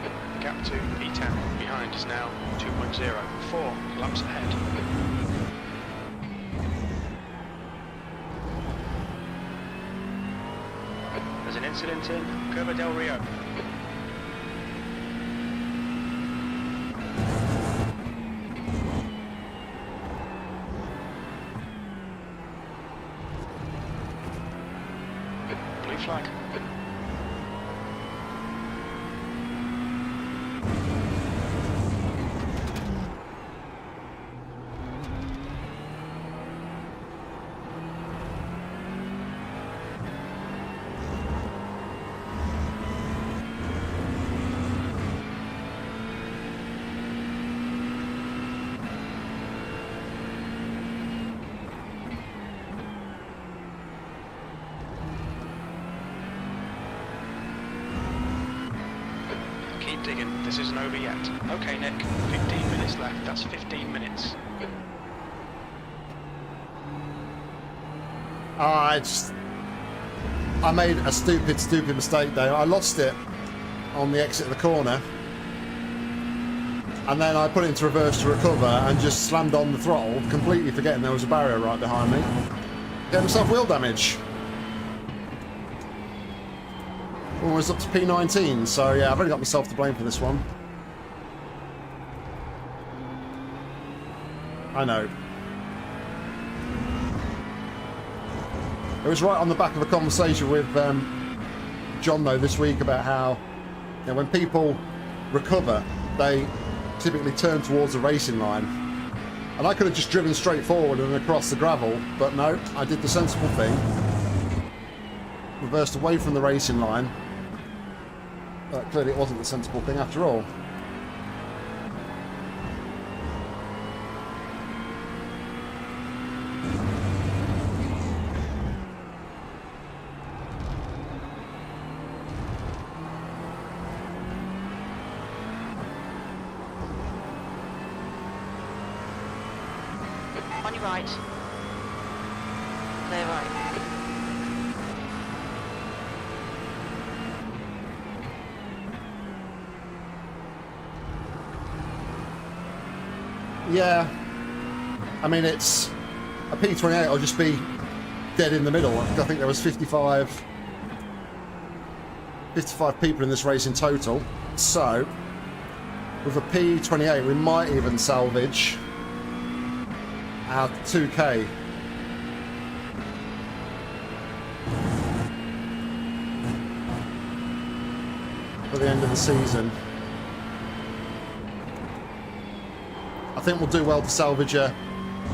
The gap to P10 behind is now 2.0, 4 laps ahead. There's an incident in Curva del Rio. Blue flag. Digging, this isn't over yet. Okay, Nick, 15 minutes left. That's 15 minutes. I made a stupid mistake there. I lost it on the exit of the corner, and then I put it into reverse to recover and just slammed on the throttle, completely forgetting there was a barrier right behind me. Get myself wheel damage. Almost up to P19, so yeah, I've only got myself to blame for this one. I know. It was right on the back of a conversation with John, though, this week about how, you know, when people recover, they typically turn towards the racing line. And I could have just driven straight forward and across the gravel, but no, I did the sensible thing. Reversed away from the racing line. But clearly it wasn't the sensible thing after all. On your right. Clear right. Yeah, I mean, it's a P28. I'll just be dead in the middle. I think there was 55 people in this race in total. So with a P28, we might even salvage our 2K. For the end of the season. think we'll do well to salvage a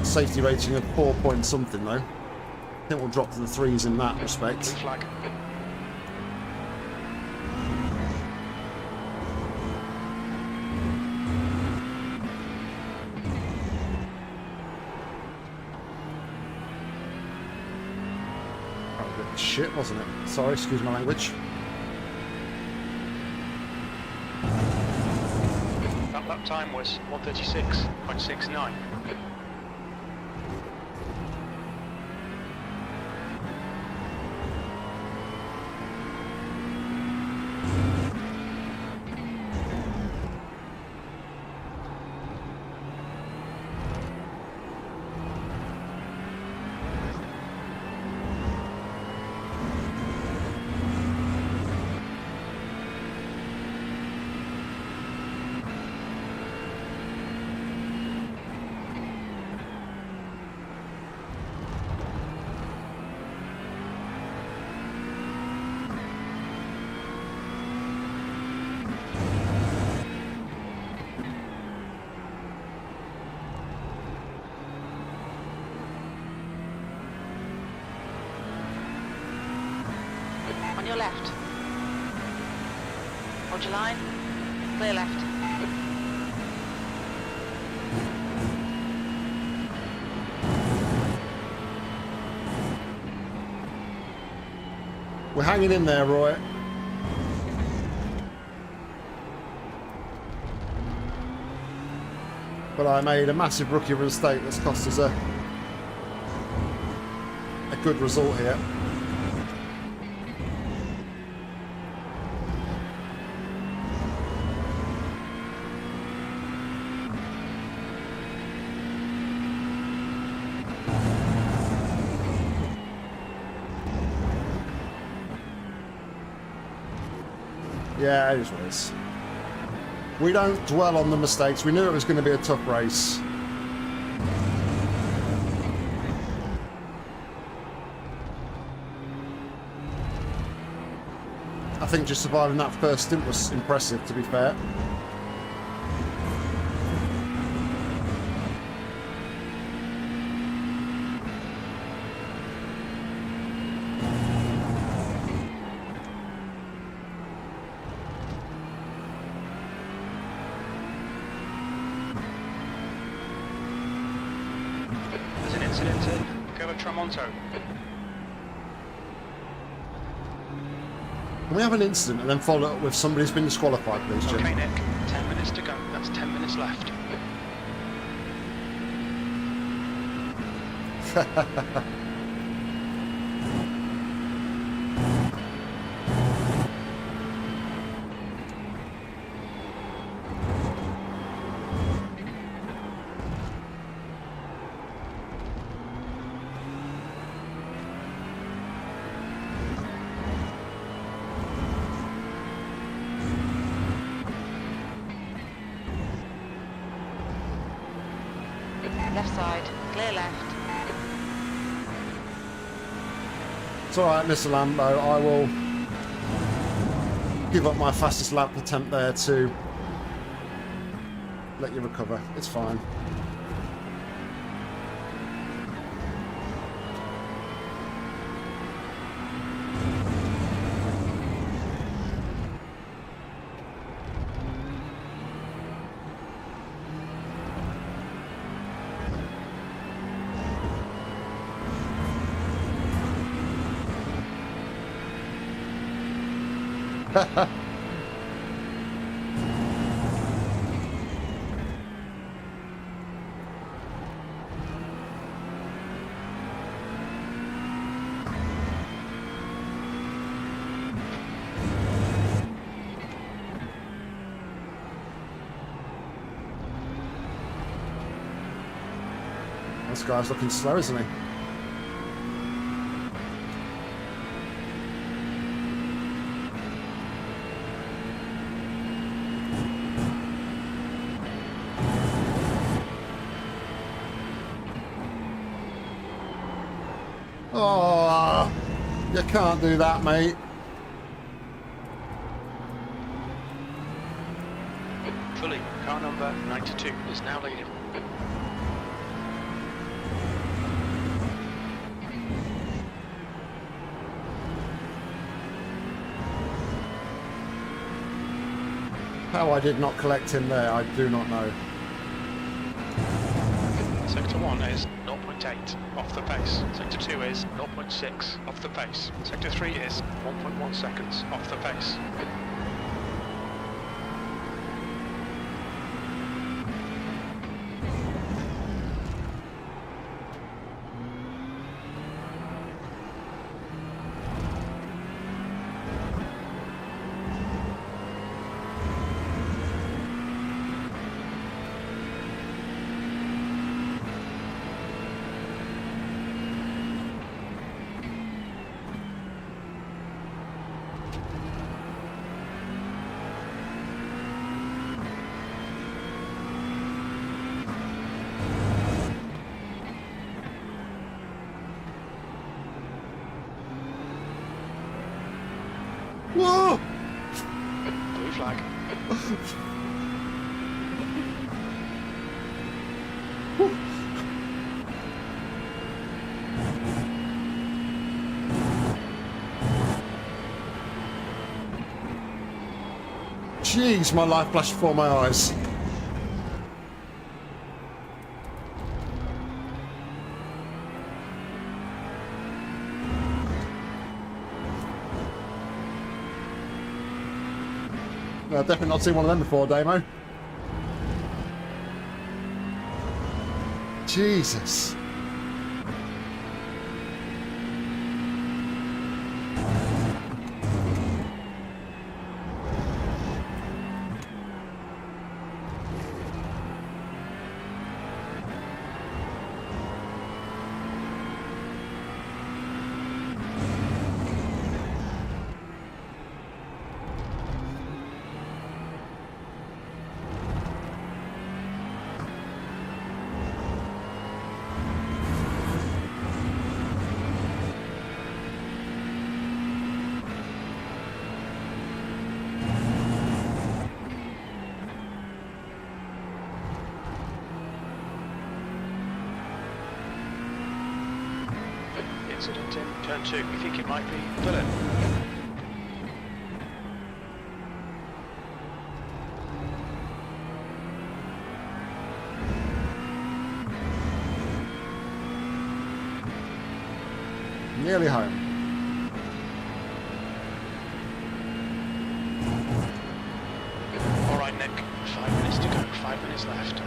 safety rating of 4 point something though. I think we'll drop to the 3s in that respect. Blue flag. That was a bit of shit, wasn't it? Sorry, excuse my language. That lap time was 1:36.69. On your left. Hold your line. Clear left. We're hanging in there, Roy. But I made a massive rookie mistake that's cost us a good result here. Yeah, it is what it is. We don't dwell on the mistakes. We knew it was going to be a tough race. I think just surviving that first stint was impressive, to be fair. There's an incident in Curva Tramonto. Can we have an incident and then follow it up with somebody who's been disqualified, please, Jim? Okay, Nick. 10 minutes to go. That's 10 minutes left. Left side. Clear left. It's alright, Mr. Lambo. I will give up my fastest lap attempt there to let you recover. It's fine. This guy's looking slow, isn't he? Oh, you can't do that, mate. Fully car number 92 is now leading. How I did not collect him there, I do not know. Sector 1 is 0.8 off the pace. Sector 2 is 0.6 off the pace. Sector 3 is 1.1 seconds off the pace. Whoa! Blue flag. Jeez, my life flashed before my eyes. No, I've definitely not seen one of them before, Damo. Jesus. Incident in turn 2. We think it might be Dylan. Nearly home. Alright, Nick. 5 minutes to go. 5 minutes left.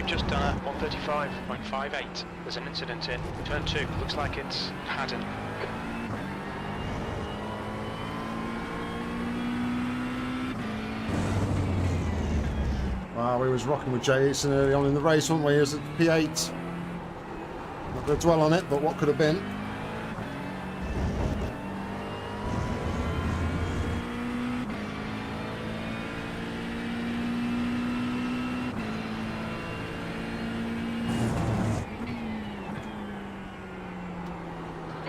Just done a 135.58. There's an incident in turn 2. Looks like it's Haddon. Wow, we was rocking with Jason early on in the race, weren't we? He was at P8. Not going to dwell on it, but what could have been.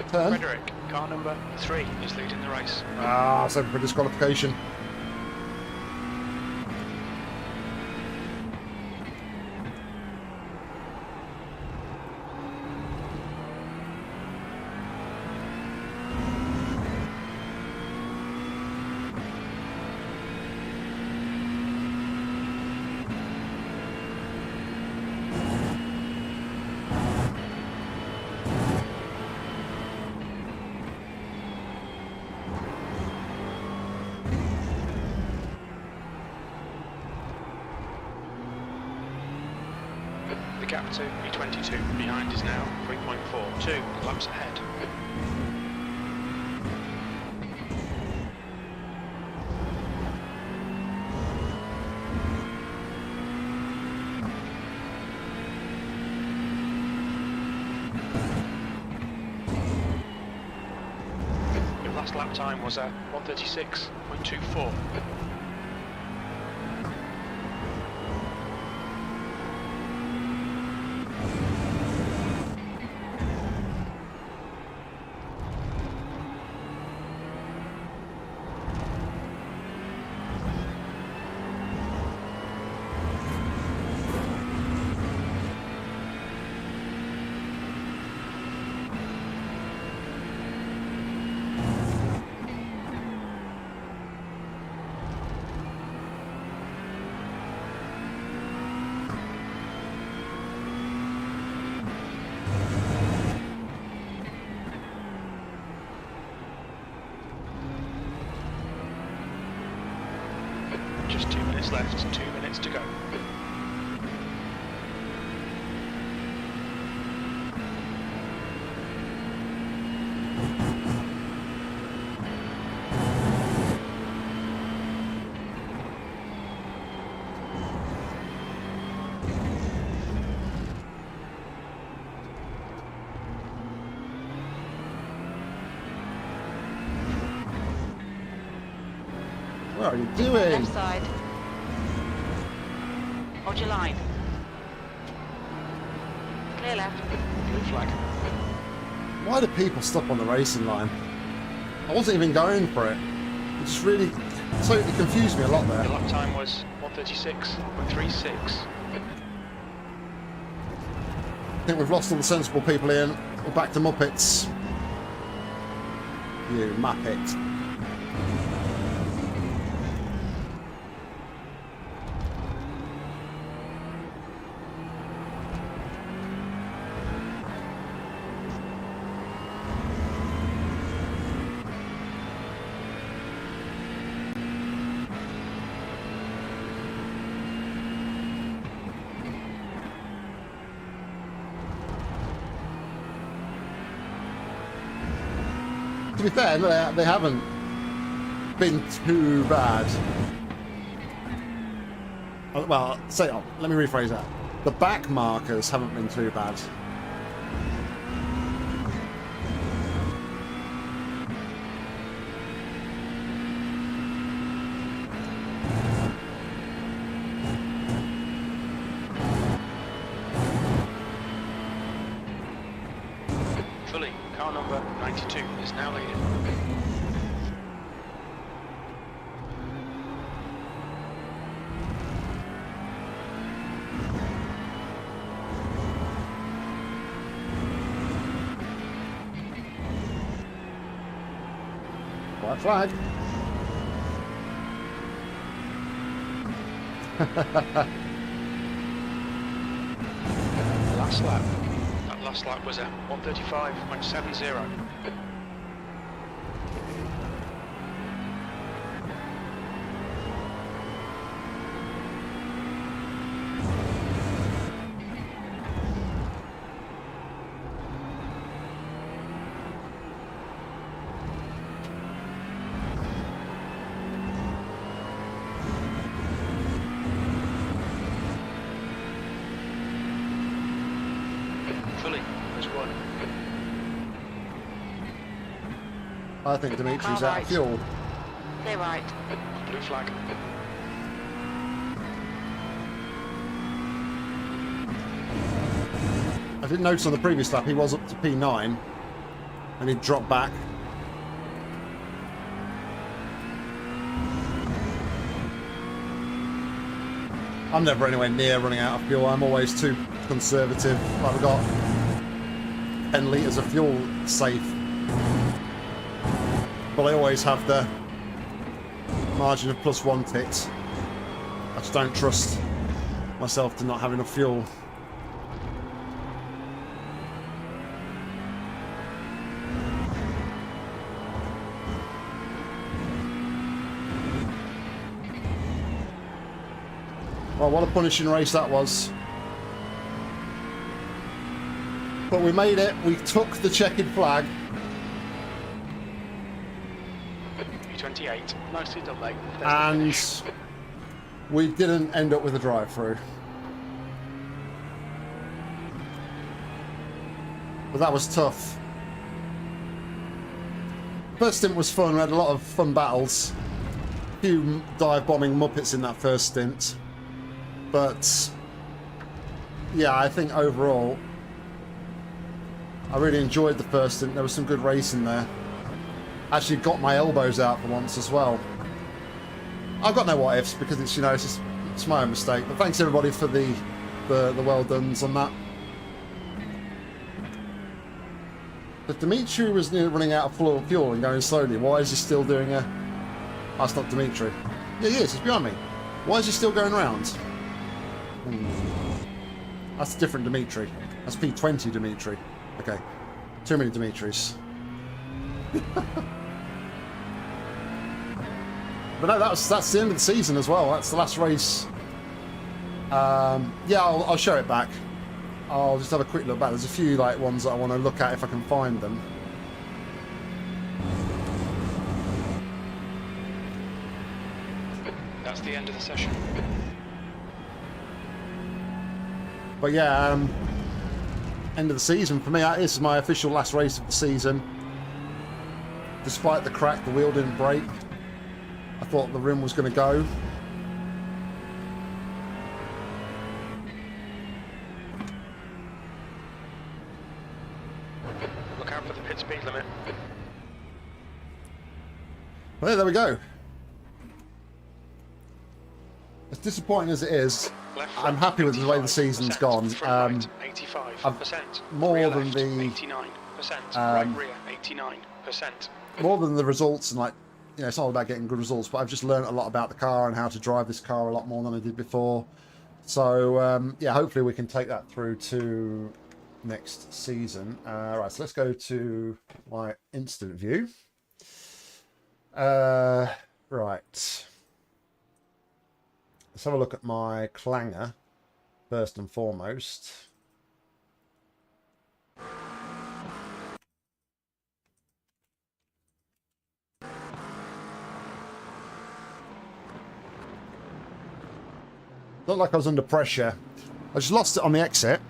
Turn. Frederick, car number 3, is leading the race. Ah, it's open for disqualification. The gap to P22 behind is now 3.42 laps ahead. Last lap time was 1:36.24. Just 2 minutes left, 2 minutes to go. What are you doing? Left side. Hold your line. Clear left. Blue flag. Why do people stop on the racing line? I wasn't even going for it. It just really totally confused me a lot there. The lap time was 1:36.36. I think we've lost all the sensible people in. We're back to Muppets. You Muppet. To be fair, they haven't been too bad. Well, let me rephrase that. The back markers haven't been too bad. Fully, car number 92 is now leading. White flag. Last lap. That last lap was at 1:35.70. Fully has won. I think Dimitri's Car out right. of fuel. Clear right. Blue flag. I didn't notice on the previous lap he was up to P9 and he dropped back. I'm never anywhere near running out of fuel. I'm always too conservative. I've got 10 litres of fuel safe. But I always have the margin of +1 ticked. I just don't trust myself to not have enough fuel. Well, what a punishing race that was. But we made it. We took the checkered flag. P28. Nicely done, mate. There's the And finish. we didn't end up with a drive-through. But that was tough. First stint was fun. We had a lot of fun battles. A few dive bombing Muppets in that first stint. But yeah, I think overall I really enjoyed the first stint. There was some good racing there. Actually got my elbows out for once as well. I've got no what ifs because it's, you know, it's my own mistake. But thanks everybody for the well dones on that. But Dimitri was running out of fuel and going slowly. Why is he still doing a... Oh, it's not Dimitri. Yeah, he is. He's behind me. Why is he still going around? That's a different Dimitri. That's P20 Dimitri. Okay. Too many Dimitris. But no, that's the end of the season as well. That's the last race. Yeah, I'll show it back. I'll just have a quick look back. There's a few like ones that I want to look at if I can find them. That's the end of the session. But yeah, end of the season for me. This is my official last race of the season. Despite the crack, the wheel didn't break. I thought the rim was going to go. Look out for the pit speed limit. Well, there we go. As disappointing as it is, I'm happy with the way the season's gone. Right, 85%. More than left, the 89%. Right rear, 89%. more than the results, and like, you know, it's all about getting good results, but I've just learned a lot about the car and how to drive this car a lot more than I did before. So yeah, hopefully we can take that through to next season. Right, so let's go to my instant view. Right, let's have a look at my clanger first and foremost. Looked like I was under pressure. I just lost it on the exit.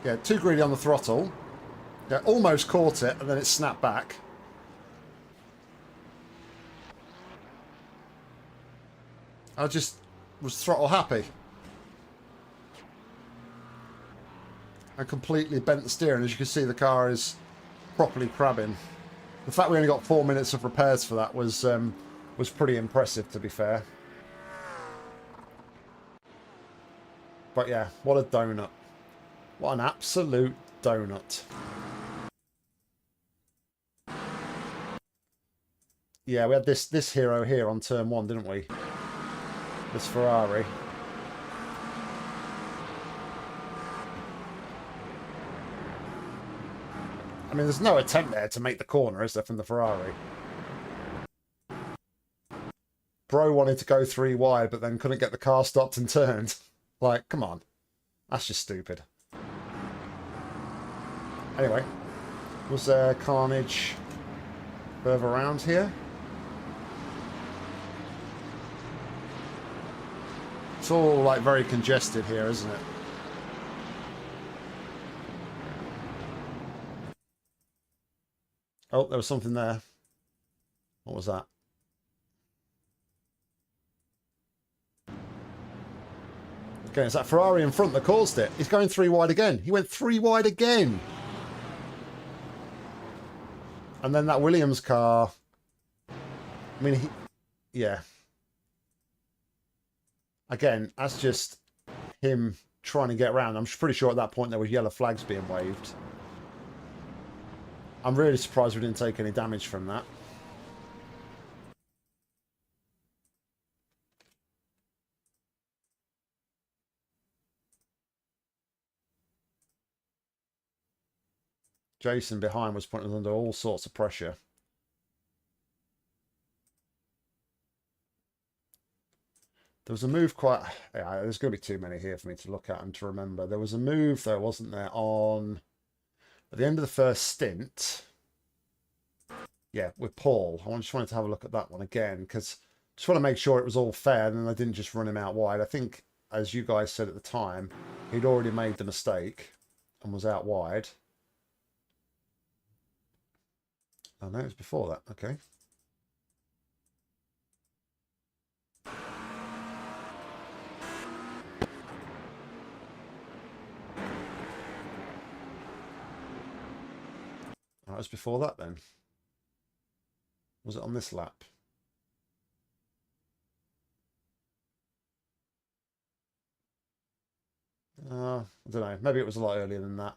Yeah, too greedy on the throttle. Yeah, almost caught it, and then it snapped back. I just was throttle happy. I completely bent the steering. As you can see, the car is properly crabbing. The fact we only got 4 minutes of repairs for that was pretty impressive, to be fair. But yeah, what a donut. What an absolute donut. Yeah, we had this hero here on turn 1, didn't we? This Ferrari. I mean, there's no attempt there to make the corner, is there, from the Ferrari? Bro wanted to go 3 wide, but then couldn't get the car stopped and turned. Like, come on. That's just stupid. Anyway, was there carnage further around here? It's all like very congested here, isn't it? Oh, there was something there. What was that? Okay, it's that Ferrari in front that caused it. He's going 3 wide again. He went 3 wide again. And then that Williams car. I mean, yeah. Again, that's just him trying to get around. I'm pretty sure at that point there was yellow flags being waved. I'm really surprised we didn't take any damage from that. Jason behind was putting us under all sorts of pressure. There was a move quite... Yeah, there's going to be too many here for me to look at and to remember. There was a move, though, wasn't there, on... At the end of the first stint... Yeah, with Paul. I just wanted to have a look at that one again, because I just want to make sure it was all fair, and then I didn't just run him out wide. I think, as you guys said at the time, he'd already made the mistake and was out wide. Oh, no, it was before that. Okay. That was before that then. Was it on this lap? I don't know. Maybe it was a lot earlier than that.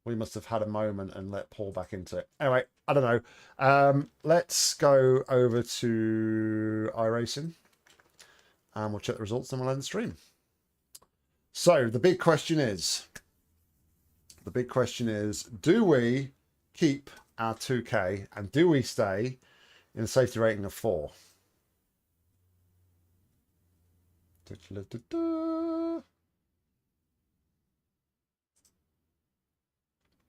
We must have had a moment and let Paul back into it. Anyway, I don't know. Let's go over to iRacing and we'll check the results and we'll end the stream. So the big question is, do we keep our 2K and do we stay in a safety rating of 4?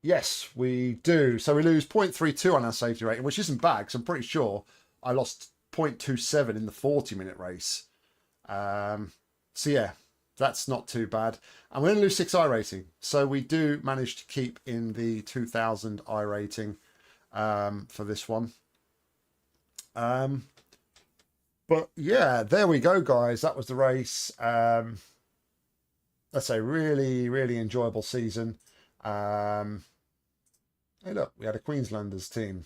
Yes, we do. So we lose 0.32 on our safety rating, which isn't bad because I'm pretty sure I lost 0.27 in the 40-minute race. So yeah, that's not too bad. And we're going to lose 6 iRacing. So we do manage to keep in the 2000 iRating for this one. But yeah, there we go, guys. That was the race. Let's say really, really enjoyable season. Hey, look, we had a Queenslanders team.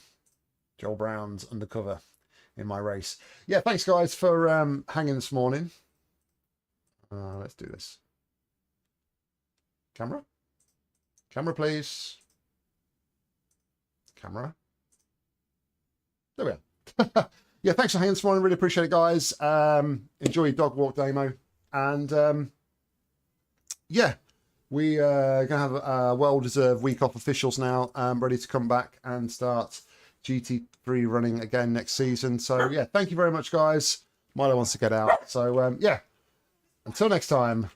Joel Brown's undercover in my race. Yeah, thanks, guys, for hanging this morning. Let's do this. Camera? Camera, please. Camera. There we are. Yeah, thanks for hanging this morning. Really appreciate it, guys. Enjoy your dog walk demo. And yeah, we are going to have a well-deserved week off officials now, ready to come back and start GT3 running again next season. So yeah, thank you very much, guys. Milo wants to get out. So yeah, until next time.